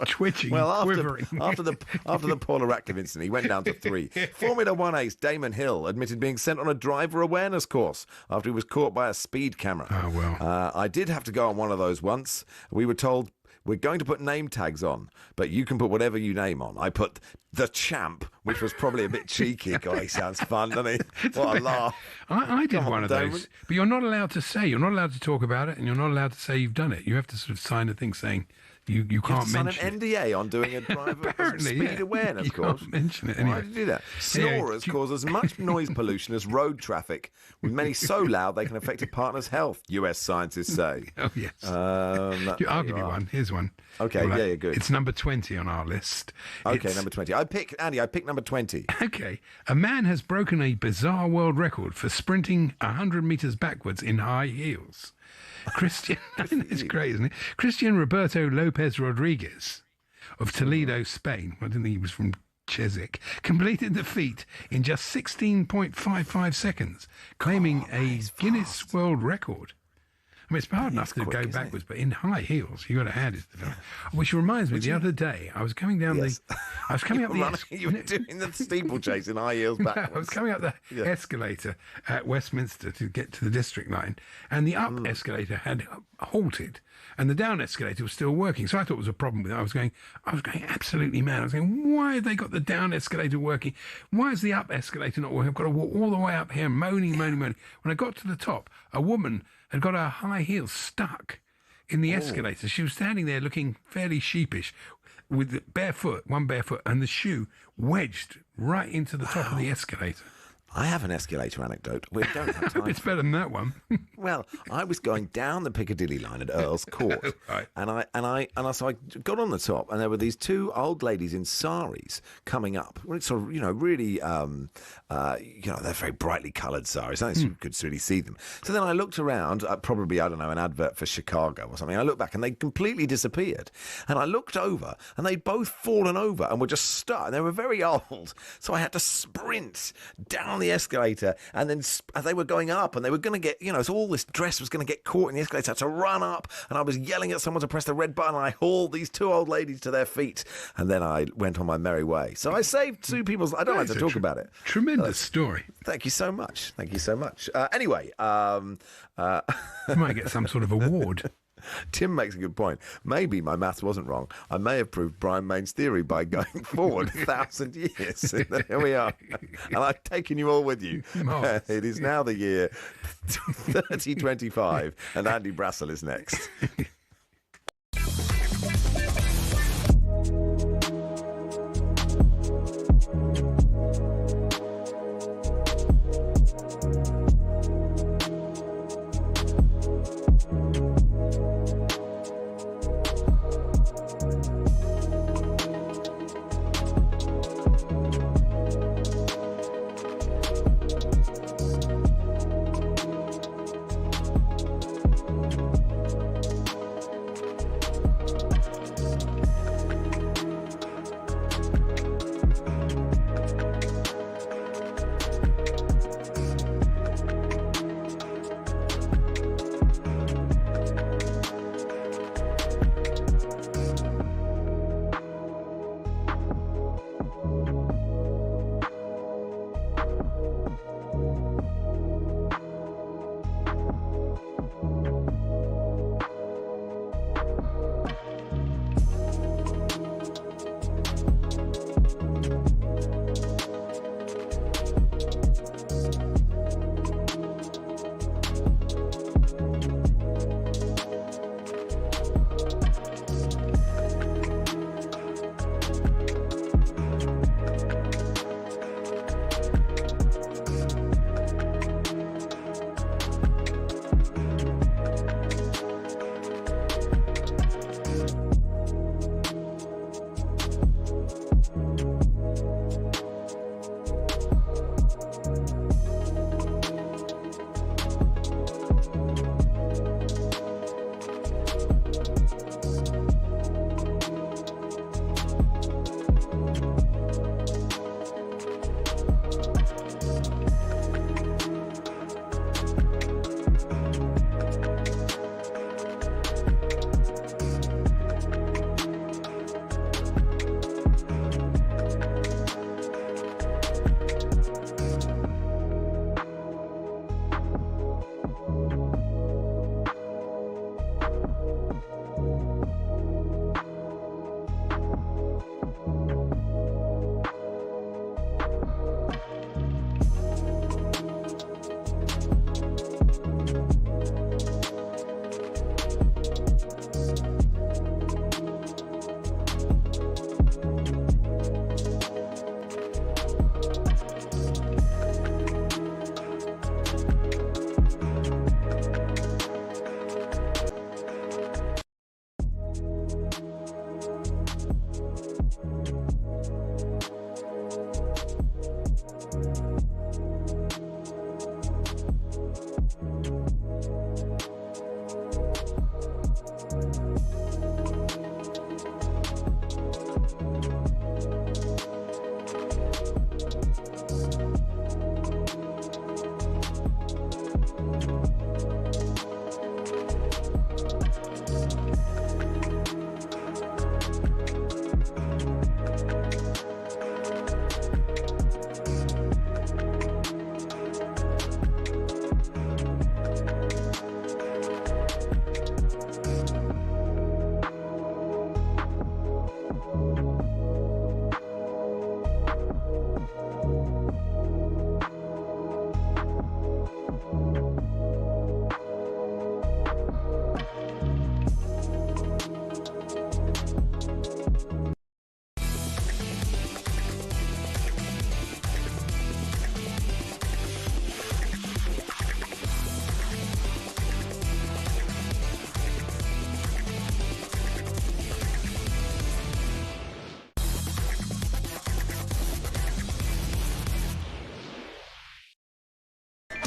twitching, quivering. After the Paula Radcliffe incident, he went down to 3. Formula One ace Damon Hill admitted being sent on a driver awareness course after he was caught by a speed camera. Oh well. I did have to go on one of those once. We were told, we're going to put name tags on, but you can put whatever you name on. I put the champ, which was probably a bit cheeky. God, he sounds fun, doesn't he? What a laugh. I did one of those, but you're not allowed to say, you're not allowed to talk about it, and you're not allowed to say you've done it. You have to sort of sign a thing saying you can't mention it. Sign an NDA on doing a driver speed awareness course. Can't mention it anyway. Why did you do that? Snorers cause as much noise pollution as road traffic, with many so loud they can affect a partner's health, US scientists say. Oh, yes. I'll give you one. Here's one. Okay, Right. yeah, good. It's number 20 on our list. Okay, number 20. I picked number 20. Okay. A man has broken a bizarre world record for sprinting 100 metres backwards in high heels. Christian, it's great, isn't it? Christian Roberto Lopez Rodriguez of Toledo, Spain. I didn't think he was from Chiswick. Completed the feat in just 16.55 seconds, claiming a Guinness World Record. I mean, it's hard enough to go backwards, but in high heels, you've got to hand it to them. Which reminds me, the other day, I was coming down I was coming up the... You were doing the steeplechase in high heels backwards. No, I was coming up the escalator at Westminster to get to the district line, and the up escalator had halted, and the down escalator was still working. So I thought it was a problem with it. I was going absolutely mad. I was going, why have they got the down escalator working? Why is the up escalator not working? I've got to walk all the way up here, moaning. When I got to the top, a woman had got her high heels stuck in the escalator. She was standing there looking fairly sheepish with one bare foot, and the shoe wedged right into the top of the escalator. I have an escalator anecdote. We don't have time. It's better than that one. Well, I was going down the Piccadilly line at Earl's Court, right. So I got on the top, and there were these two old ladies in saris coming up. Sort of, really, they're very brightly coloured saris. So you could really see them. So then I looked around, probably, I don't know, an advert for Chicago or something. I looked back, and they completely disappeared. And I looked over, and they'd both fallen over and were just stuck. And they were very old, so I had to sprint down the escalator, and then as they were going up, and they were going to get, so all this dress was going to get caught in the escalator. I had to run up, and I was yelling at someone to press the red button, and I hauled these two old ladies to their feet, and then I went on my merry way. So I saved two people's... I don't like to talk about it. Tremendous story. Thank you so much. Anyway, you might get some sort of award. Tim makes a good point. Maybe my maths wasn't wrong. I may have proved Brian Main's theory by going forward 1,000 years. And here we are. And I've taken you all with you. It is now the year 3025, and Andy Brassel is next.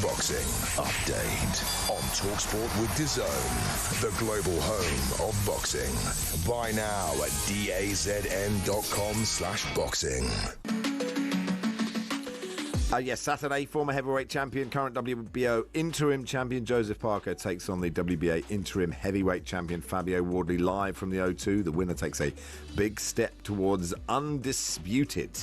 Boxing update on talkSPORT with DAZN, the global home of boxing. Buy now at dazn.com/boxing. Yes, Saturday, former heavyweight champion, current WBO interim champion Joseph Parker takes on the WBA interim heavyweight champion Fabio Wardley live from the O2. The winner takes a big step towards undisputed.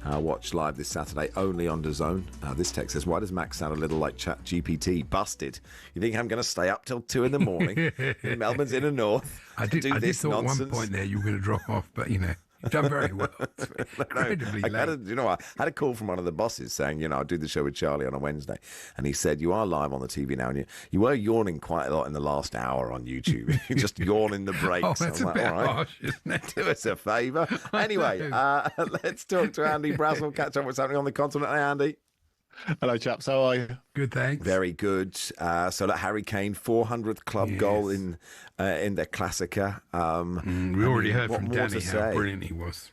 Watch live this Saturday only on DAZN. This text says, why does Max sound a little like ChatGPT? Busted. You think I'm going to stay up till 2 in the morning in Melbourne's inner north? I did thought at one point there you were going to drop off, but you know. You've done very well. Incredibly late. I had a call from one of the bosses saying, I'll do the show with Charlie on a Wednesday. And he said, you are live on the TV now. And you were yawning quite a lot in the last hour on YouTube. You just yawn in the breaks. Oh, that's a bit harsh, isn't it? Do us a favour. Anyway, let's talk to Andy Brassel, catch up what's happening on the continent. Hey, Andy. Hello, chaps. How are you? Good, thanks. Very good. So that Harry Kane 400th club goal in their Classica. We already heard from Danny how brilliant he was.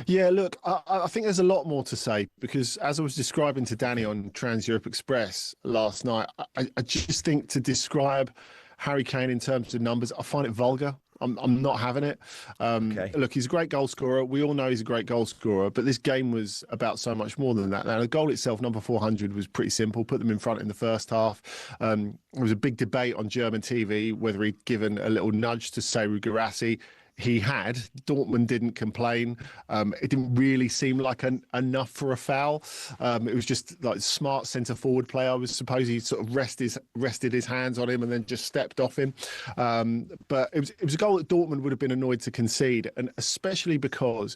Yeah, look, I think there's a lot more to say because as I was describing to Danny on Trans Europe Express last night, I just think to describe Harry Kane in terms of numbers, I find it vulgar. I'm not having it. Okay. Look, he's a great goal scorer. We all know he's a great goal scorer, but this game was about so much more than that. Now, the goal itself, number 400, was pretty simple. Put them in front in the first half. There was a big debate on German TV whether he'd given a little nudge to Seru Guirassy. He had. Dortmund didn't complain. It didn't really seem like enough for a foul. It was just like smart centre forward play. I was suppose he sort of rested his hands on him and then just stepped off him. But it was a goal that Dortmund would have been annoyed to concede, and especially because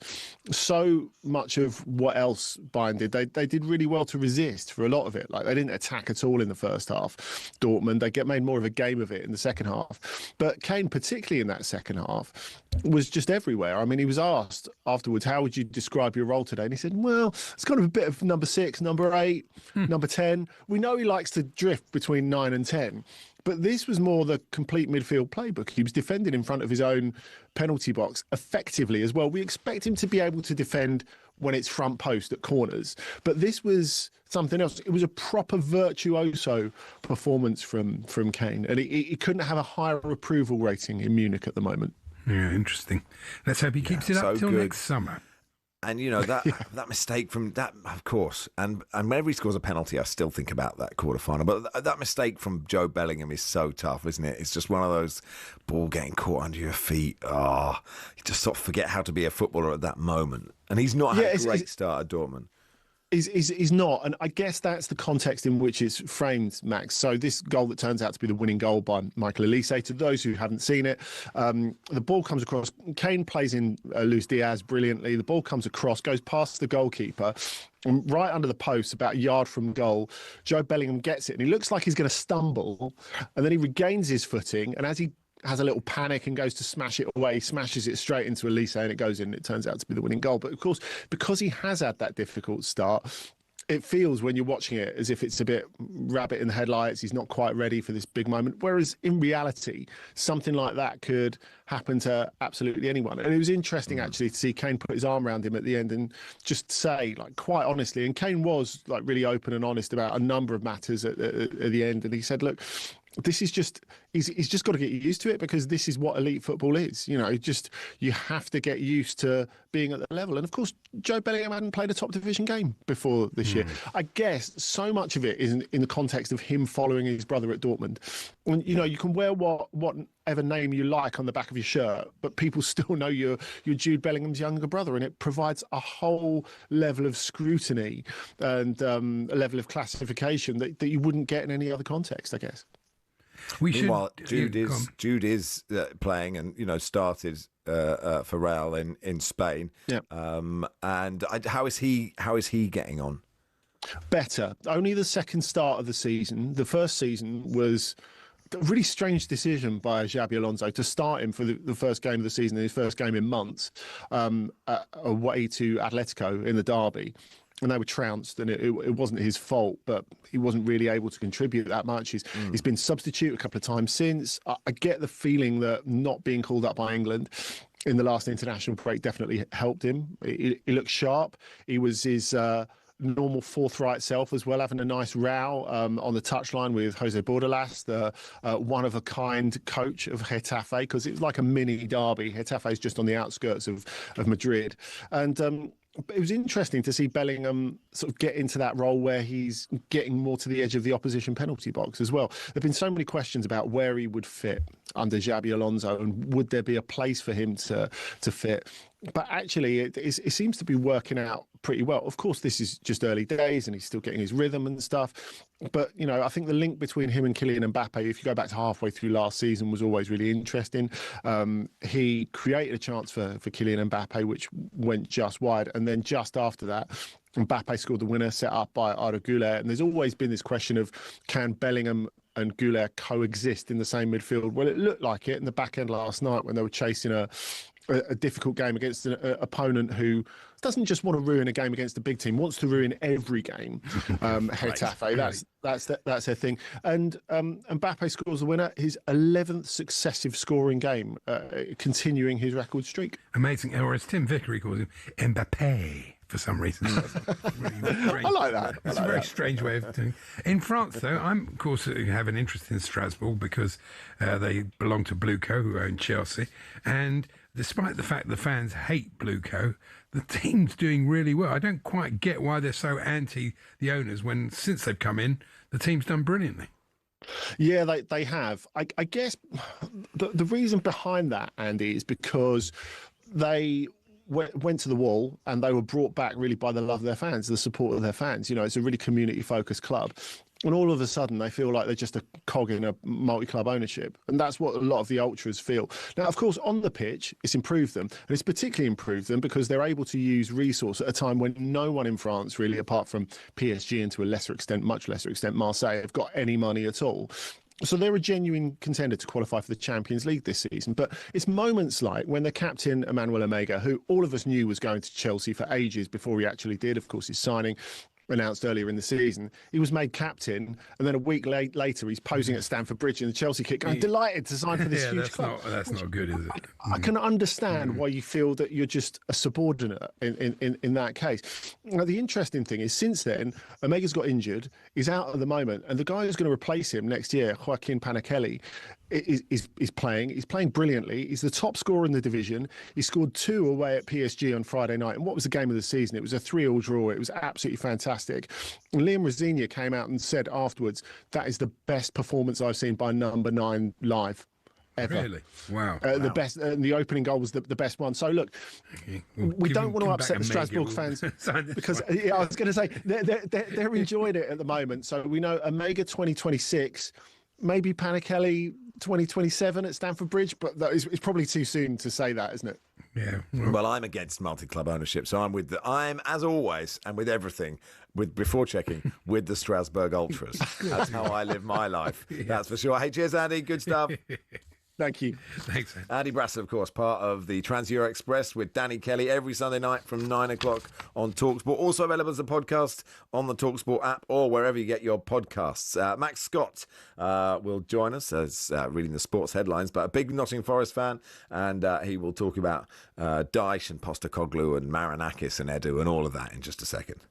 so much of what else Bayern did, they did really well to resist for a lot of it. Like they didn't attack at all in the first half. Dortmund, they made more of a game of it in the second half. But Kane, particularly in that second half, was just everywhere. I mean, he was asked afterwards, how would you describe your role today? And he said, well, it's kind of a bit of number 6, number 8, number 10. We know he likes to drift between 9 and 10. But this was more the complete midfield playbook. He was defending in front of his own penalty box effectively as well. We expect him to be able to defend when it's front post at corners. But this was something else. It was a proper virtuoso performance from Kane. And he couldn't have a higher approval rating in Munich at the moment. Yeah, interesting. Let's hope he keeps it up till next summer. And that mistake from that, of course, and whenever he scores a penalty, I still think about that quarterfinal. But that mistake from Joe Bellingham is so tough, isn't it? It's just one of those ball getting caught under your feet. Oh, you just sort of forget how to be a footballer at that moment. And he's not had a great start at Dortmund. He's not, and I guess that's the context in which it's framed, Max. So this goal that turns out to be the winning goal by Michael Olise, to those who haven't seen it, the ball comes across. Kane plays in Luis Diaz brilliantly. The ball comes across, goes past the goalkeeper, and right under the post, about a yard from goal. Joe Bellingham gets it, and he looks like he's going to stumble, and then he regains his footing, and as he has a little panic and goes to smash it away, smashes it straight into Olise and it goes in. It turns out to be the winning goal. But of course, because he has had that difficult start, it feels when you're watching it as if it's a bit rabbit in the headlights. He's not quite ready for this big moment. Whereas in reality, something like that could happen to absolutely anyone. And it was interesting actually to see Kane put his arm around him at the end and just say, like, quite honestly, and Kane was like really open and honest about a number of matters at the end. And he said, look, this is just, he's just got to get used to it because this is what elite football is. You know, you have to get used to being at the level. And of course, Joe Bellingham hadn't played a top division game before this year. I guess so much of it is in the context of him following his brother at Dortmund. And, you know, you can wear whatever name you like on the back of your shirt, but people still know you're Jude Bellingham's younger brother, and it provides a whole level of scrutiny and a level of classification that you wouldn't get in any other context, I guess. Meanwhile, Jude is playing and started for Real in Spain. Yeah. And how is he getting on? Better. Only the second start of the season. The first season was a really strange decision by Xabi Alonso to start him for the first game of the season, his first game in months, away to Atletico in the derby. And they were trounced, and it wasn't his fault, but he wasn't really able to contribute that much. He's been substitute a couple of times since. I get the feeling that not being called up by England in the last international break definitely helped him. He looked sharp. He was his normal forthright self as well, having a nice row on the touchline with Jose Bordalas, the one-of-a-kind coach of Getafe, because it was like a mini derby. Getafe is just on the outskirts of Madrid. And it was interesting to see Bellingham sort of get into that role where he's getting more to the edge of the opposition penalty box as well. There have been so many questions about where he would fit under Xabi Alonso and would there be a place for him to fit. But actually, it seems to be working out pretty well. Of course, this is just early days and he's still getting his rhythm and stuff. But, I think the link between him and Kylian Mbappe, if you go back to halfway through last season, was always really interesting. He created a chance for Kylian Mbappe, which went just wide. And then just after that, Mbappe scored the winner, set up by Arda Güler. And there's always been this question of, can Bellingham and Güler coexist in the same midfield? Well, it looked like it in the back end last night when they were chasing a difficult game against an opponent who doesn't just want to ruin a game against a big team, wants to ruin every game. Getafe, that's their thing. And Mbappe scores the winner, his 11th successive scoring game, continuing his record streak. Amazing. Or as Tim Vickery calls him, Mbappe. For some reason. I like that. It's a very strange way of doing it. In France, though, I'm, of course, have an interest in Strasbourg because they belong to Blueco, who own Chelsea. And despite the fact the fans hate Blueco, the team's doing really well. I don't quite get why they're so anti the owners when, since they've come in, the team's done brilliantly. Yeah, they have. I guess the reason behind that, Andy, is because they went to the wall and they were brought back really by the love of their fans, the support of their fans. It's a really community-focused club. And all of a sudden, they feel like they're just a cog in a multi-club ownership. And that's what a lot of the ultras feel. Now, of course, on the pitch, it's improved them. And it's particularly improved them because they're able to use resource at a time when no one in France, really, apart from PSG and to a lesser extent, much lesser extent, Marseille, have got any money at all. So they're a genuine contender to qualify for the Champions League this season. But it's moments like when the captain, Emmanuel Omega, who all of us knew was going to Chelsea for ages before he actually did, of course, his signing announced earlier in the season, he was made captain, and then a week later he's posing at Stamford Bridge in the Chelsea kit going, delighted to sign for this huge club. That's not good, is it? I can understand why you feel that you're just a subordinate in that case. Now, the interesting thing is, since then, Omega's got injured, he's out at the moment, and the guy who's going to replace him next year, Joaquin Panichelli, is playing. He's playing brilliantly. He's the top scorer in the division. He scored 2 away at PSG on Friday night. And what was the game of the season? It was a 3-3 draw. It was absolutely fantastic. And Liam Rosenior came out and said afterwards, that is the best performance I've seen by number 9 live ever. Really? Wow. The best. The opening goal was the best one. So look, we don't want to upset the Strasbourg fans because I was going to say they're enjoying it at the moment. So we know Omega 2026, maybe Panichelli 2027 at Stamford Bridge, but it's probably too soon to say that, isn't it? Yeah. Well, I'm against multi-club ownership, so I'm as always, and with everything, before checking, with the Strasbourg Ultras. That's how I live my life. Yeah. That's for sure. Hey, cheers, Andy. Good stuff. Thank you. Thanks. Andy Brassett, of course, part of the Trans-Euro Express with Danny Kelly every Sunday night from 9 o'clock on talkSPORT. Also available as a podcast on the talkSPORT app or wherever you get your podcasts. Max Scott will join us as reading the sports headlines, but a big Nottingham Forest fan, and he will talk about Dyche and Postecoglou and Marinakis and Edu and all of that in just a second.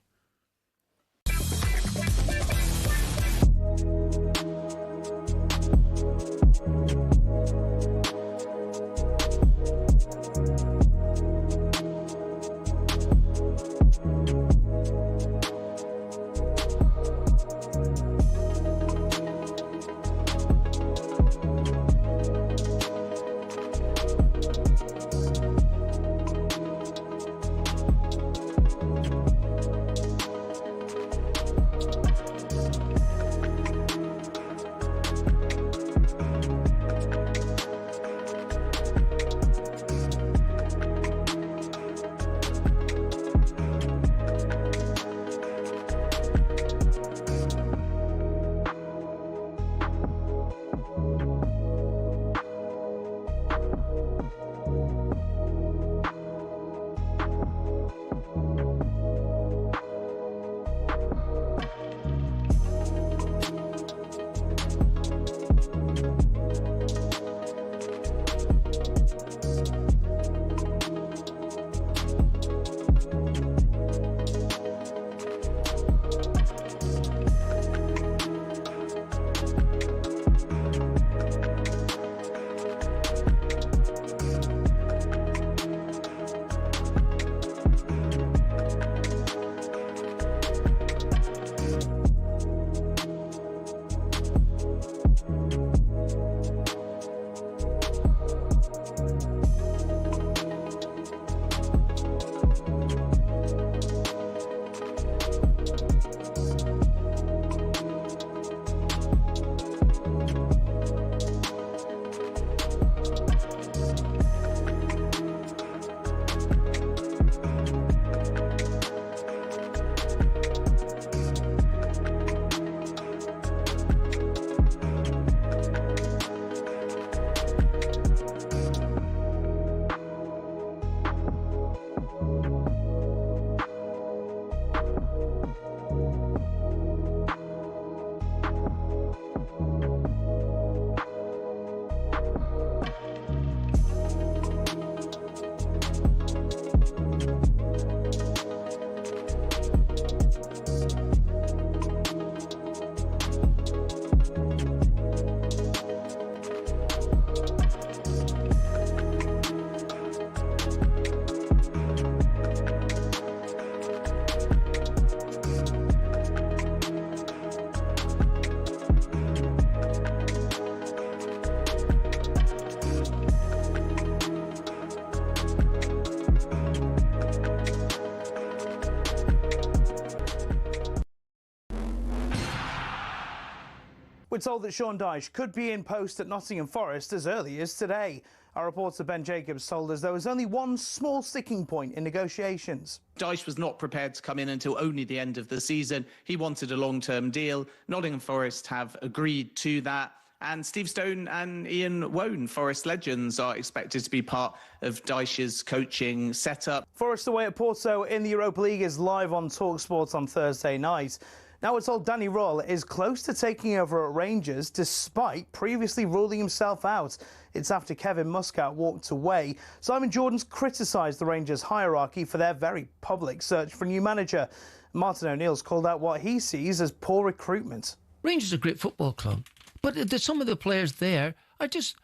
told that Sean Dyche could be in post at Nottingham Forest as early as today. Our reporter Ben Jacobs told us there was only one small sticking point in negotiations. Dyche was not prepared to come in until only the end of the season. He wanted a long-term deal. Nottingham Forest have agreed to that. And Steve Stone and Ian Wone, Forest legends, are expected to be part of Dyche's coaching setup. Forest away at Porto in the Europa League is live on talkSPORT on Thursday night. Now we're told Danny Röhl is close to taking over at Rangers despite previously ruling himself out. It's after Kevin Muscat walked away. Simon Jordan's criticised the Rangers hierarchy for their very public search for a new manager. Martin O'Neill's called out what he sees as poor recruitment. Rangers are a great football club, but some of the players there are just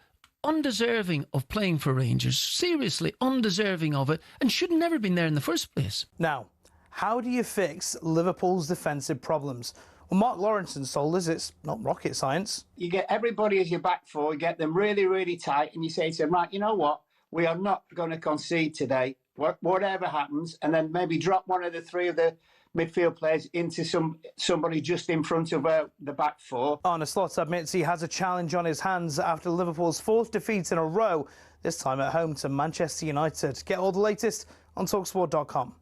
undeserving of playing for Rangers. Seriously, undeserving of it, and should have never been there in the first place. Now, how do you fix Liverpool's defensive problems? Well, Mark Lawrenson told us it's not rocket science. You get everybody as your back four, you get them really, really tight, and you say to them, right, you know what? We are not going to concede today, whatever happens, and then maybe drop one of the three of the midfield players into somebody just in front of the back four. Arne Slot admits he has a challenge on his hands after Liverpool's fourth defeat in a row, this time at home to Manchester United. Get all the latest on talksport.com.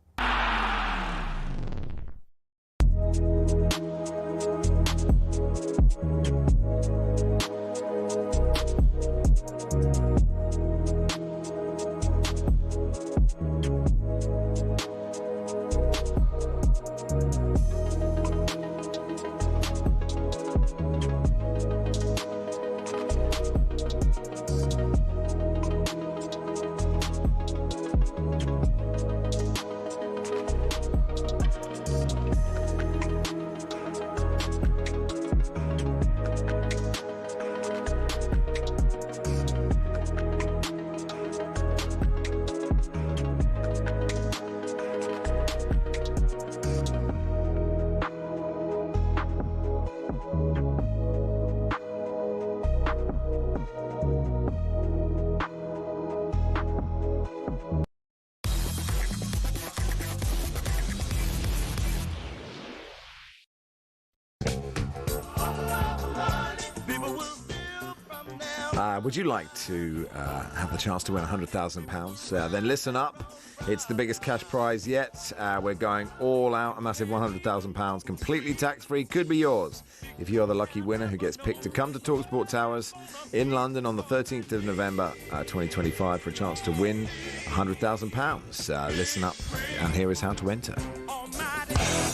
Would you like to have the chance to win £100,000? Then listen up. It's the biggest cash prize yet. We're going all out. A massive £100,000, completely tax-free, could be yours if you're the lucky winner who gets picked to come to talkSPORT Towers in London on the 13th of November 2025 for a chance to win £100,000. Listen up, and here is how to enter.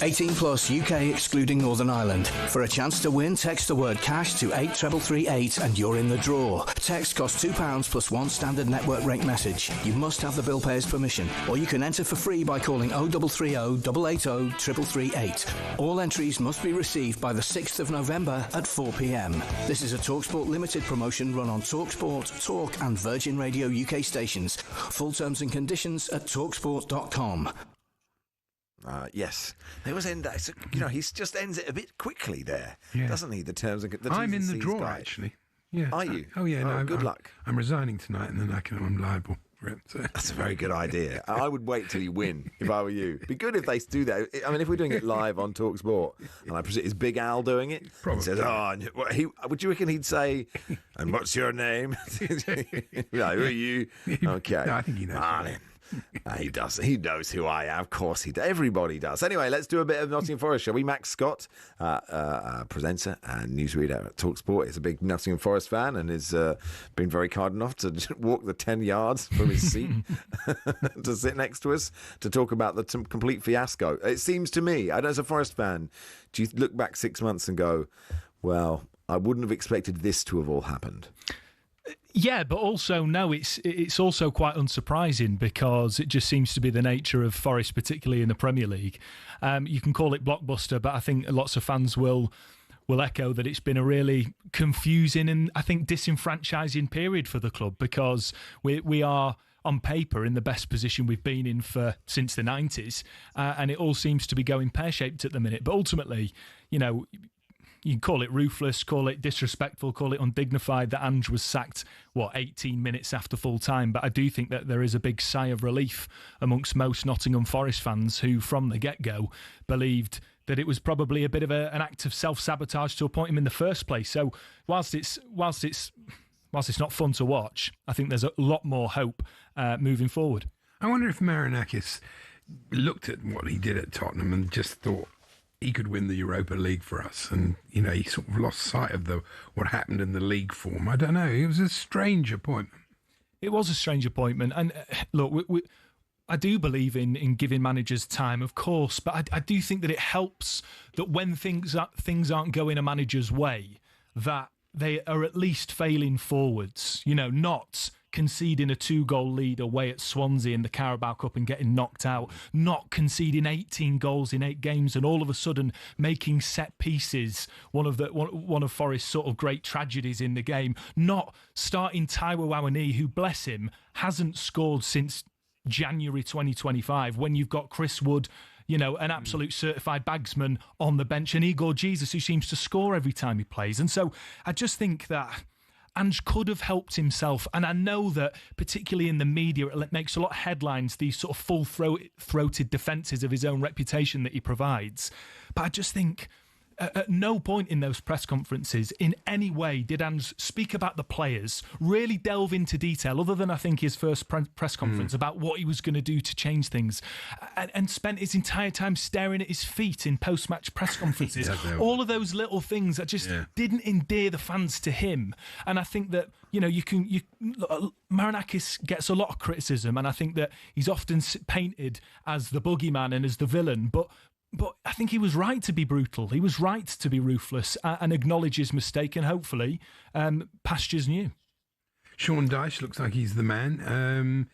18 plus, UK excluding Northern Ireland. For a chance to win, text the word cash to 83338 and you're in the draw. Text costs £2 plus one standard network rate message. You must have the bill payer's permission, or you can enter for free by calling 0330 880 3338. All entries must be received by the 6th of November at 4 p.m. This is a TalkSPORT limited promotion run on TalkSPORT, Talk and Virgin Radio UK stations. Full terms and conditions at talksport.com. Yes, they always end that. He just ends it a bit quickly there, doesn't he? The terms and I'm in the draw actually. Yeah. Are you? Oh yeah. No. Good luck. I'm resigning tonight, and then I'm liable for it. So. That's a very good idea. I would wait till you win if I were you. It'd be good if they do that. I mean, if we're doing it live on talkSPORT, and I presume is Big Al doing it? Probably. He says, would you reckon he'd say, "And what's your name?" Who are you? Okay. No, I think he knows. He does. He knows who I am. Of course he does. Everybody does. Anyway, let's do a bit of Nottingham Forest, shall we? Max Scott, presenter and newsreader at talkSPORT, is a big Nottingham Forest fan and has been very kind enough to walk the 10 yards from his seat to sit next to us to talk about the complete fiasco. It seems to me, as a Forest fan, do you look back 6 months and go, well, I wouldn't have expected this to have all happened? Yeah, but also, no, it's also quite unsurprising because it just seems to be the nature of Forest, particularly in the Premier League. You can call it blockbuster, but I think lots of fans will echo that it's been a really confusing and, I think, disenfranchising period for the club because we are, on paper, in the best position we've been in since the 90s, and it all seems to be going pear-shaped at the minute. But ultimately, you can call it ruthless, call it disrespectful, call it undignified that Ange was sacked, 18 minutes after full time. But I do think that there is a big sigh of relief amongst most Nottingham Forest fans who, from the get-go, believed that it was probably a bit of an act of self-sabotage to appoint him in the first place. So whilst it's not fun to watch, I think there's a lot more hope moving forward. I wonder if Marinakis looked at what he did at Tottenham and just thought he could win the Europa League for us, and he sort of lost sight of what happened in the league form. I don't know. It was a strange appointment. It was a strange appointment, and look, I do believe in giving managers time, of course, but I do think that it helps that when things aren't going a manager's way, that they are at least failing forwards. Not conceding a 2-goal lead away at Swansea in the Carabao Cup and getting knocked out, not conceding 18 goals in 8 games and all of a sudden making set pieces one of Forest's sort of great tragedies in the game, not starting Taiwo Awoniyi, who, bless him, hasn't scored since January 2025, when you've got Chris Wood, an absolute certified bagsman on the bench, and Igor Jesus, who seems to score every time he plays. And so I just think that Ange could have helped himself, and I know that particularly in the media it makes a lot of headlines, these sort of full-throated defences of his own reputation that he provides, but I just think at no point in those press conferences in any way did Ange speak about the players, really delve into detail, other than I think his first press conference about what he was going to do to change things, and spent his entire time staring at his feet in post-match press conferences. All of those little things that just didn't endear the fans to him. And I think that Marinakis gets a lot of criticism, and I think that he's often painted as the boogeyman and as the villain, but I think he was right to be brutal. He was right to be ruthless and acknowledge his mistake, and hopefully pastures new. Sean Dyche looks like he's the man.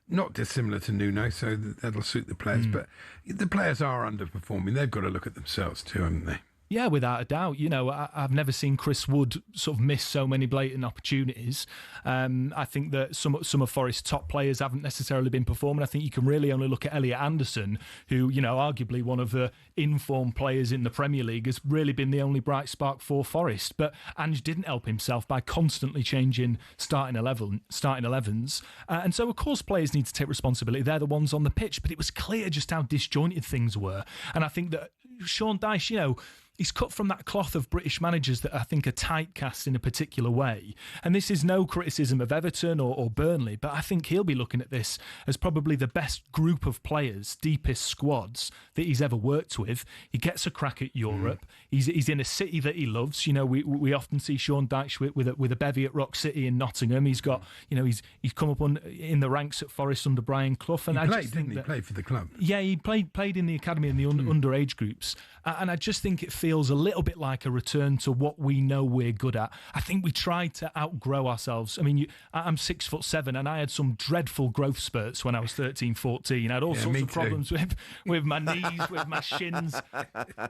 Not dissimilar to Nuno, so that'll suit the players. But the players are underperforming. They've got to look at themselves too, haven't they? Yeah, without a doubt. I've never seen Chris Wood sort of miss so many blatant opportunities. I think that some of Forest's top players haven't necessarily been performing. I think you can really only look at Elliot Anderson, who, arguably one of the in-form players in the Premier League, has really been the only bright spark for Forest. But Ange didn't help himself by constantly changing starting 11s. And so, of course, players need to take responsibility. They're the ones on the pitch. But it was clear just how disjointed things were. And I think that Sean Dyche, he's cut from that cloth of British managers that I think are typecast in a particular way. And this is no criticism of Everton or Burnley, but I think he'll be looking at this as probably the best group of players, deepest squads that he's ever worked with. He gets a crack at Europe. He's in a city that he loves. We often see Sean Dyche with a bevy at Rock City in Nottingham. He's got, he's come up in the ranks at Forest under Brian Clough. And He played for the club. Yeah, he played in the academy in the underage groups. And I just think it feels a little bit like a return to what we know we're good at. I think we tried to outgrow ourselves. I mean, I'm 6'7", and I had some dreadful growth spurts when I was 13, 14. I had all sorts of problems with my knees, with my shins.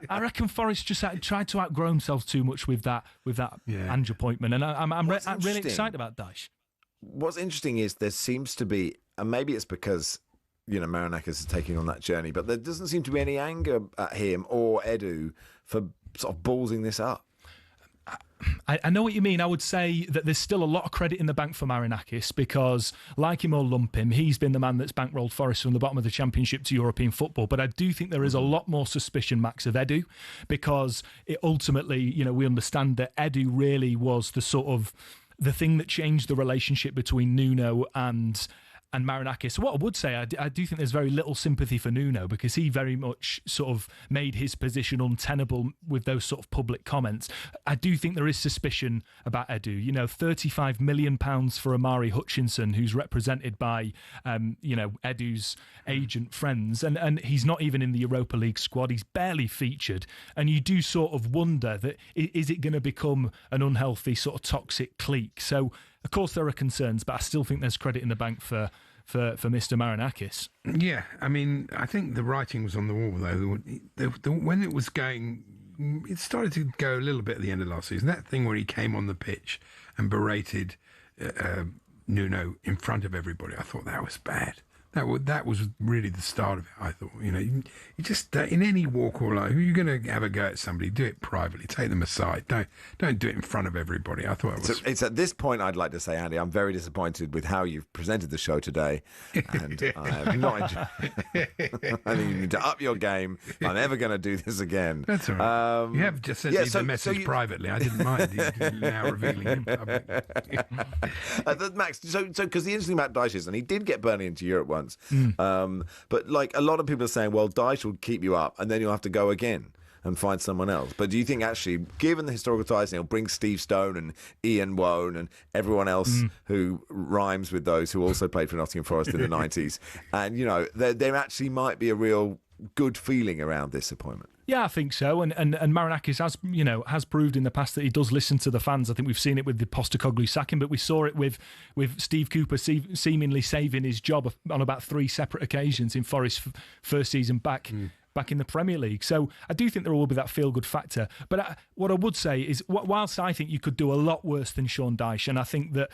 I reckon Forest just tried to outgrow themselves too much with that Ange appointment, and I'm really excited about Dyche. What's interesting is there seems to be, and maybe it's because Marinakis is taking on that journey, but there doesn't seem to be any anger at him or Edu for sort of ballsing this up. I know what you mean. I would say that there's still a lot of credit in the bank for Marinakis because, like him or lump him, he's been the man that's bankrolled Forest from the bottom of the Championship to European football. But I do think there is a lot more suspicion, Max, of Edu, because it ultimately, we understand that Edu really was the thing that changed the relationship between Nuno and Marinakis. So what I would say, I do think there's very little sympathy for Nuno because he very much sort of made his position untenable with those sort of public comments. I do think there is suspicion about Edu. £35 million for Amari Hutchinson, who's represented by, Edu's agent friends, and he's not even in the Europa League squad. He's barely featured, and you do sort of wonder that is it going to become an unhealthy sort of toxic clique? So, of course, there are concerns, but I still think there's credit in the bank for Mr. Marinakis. Yeah, I mean, I think the writing was on the wall, though. When it was going, it started to go a little bit at the end of last season. That thing where he came on the pitch and berated Nuno in front of everybody, I thought that was bad. That was really the start of it, I thought. You just, in any walk of life, you're going to have a go at somebody, do it privately, take them aside. Don't do it in front of everybody. I thought it was... It's at this point, I'd like to say, Andy, I'm very disappointed with how you've presented the show today. And I have not enjoyed it. I think you need to up your game. I'm never going to do this again. That's all right. You have just sent me the message privately. I didn't mind you now revealing him publicly. Max, so because the interesting thing about Dyche is, and he did get Burnley into Europe once, but like a lot of people are saying, well, Dyche will keep you up and then you'll have to go again and find someone else. But do you think actually, given the historical ties, he'll bring Steve Stone and Ian Wone and everyone else who rhymes with those who also played for Nottingham Forest in the 90s, and there actually might be a real good feeling around this appointment? Yeah, I think so. And Marinakis has proved in the past that he does listen to the fans. I think we've seen it with the Postecoglou sacking, but we saw it with Steve Cooper seemingly saving his job on about 3 separate occasions in Forest's first season back in the Premier League. So I do think there will be that feel-good factor. But what I would say is, whilst I think you could do a lot worse than Sean Dyche, and I think that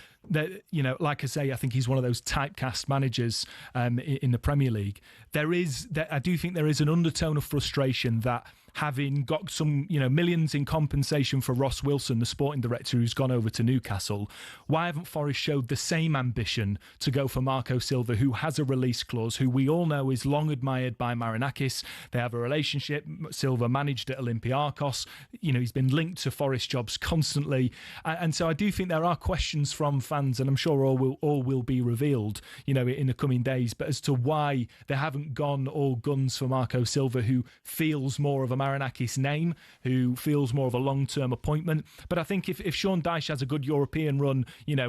like I say, I think he's one of those typecast managers in the Premier League, I do think there is an undertone of frustration that, having got some, millions in compensation for Ross Wilson, the sporting director who's gone over to Newcastle, why haven't Forest showed the same ambition to go for Marco Silva, who has a release clause, who we all know is long admired by Marinakis? They have a relationship. Silva managed at Olympiacos. He's been linked to Forest jobs constantly. And so I do think there are questions from fans, and I'm sure all will be revealed, in the coming days, but as to why they haven't gone all guns for Marco Silva, who feels more of a Marinakis name, who feels more of a long-term appointment. But I think if Sean Dyche has a good European run,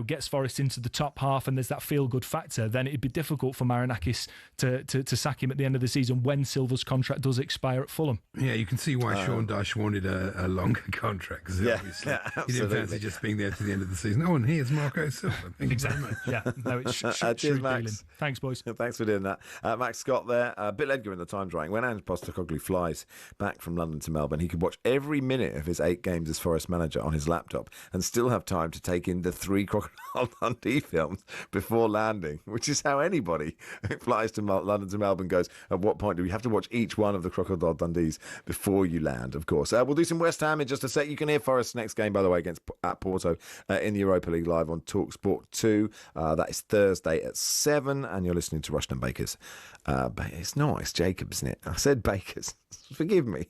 gets Forest into the top half and there's that feel-good factor, then it'd be difficult for Marinakis to sack him at the end of the season when Silva's contract does expire at Fulham. Yeah, you can see why Sean Dyche wanted a longer contract, because obviously he didn't fancy just being there to the end of the season. Oh, and here's Marco Silva. Thank you very much. Yeah, no, it's cheers, Max. Thanks, boys. Thanks for doing that. Max Scott there. Bill Edgar in the Times writing, when Ange Postecoglou flies back from London to Melbourne, he could watch every minute of his 8 games as Forest manager on his laptop and still have time to take in the 3 Crocodile Dundee films before landing, which is how anybody who flies to London to Melbourne goes, at what point do we have to watch each one of the Crocodile Dundees before you land, of course. We'll do some West Ham in just a sec. You can hear Forest's next game, by the way, at Porto in the Europa League live on talkSPORT 2. That is Thursday at 7, and you're listening to Rushden and Bakers. It's not, it's Jacobs, isn't it? I said Bakers. Forgive me,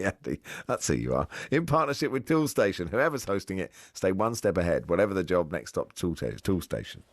Andy. That's who you are. In partnership with Tool Station. Whoever's hosting it, stay one step ahead. Whatever the job, next stop, Tool Station.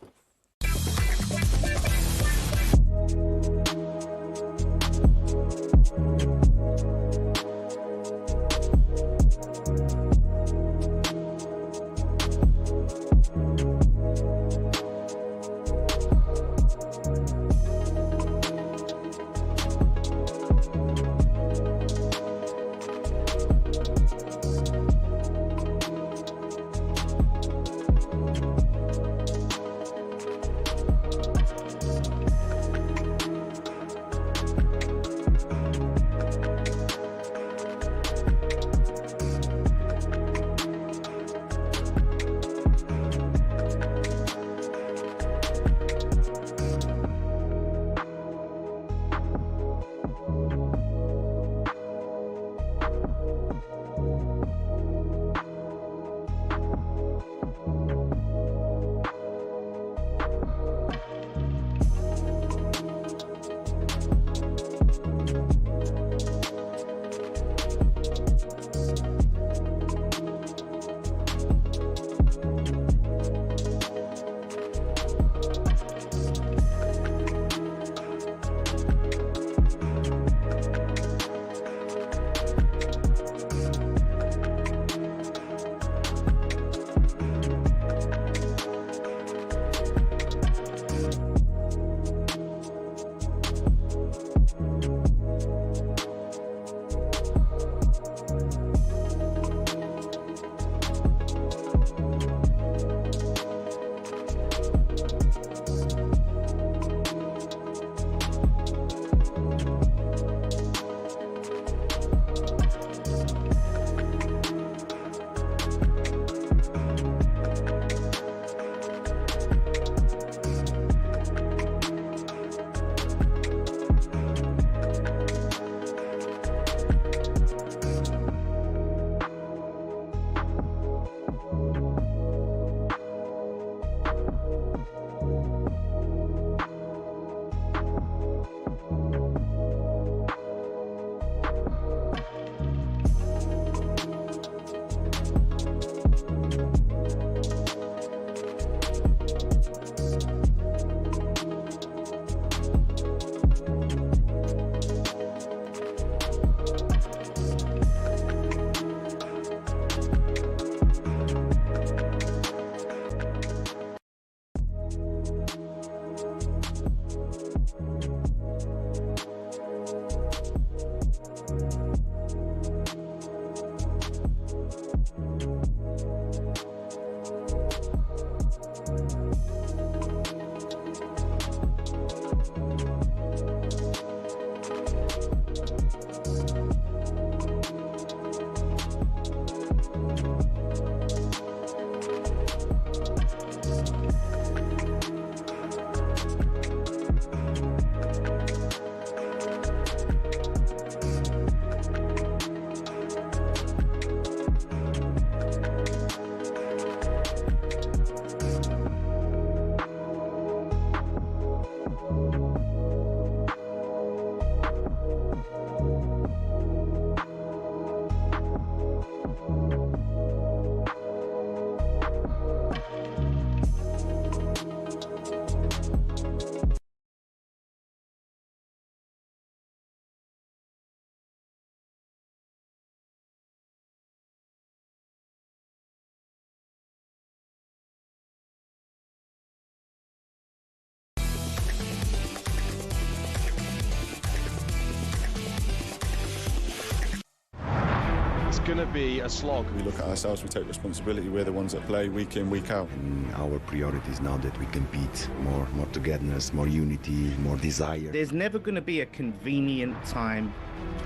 going to be a slog. We look at ourselves, we take responsibility. We're the ones that play week in, week out. And our priority is now that we compete, more togetherness, more unity, more desire. There's never going to be a convenient time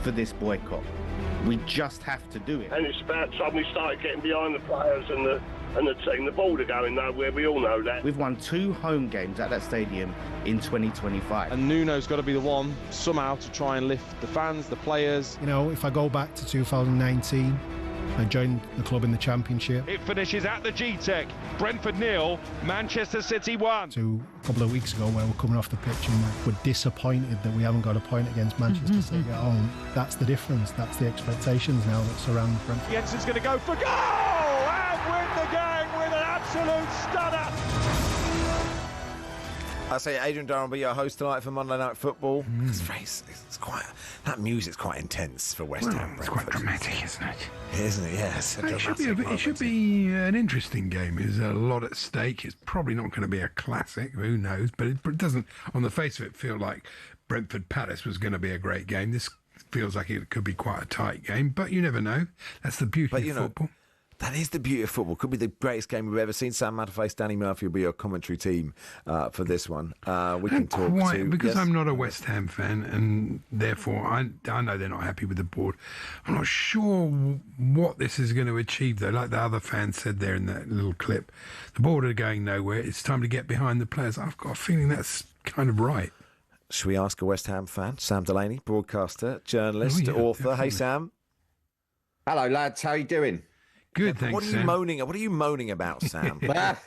for this boycott. We just have to do it. And it's about time we started getting behind the players and the team. The ball are going nowhere, we all know that. We've won 2 home games at that stadium in 2025. And Nuno's got to be the one somehow to try and lift the fans, the players. You know, if I go back to 2019, I joined the club in the Championship. It finishes at the G-Tech. Brentford 0, Manchester City 1. To a couple of weeks ago where we're coming off the pitch and we're disappointed that we haven't got a point against Manchester City at home. That's the difference. That's the expectations now that surround Brentford. Jensen's going to go for goal and win the game with an absolute stunner. I say Adrian Durham will be your host tonight for Monday Night Football. It's quite, that music's quite intense for West Ham. It's quite dramatic, isn't it? Isn't it? Yeah, it's a it should be an interesting game. There's a lot at stake. It's probably not going to be a classic. Who knows? But it doesn't, on the face of it, feel like Brentford Palace was going to be a great game. This feels like it could be quite a tight game, but you never know. That's the beauty of football. That is the beauty of football. Could be the greatest game we've ever seen. Sam Matterface, Danny Murphy will be your commentary team for this one. We can talk because I'm not a West Ham fan, and therefore I know they're not happy with the board. I'm not sure what this is going to achieve, though. Like the other fans said there in that little clip, the board are going nowhere. It's time to get behind the players. I've got a feeling that's kind of right. Should we ask a West Ham fan? Sam Delaney, broadcaster, journalist, author. Definitely. Hey, Sam. Hello, lads. How are you doing? Good, thanks. What are you moaning about, Sam? Well,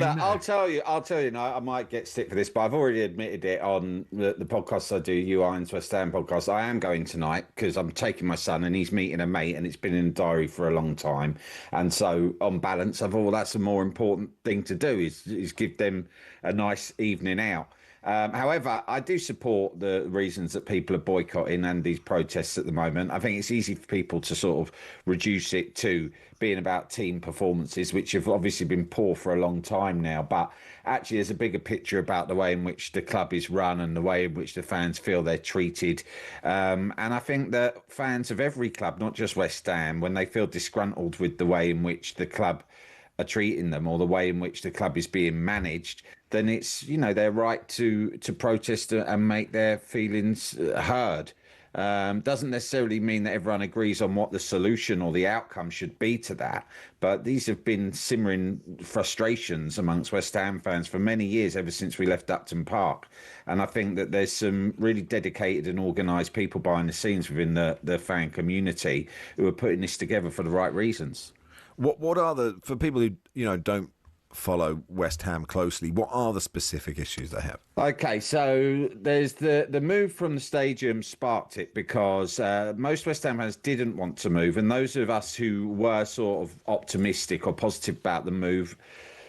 I'll tell you. I might get stick for this, but I've already admitted it on the podcasts I do. You Irons West Ham podcast. I am going tonight because I'm taking my son and he's meeting a mate, and it's been in the diary for a long time. And so, on balance, I thought, well, that's a more important thing to do is give them a nice evening out. However, I do support the reasons that people are boycotting and these protests at the moment. I think it's easy for people to sort of reduce it to being about team performances, which have obviously been poor for a long time now. But actually, there's a bigger picture about the way in which the club is run and the way in which the fans feel they're treated. And I think that fans of every club, not just West Ham, when they feel disgruntled with the way in which the club are treating them or the way in which the club is being managed, then it's, their right to protest and make their feelings heard. Doesn't necessarily mean that everyone agrees on what the solution or the outcome should be to that. But these have been simmering frustrations amongst West Ham fans for many years, ever since we left Upton Park. And I think that there's some really dedicated and organised people behind the scenes within the fan community who are putting this together for the right reasons. What are for people who don't follow West Ham closely, what are the specific issues they have? Okay, so there's the move from the stadium sparked it because most West Ham fans didn't want to move, and those of us who were sort of optimistic or positive about the move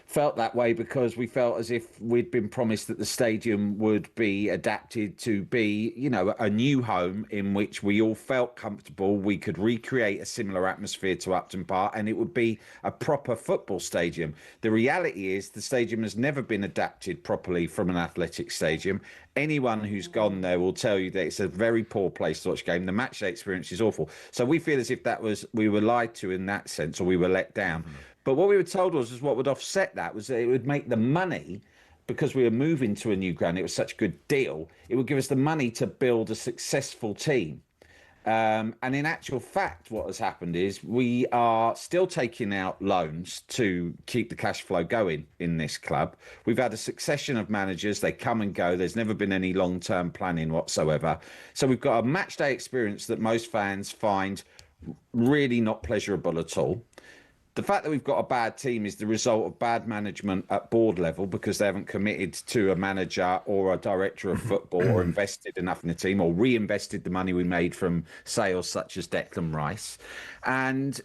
felt that way because we felt as if we'd been promised that the stadium would be adapted to be, a new home in which we all felt comfortable. We could recreate a similar atmosphere to Upton Park and it would be a proper football stadium. The reality is the stadium has never been adapted properly from an athletic stadium. Anyone who's gone there will tell you that it's a very poor place to watch a game. The matchday experience is awful. So we feel as if we were lied to in that sense, or we were let down. But what we were told was what would offset that was that it would make the money, because we were moving to a new ground, it was such a good deal, it would give us the money to build a successful team. And in actual fact, what has happened is we are still taking out loans to keep the cash flow going in this club. We've had a succession of managers. They come and go. There's never been any long-term planning whatsoever. So we've got a matchday experience that most fans find really not pleasurable at all. The fact that we've got a bad team is the result of bad management at board level because they haven't committed to a manager or a director of football or invested enough in the team or reinvested the money we made from sales such as Declan Rice. And,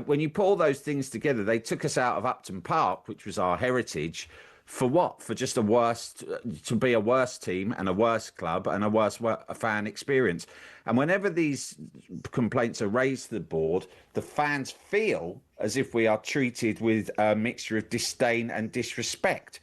when you put all those things together, they took us out of Upton Park, which was our heritage. For what? For just to be a worse team and a worse club and a worse fan experience. And whenever these complaints are raised to the board, the fans feel as if we are treated with a mixture of disdain and disrespect.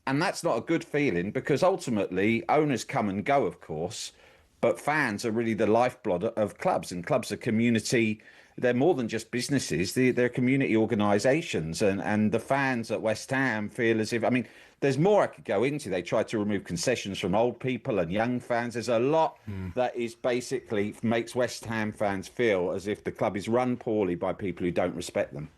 And that's not a good feeling because ultimately owners come and go, of course, But fans are really the lifeblood of clubs, and clubs are community. They're more than just businesses. They're community organisations, and the fans at West Ham feel as if, I mean, there's more I could go into. They try to remove concessions from old people and young fans. There's a lot that is basically makes West Ham fans feel as if the club is run poorly by people who don't respect them.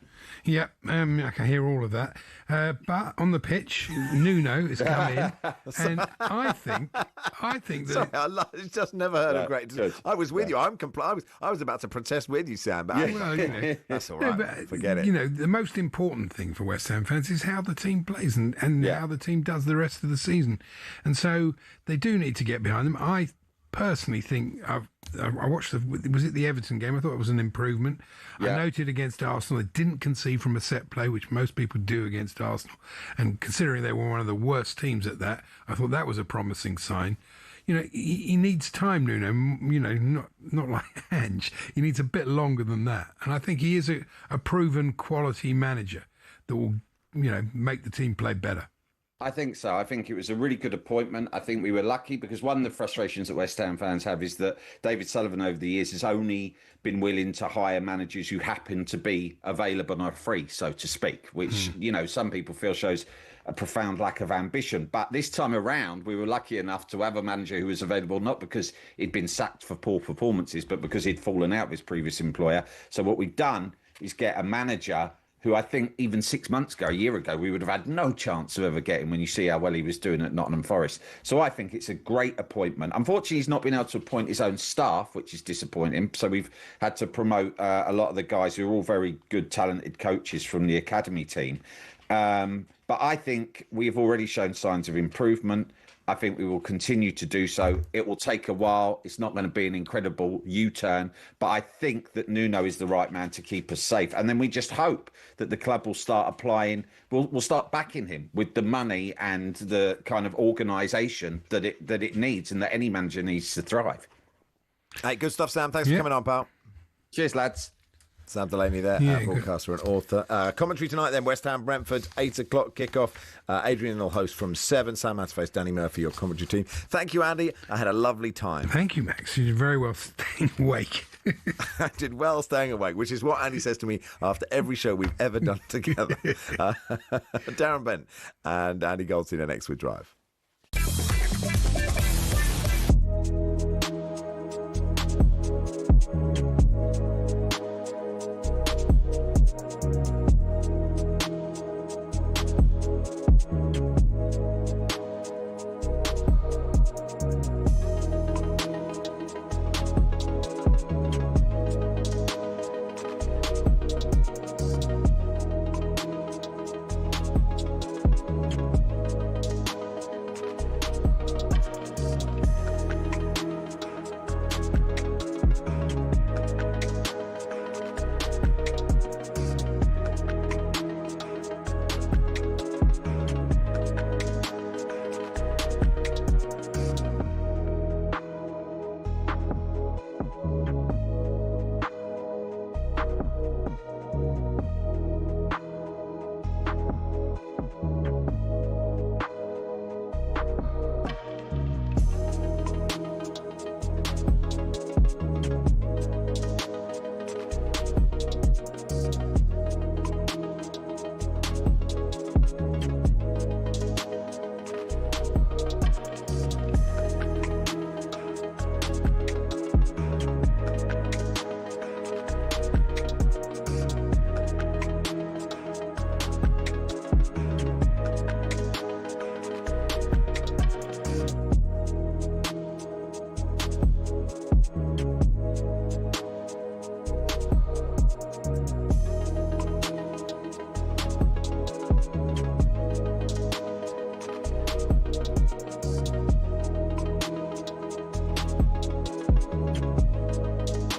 Yeah, I can hear all of that. But on the pitch, Nuno has come in, and I think that... Sorry, I just never heard of great... I was with you. I was about to protest with you, Sam, but that's all right. Forget it. You know, the most important thing for West Ham fans is how the team plays and how the team does the rest of the season. And so they do need to get behind them. I personally think I watched was it the Everton game? I thought it was an improvement. I noted against Arsenal they didn't concede from a set play, which most people do against Arsenal, and considering they were one of the worst teams at that, I thought that was a promising sign. You know, he needs time, Nuno. You know, not like Ange. He needs a bit longer than that, and I think he is a proven quality manager that will, you know, make the team play better. I think so. I think it was a really good appointment. I think we were lucky because one of the frustrations that West Ham fans have is that David Sullivan over the years has only been willing to hire managers who happen to be available on a free, so to speak, which, you know, some people feel shows a profound lack of ambition. But this time around, we were lucky enough to have a manager who was available not because he'd been sacked for poor performances, but because he'd fallen out with his previous employer. So what we've done is get a manager who I think even 6 months ago, a year ago, we would have had no chance of ever getting when you see how well he was doing at Nottingham Forest. So I think it's a great appointment. Unfortunately, he's not been able to appoint his own staff, which is disappointing. So we've had to promote a lot of the guys who are all very good, talented coaches from the academy team. But I think we've already shown signs of improvement. I think we will continue to do so. It will take a while. It's not going to be an incredible U-turn, but I think that Nuno is the right man to keep us safe. And then we just hope that the club will start applying, we'll start backing him with the money and the kind of organisation that it needs and that any manager needs to thrive. Hey, good stuff, Sam. Thanks for coming on, pal. Cheers, lads. Sam Delaney there, broadcaster and author. Commentary tonight then, West Ham, Brentford, 8 o'clock kickoff. Adrian will host from 7. Sam has to face Danny Murphy, your commentary team. Thank you, Andy. I had a lovely time. Thank you, Max. You did very well staying awake. I did well staying awake, which is what Andy says to me after every show we've ever done together. Darren Bent and Andy Goldstein are next with Drive.